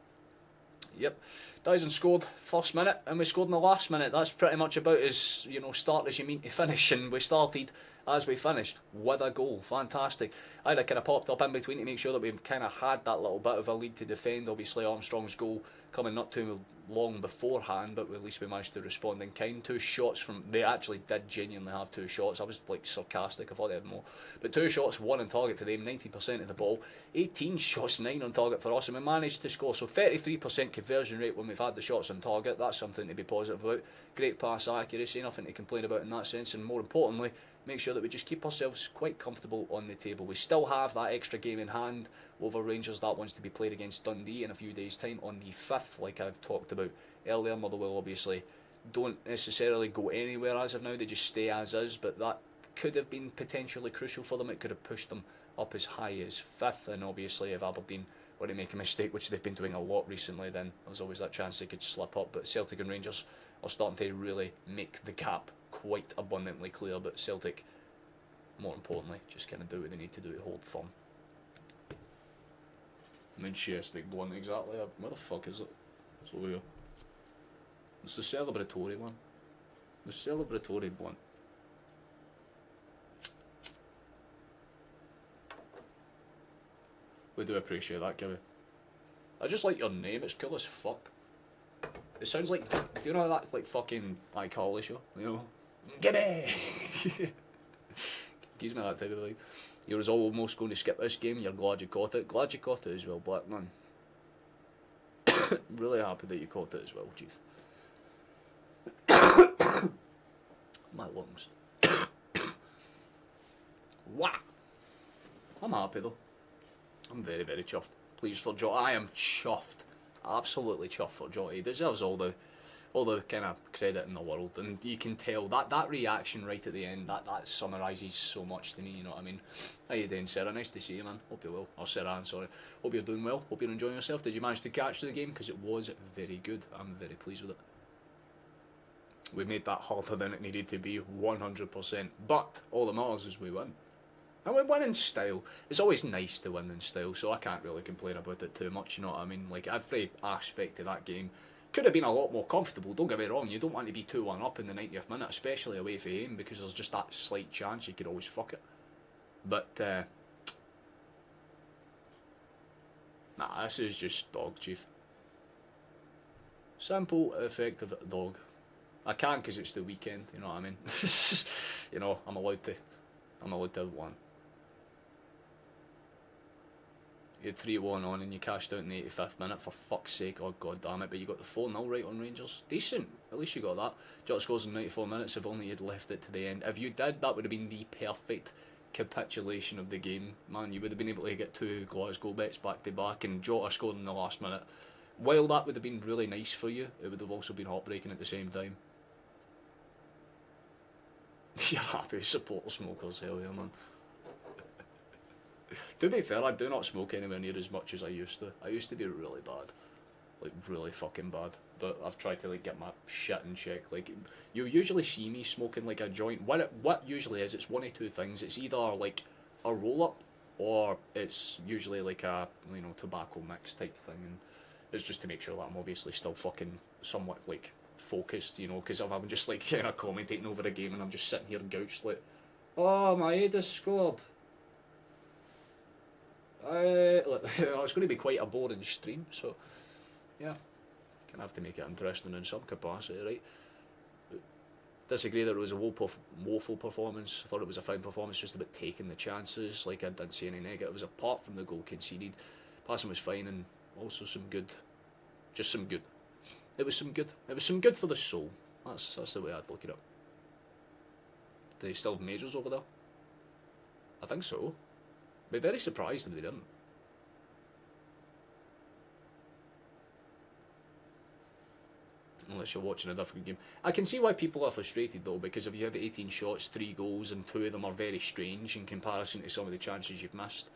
Yep. Dyson scored first minute, and we scored in the last minute. That's pretty much about as, you know, start as you mean to finish, and we started as we finished with a goal. Fantastic. I kind of popped up in between to make sure that we kind of had that little bit of a lead to defend. Obviously, Armstrong's goal coming not too long beforehand, but at least we managed to respond in kind. 2 shots from... They actually did genuinely have 2 shots. I was, like, sarcastic. I thought they had more. But 2 shots, 1 on target for them, 90% of the ball. 18 shots, 9 on target for us, and we managed to score. So 33% conversion rate when we've had the shots on target. That's something to be positive about. Great pass accuracy, nothing to complain about in that sense. And more importantly, make sure that we just keep ourselves quite comfortable on the table. We still have that extra game in hand over Rangers. That one's to be played against Dundee in a few days' time on the 5th, like I've talked about earlier. Motherwell obviously don't necessarily go anywhere as of now. They just stay as is, but that could have been potentially crucial for them. It could have pushed them up as high as 5th, and obviously if Aberdeen were to make a mistake, which they've been doing a lot recently, then there's always that chance they could slip up. But Celtic and Rangers are starting to really make the gap quite abundantly clear, but Celtic, more importantly, just kind of do what they need to do to hold firm. Majestic blunt, exactly. Where the fuck is it? It's over here. It's the celebratory one. The celebratory blunt. We do appreciate that, Kevin. I just like your name, it's cool as fuck. It sounds like, do you know that like fucking iCarly show? You know? Gimme! Gives me that type of vibe. You was almost going to skip this game, you're glad you caught it. Glad you caught it as well, Blackman. Really happy that you caught it as well, Chief. My lungs. Wah! I'm happy though. I'm very, very chuffed. Pleased for Jota. I am chuffed. Absolutely chuffed for Jota. He deserves all the kind of credit in the world, and you can tell that reaction right at the end, that summarises so much to me, you know what I mean? How you doing, Sarah? Nice to see you, man. Hope you're well. Or Sarah, I'm sorry. Hope you're doing well. Hope you're enjoying yourself. Did you manage to catch the game? Because it was very good. I'm very pleased with it. We made that harder than it needed to be, 100%. But all that matters is we win. And we win in style. It's always nice to win in style, so I can't really complain about it too much, you know what I mean? Like, every aspect of that game could have been a lot more comfortable, don't get me wrong. You don't want to be 2-1 up in the 90th minute, especially away from home, because there's just that slight chance you could always fuck it. But, nah, this is just dog, Chief. Simple, effective dog. I can because it's the weekend, you know what I mean? You know, I'm allowed to have one. You had 3-1 on and you cashed out in the 85th minute, for fuck's sake, oh god damn it, but you got the 4-0 right on Rangers. Decent, at least you got that. Jota scores in 94 minutes, if only you'd left it to the end. If you did, that would have been the perfect capitulation of the game. Man, you would have been able to get 2 Glasgow bets back to back, and Jota scored in the last minute. While that would have been really nice for you, it would have also been heartbreaking at the same time. You're happy supporter smokers, hell yeah, man. To be fair, I do not smoke anywhere near as much as I used to. I used to be really bad. Like, really fucking bad. But I've tried to, like, get my shit in check. Like, you'll usually see me smoking, like, a joint. What usually is, it's one of 2 things. It's either, like, a roll-up, or it's usually, like, a, you know, tobacco mix type thing. And it's just to make sure that I'm obviously still fucking somewhat, like, focused, you know, because if I'm just, like, kind of commentating over a game and I'm just sitting here gouched, like, oh, my aid has scored. It's going to be quite a boring stream, so yeah, gonna have to make it interesting in some capacity, right? Disagree that it was a woeful performance. I thought it was a fine performance, just about taking the chances. Like, I didn't see any negatives apart from the goal conceded. Passing was fine, and also some good, just some good. It was some good. It was some good for the soul. That's the way I'd look at it. Do they still have majors over there? I think so. be very surprised if they didn't. Unless you're watching a different game. I can see why people are frustrated though, because if you have 18 shots, 3 goals, and 2 of them are very strange in comparison to some of the chances you've missed,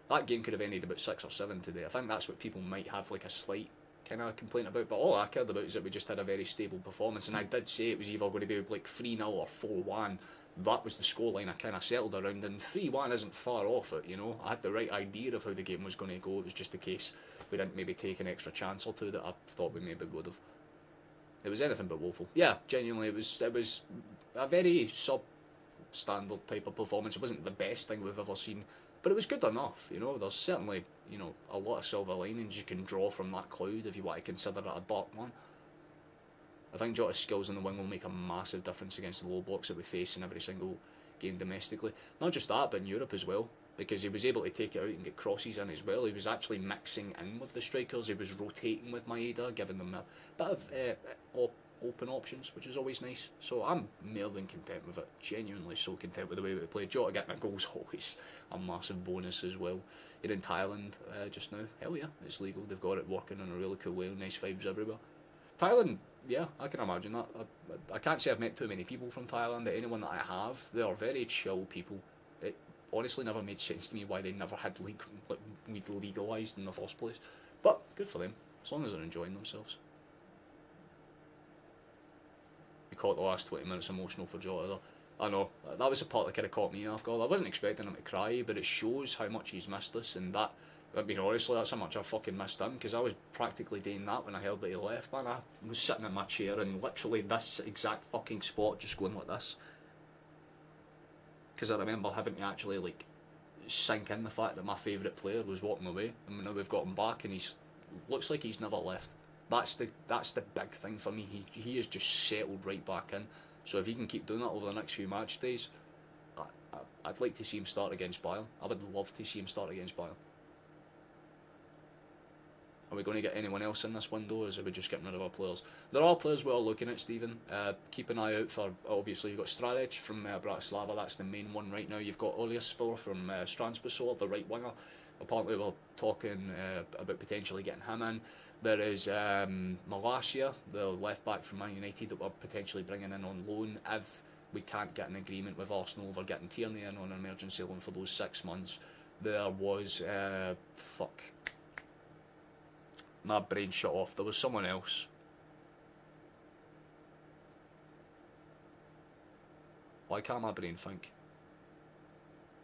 that game could have ended about 6 or 7 today. I think that's what people might have like a slight kind of complaint about, but all I cared about is that we just had a very stable performance, and I did say it was either going to be like 3-0 or 4-1. That was the scoreline I kind of settled around, and 3-1 isn't far off it, you know. I had the right idea of how the game was going to go. It was just a case we didn't maybe take an extra chance or two that I thought we maybe would have. It was anything but woeful. Yeah, genuinely, it was a very sub-standard type of performance. It wasn't the best thing we've ever seen, but it was good enough, you know. There's certainly, you know, a lot of silver linings you can draw from that cloud if you want to consider it a dark one. I think Jota's skills in the wing will make a massive difference against the low blocks that we face in every single game domestically. Not just that, but in Europe as well, because he was able to take it out and get crosses in as well. He was actually mixing in with the strikers. He was rotating with Maeda, giving them a bit of open options, which is always nice. So I'm more than content with it. Genuinely so content with the way we played. Jota getting a goal's always a massive bonus as well. You're in Thailand just now. Hell yeah, it's legal. They've got it working in a really cool way. Nice vibes everywhere. Thailand, yeah, I can imagine that. I can't say I've met too many people from Thailand. Anyone that I have, they are very chill people. It honestly never made sense to me why they never had weed legalised in the first place. But good for them, as long as they're enjoying themselves. We caught the last 20 minutes emotional for Jota though. I know, that was the part that kind of caught me off guard. I wasn't expecting him to cry, but it shows how much he's missed us, and that, I mean, honestly, that's how much I fucking missed him, because I was practically doing that when I heard that he left, man. I was sitting in my chair in literally this exact fucking spot, just going like this. Because I remember having to actually, like, sink in the fact that my favourite player was walking away, and now we've got him back, and he's looks like he's never left. That's the big thing for me. He has just settled right back in. So if he can keep doing that over the next few match days, I'd like to see him start against Bayern. I would love to see him start against Bayern. Are we going to get anyone else in this window, or is it we just getting rid of our players? There are players we're looking at, Stephen. Keep an eye out for, obviously, you've got Stradec from Bratislava, that's the main one right now. You've got Oliasfor from Stranspasor, the right winger. Apparently we're talking about potentially getting him in. There is Malacia, the left back from Man United, that we're potentially bringing in on loan if we can't get an agreement with Arsenal over getting Tierney in on an emergency loan for those 6 months. There was my brain shut off. There was someone else. Why can't my brain think?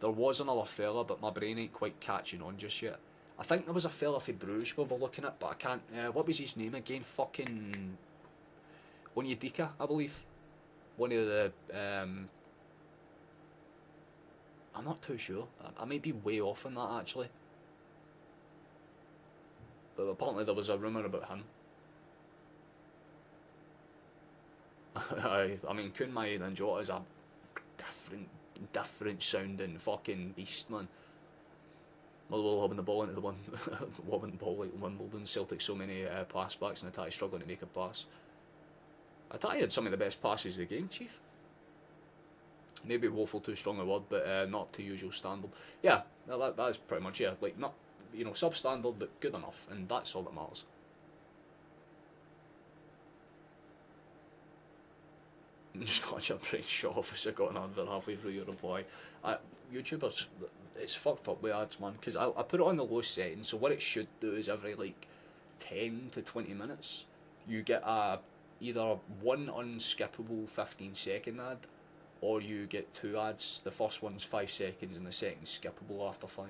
There was another fella, but my brain ain't quite catching on just yet. I think there was a fella for Bruges we were looking at, but I can't. What was his name again? Fucking Onyedika, I believe. One of the. I'm not too sure. I may be way off on that actually. But apparently there was a rumour about him. I mean, Kun Maeda and Jota is a different sounding fucking beast, man. Motherwell hobbing the ball into the one, wobbling the ball like Wimbledon. Celtic so many pass backs, and Attai struggling to make a pass. Attai had some of the best passes of the game, Chief. Maybe woeful too strong a word, but not up to usual standard. Yeah, that's pretty much, yeah, like not, you know, substandard, but good enough, and that's all that matters. I'm just glad your brain shut off as I got an advert halfway through your reply. YouTubers, it's fucked up with ads, man, because I put it on the low setting, so what it should do is every like 10 to 20 minutes you get either one unskippable 15-second ad, or you get 2 ads. The first one's 5 seconds and the second's skippable after 5.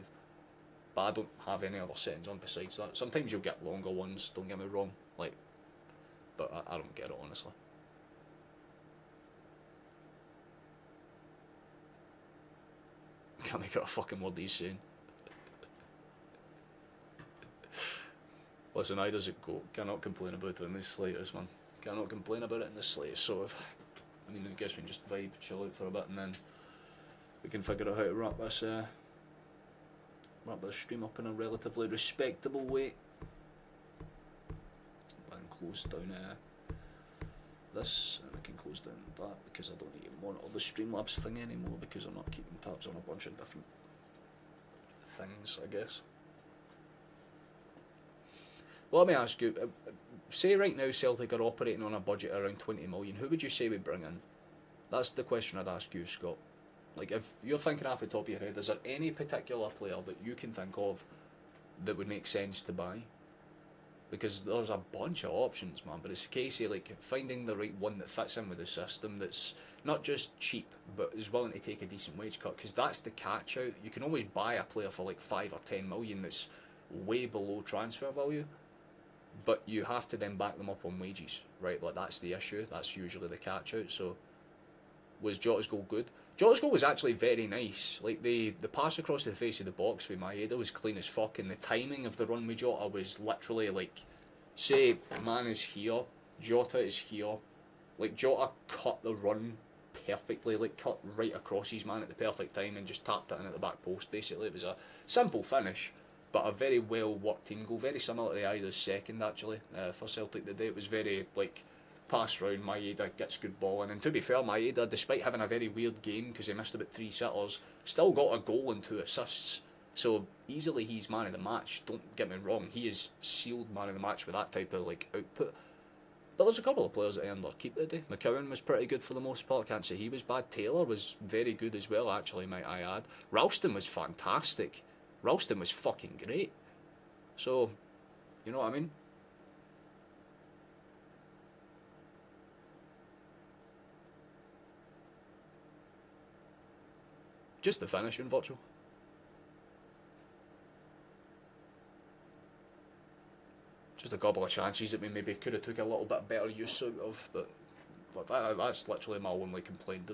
But I don't have any other settings on besides that. Sometimes you'll get longer ones, don't get me wrong, like, but I don't get it honestly. Can't make out a fucking word he's saying. Listen, how does it go? Cannot complain about it in the slightest, man. Cannot complain about it in the slightest. So, I mean, I guess we can just vibe, chill out for a bit, and then we can figure out how to wrap this stream up in a relatively respectable way. And close down this, and I can close down that because I don't need to monitor the Streamlabs thing anymore because I'm not keeping tabs on a bunch of different things, I guess. Well, let me ask you, say right now Celtic are operating on a budget around 20 million, who would you say we bring in? That's the question I'd ask you, Scott. Like, if you're thinking off the top of your head, is there any particular player that you can think of that would make sense to buy? Because there's a bunch of options, man, but it's a case of like finding the right one that fits in with the system, that's not just cheap but is willing to take a decent wage cut, because that's the catch out. You can always buy a player for like 5 or 10 million that's way below transfer value, but you have to then back them up on wages, right? Like, that's the issue. That's usually the catch out. So was Jota's goal good? Jota's goal was actually very nice. Like, the pass across the face of the box with Maeda was clean as fuck, and the timing of the run with Jota was literally like, say man is here, Jota is here, like Jota cut the run perfectly, like cut right across his man at the perfect time and just tapped it in at the back post. Basically, it was a simple finish, but a very well worked team goal, very similar to Aida's second actually for Celtic today. It was very like, pass round, Maeda gets good ball in, and to be fair, Maeda, despite having a very weird game because he missed about 3 sitters, still got a goal and 2 assists. So easily he's man of the match. Don't get me wrong, he is sealed man of the match with that type of like output. But there's a couple of players that earned their keep today. McCowan was pretty good for the most part. Can't say he was bad. Taylor was very good as well, actually, might I add. Ralston was fantastic. Ralston was fucking great. So, you know what I mean? Just the finishing, Virtual. Just a couple of chances that we maybe could have took a little bit better use out of, but that's literally my only complaint.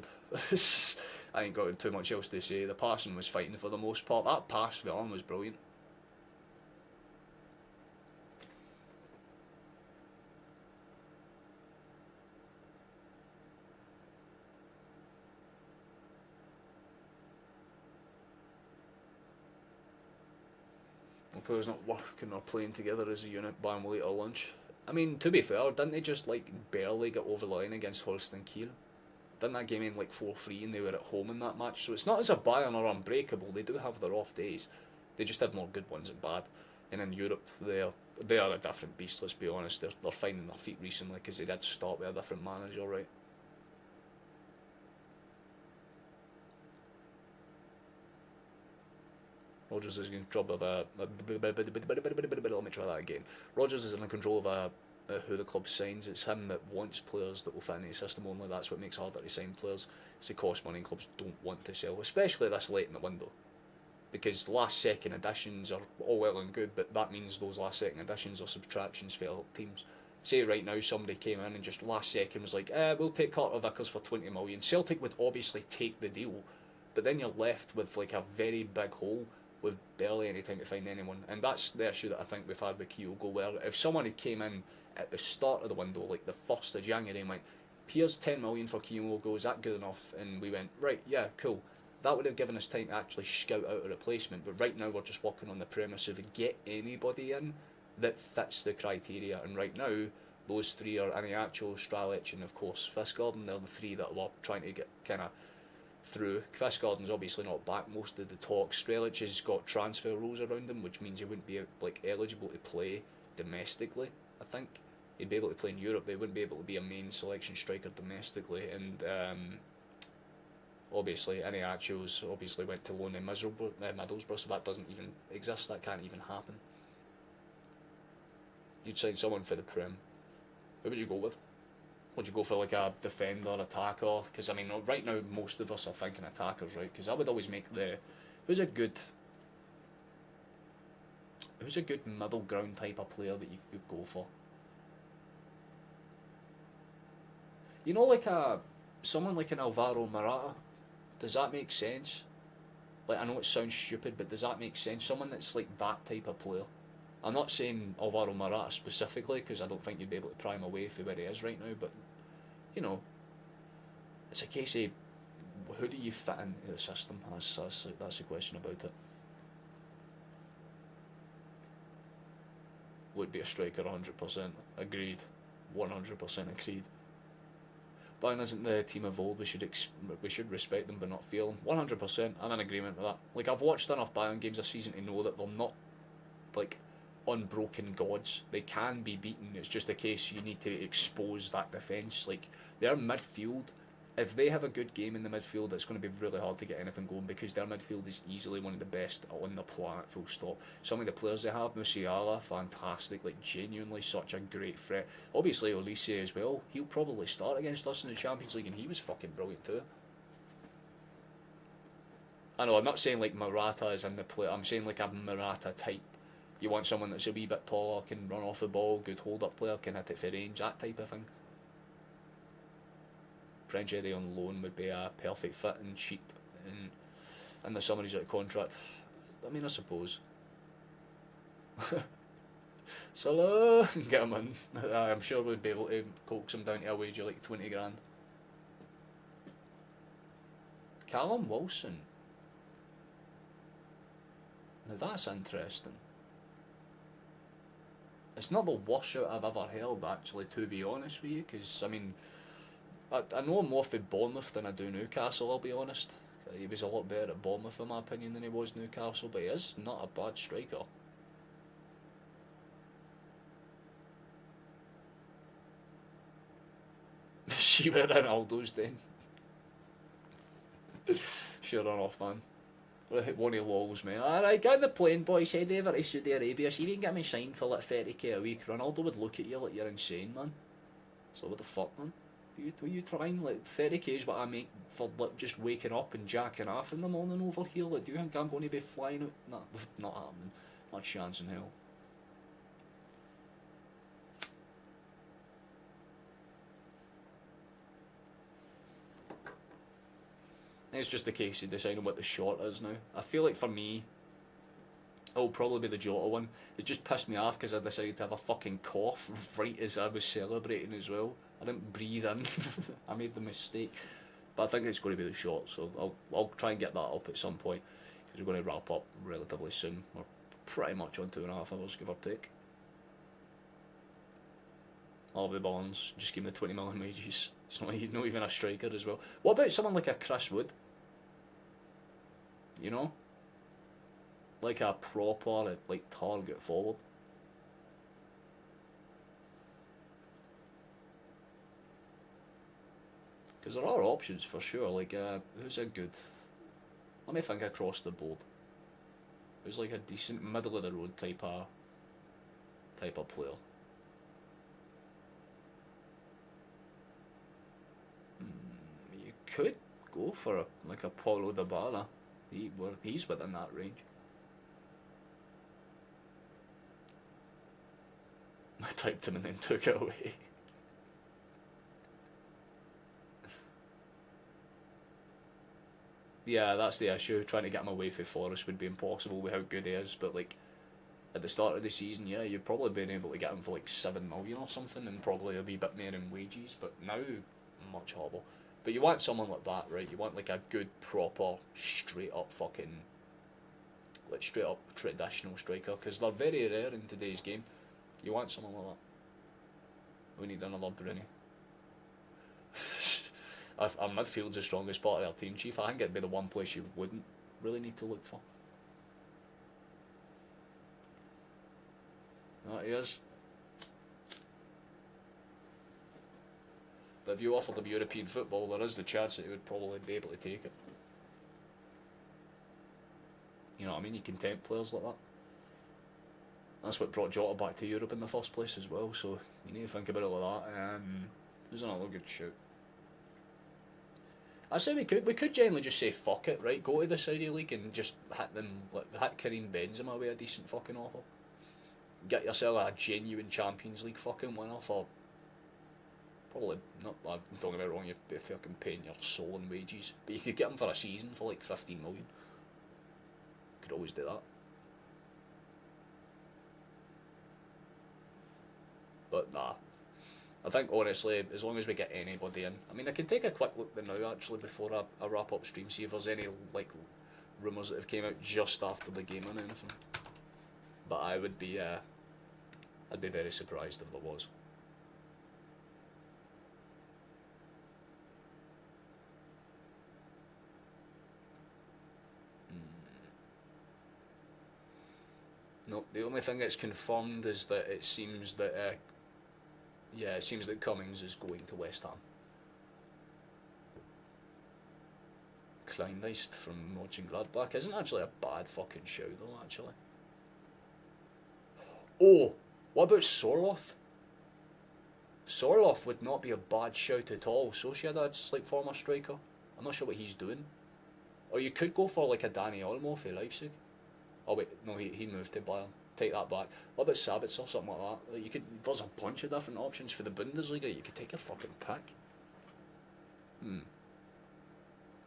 I ain't got too much else to say. The passing was fighting for the most part. That pass for Arm was brilliant. Players not working or playing together as a unit by late or lunch. I mean, to be fair, didn't they just like barely get over the line against Holstein Kiel? Didn't that game end like 4-3 and they were at home in that match? So it's not as a Bayern or unbreakable. They do have their off days. They just had more good ones than bad. And in Europe, they are a different beast. Let's be honest. They're finding their feet recently because they did start with a different manager, right? Rodgers is in control of let me try that again. Rodgers is in control of who the club signs. It's him that wants players that will fit into the system only. That's what makes it harder to sign players. It's the cost money, and clubs don't want to sell, especially this late in the window. Because last second additions are all well and good, but that means those last second additions are subtractions for other teams. Say right now somebody came in and just last second was like, we'll take Carter Vickers for 20 million. Celtic would obviously take the deal, but then you're left with like a very big hole with barely any time to find anyone. And that's the issue that I think we've had with Kyogo, where if someone had came in at the start of the window, like the 1st of January, and went, here's 10 million for Kyogo, is that good enough? And we went, right, yeah, cool. That would have given us time to actually scout out a replacement, but right now we're just working on the premise of get anybody in that fits the criteria, and right now those 3 are Aniacho, Stralic and of course Fiskgarden. They're the 3 that we're trying to get kind of through. Fiskgarden's obviously not back most of the talk. Strelic has got transfer rules around him, which means he wouldn't be like eligible to play domestically. I think he'd be able to play in Europe, but he wouldn't be able to be a main selection striker domestically. And obviously Aniacho's obviously went to loan in Middlesbrough, so that doesn't even exist. That can't even happen. You'd sign someone for the Prem. Who would you go with? Would you go for like a defender, attacker? Because I mean, right now most of us are thinking attackers, right? Because I would always make who's a good middle ground type of player that you could go for? You know, like someone like an Alvaro Morata. Does that make sense? Like, I know it sounds stupid, but does that make sense? Someone that's like that type of player. I'm not saying Alvaro Morata specifically, because I don't think you'd be able to pry him away from where he is right now, but, you know, it's a case of who do you fit into the system? That's the question about it. Would be a striker 100%. Agreed. 100% agreed. Bayern isn't the team of old. We should respect them but not feel them. 100%. I'm in agreement with that. Like, I've watched enough Bayern games this season to know that they're not like unbroken gods. They can be beaten. It's just a case you need to expose that defence. Like, their midfield, if they have a good game in the midfield, it's going to be really hard to get anything going because their midfield is easily one of the best on the planet, full stop. Some of the players they have, Musiala, fantastic, like genuinely such a great threat. Obviously Olise as well, he'll probably start against us in the Champions League and he was fucking brilliant too. I know, I'm not saying like Morata is in the play, I'm saying like a Morata type. You want someone that's a wee bit taller, can run off the ball, good hold-up player, can hit it for range, that type of thing. French Eddie on loan would be a perfect fit and cheap in the summer he's out of contract. I mean, I suppose. Salah, get him in. I'm sure we'd be able to coax him down to a wage of like 20 grand. Callum Wilson. Now that's interesting. It's not the worst shout I've ever heard, actually, to be honest with you, because, I mean, I know more for Bournemouth than I do Newcastle, I'll be honest. He was a lot better at Bournemouth, in my opinion, than he was Newcastle, but he is not a bad striker. See where Ronaldo's doing. Sure enough, man. One of lols, man. Alright, get the plane, boys. Head over to Saudi Arabia. See if you can get me signed for like 30k a week. Ronaldo would look at you like you're insane, man. So what the fuck, man? What are you trying? Like 30k is what I make for like just waking up and jacking off in the morning over here. Like, do you think I'm going to be flying out? Nah, not happening. Not a chance in hell. It's just the case of deciding what the shot is now. I feel like for me, it'll probably be the JOTA one. It just pissed me off because I decided to have a fucking cough right as I was celebrating as well. I didn't breathe in. I made the mistake. But I think it's going to be the shot, so I'll try and get that up at some point because we're going to wrap up relatively soon. We're pretty much on 2.5 hours, give or take. All the bonds, just give him the 20 million wages. It's not even a striker as well. What about someone like a Chris Wood? You know? Like a proper like target forward. Because there are options for sure. Like who's a good? Let me think across the board. Who's like a decent middle of the road type of player? You could go for like a Paulo Dybala. He's within that range. I typed him and then took it away. Yeah, that's the issue. Trying to get him away from Forest would be impossible with how good he is. But like at the start of the season, yeah, you'd probably been able to get him for like 7 million or something, and probably a wee bit more in wages. But now, much harder. But you want someone like that, right? You want like a good, proper, straight up fucking, like straight up traditional striker, because they're very rare in today's game. You want someone like that. We need another Bruni. Our midfield's the strongest part of our team, Chief. I think it'd be the one place you wouldn't really need to look for. That he is. But if you offered him European football, there is the chance that he would probably be able to take it. You know what I mean? You can tempt players like that. That's what brought JOTA back to Europe in the first place as well, so you need to think about it like that. There's another good shout. I say we could generally just say fuck it, right? Go to the Saudi League and just hit Karim Benzema with a decent fucking offer. Get yourself a genuine Champions League fucking winner for probably not. Don't get me wrong, you'd be fucking paying your soul in wages, but you could get him for a season for like 15 million. Could always do that. But nah, I think honestly, as long as we get anybody in, I mean, I can take a quick look now actually before I wrap up stream, see if there's any like rumours that have came out just after the game or anything. But I would be, I'd be very surprised if there was. No, the only thing that's confirmed is that it seems that, it seems that Cummings is going to West Ham. Kleindienst from Mönchengladbach isn't actually a bad fucking show though, actually. Oh, what about Sorloth? Sorloth would not be a bad shout at all. Sociedad's like former striker. I'm not sure what he's doing. Or you could go for like a Danny Olmo for Leipzig. Oh wait, no, he moved to Bayern. Take that back. What about Sabitzer or something like that? Like you could. There's a bunch of different options for the Bundesliga. You could take your fucking pick.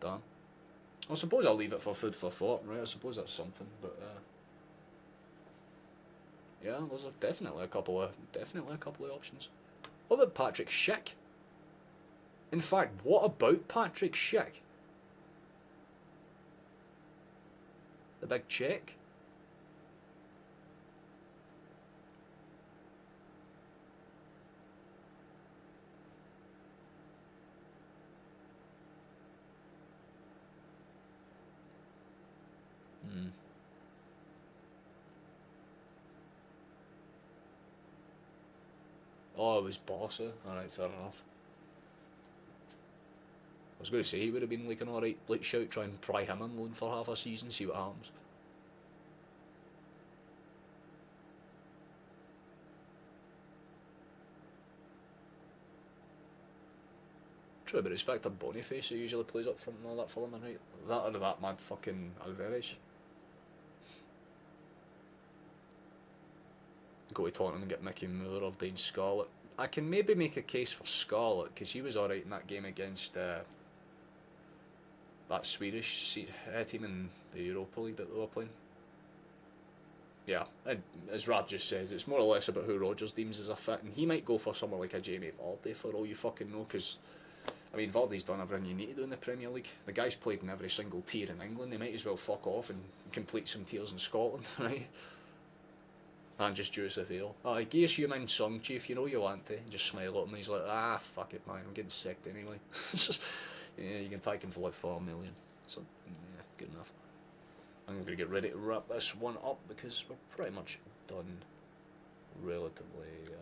Damn. I suppose I'll leave it for food for thought, right? I suppose that's something, but yeah, there's definitely a couple of options. What about Patrick Schick? In fact, what about Patrick Schick? The big Czech? Oh, it was Barca. Alright, fair enough. I was going to say he would have been like an alright like shout, try and pry him on loan for half a season, see what happens. True, but it's Victor Boniface who usually plays up front and all that for them, right? That or that mad fucking Alvarez. Go to Tottenham and get Mickey Moore or Dane Scarlett. I can maybe make a case for Scarlett because he was alright in that game against that Swedish team in the Europa League that they were playing. Yeah, and as Rab just says, it's more or less about who Rodgers deems as a fit, and he might go for someone like a Jamie Vardy for all you fucking know, because I mean Vardy's done everything you need to do in the Premier League. The guy's played in every single tier in England. They might as well fuck off and complete some tiers in Scotland, right? And just Joseph Hale. I guess you mind song, Chief, you know you want to. Just smile at him and he's like, fuck it, man, I'm getting sick anyway. Yeah, you can take him for like 4 million. So, yeah, good enough. I'm going to get ready to wrap this one up because we're pretty much done relatively,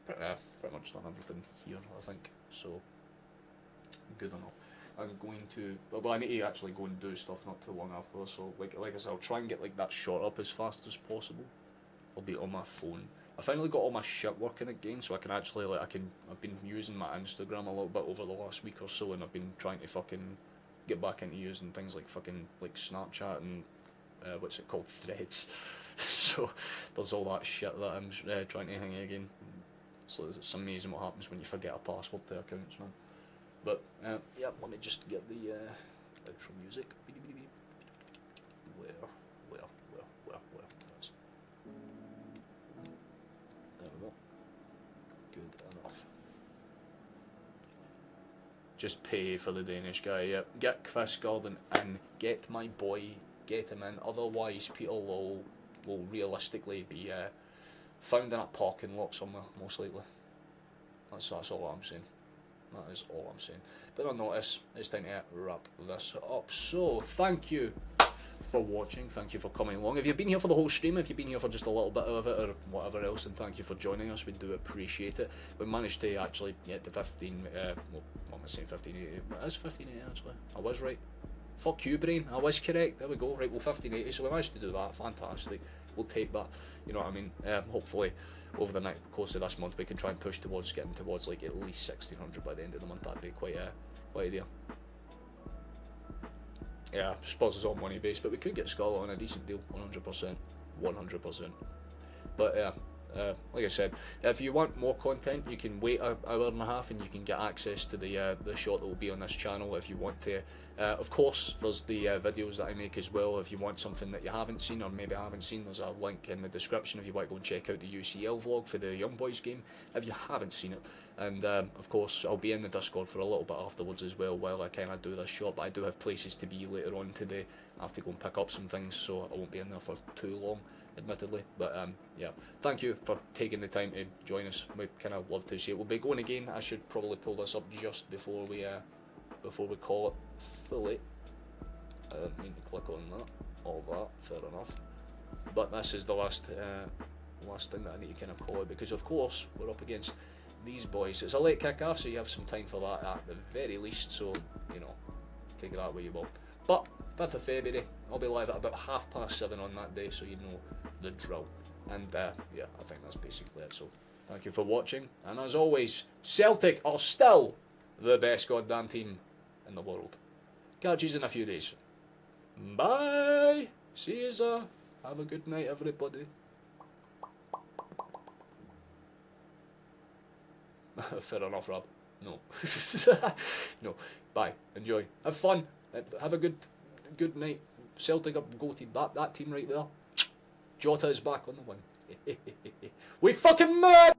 pretty much done everything here, I think. So, good enough. I'm going to, well, I need to actually go and do stuff not too long after this, so like I said, I'll try and get like that shot up as fast as possible. I'll be on my phone. I finally got all my shit working again, so I can actually I've been using my Instagram a little bit over the last week or so, and I've been trying to fucking get back into using things like fucking like Snapchat and what's it called, Threads. So there's all that shit that I'm trying to hang again. So it's amazing what happens when you forget a password to accounts, man. But yeah, let me just get the outro music. Where? There we go. Good enough. Just pay for the Danish guy, yep. Get Chris Gordon in. Get my boy, get him in. Otherwise, Peter Law will realistically be found in a parking lot somewhere, most likely. That's all I'm saying. That is all I'm saying. But on notice, it's time to wrap this up. So, thank you for watching, thank you for coming along. If you've been here for the whole stream, if you've been here for just a little bit of it or whatever else, then thank you for joining us, we do appreciate it. We managed to actually get the 15, well, I'm saying 1580, it is 1580 actually, I was right. Fuck you, brain, I was correct, there we go, right, well 1580, so we managed to do that, fantastic, we'll take that, you know what I mean. Hopefully over the next course of this month we can try and push towards getting towards like at least 1600 by the end of the month. That'd be quite a deal. Yeah, Spurs is all money based, but we could get Scarlett on a decent deal, 100%, 100%. But yeah, like I said, if you want more content, you can wait an hour and a half and you can get access to the shot that will be on this channel if you want to. Of course, there's the videos that I make as well. If you want something that you haven't seen or maybe haven't seen, there's a link in the description if you want to go and check out the UCL vlog for the Young Boys game if you haven't seen it. And of course, I'll be in the Discord for a little bit afterwards as well while I kind of do this shot, but I do have places to be later on today. I have to go and pick up some things, so I won't be in there for too long, admittedly. But yeah, thank you for taking the time to join us. We kind of love to see it. We'll be going again. I should probably pull this up just before we call it fully. I didn't mean to click on that. All that, fair enough. But this is the last thing that I need to kind of call it, because of course we're up against these boys. It's a late kick-off, so you have some time for that at the very least, so, you know, take it that way you will. But 5th of February, I'll be live at about 7:30 on that day, so you know the drill. And yeah, I think that's basically it. So thank you for watching, and as always, Celtic are still the best goddamn team in the world. Catch you in a few days. Bye. See you. Have a good night, everybody. Fair enough, Rob. No. No. Bye. Enjoy. Have fun. Have a good night. Celtic up, go team. That team right there. JOTA is back on the win. We fucking mad!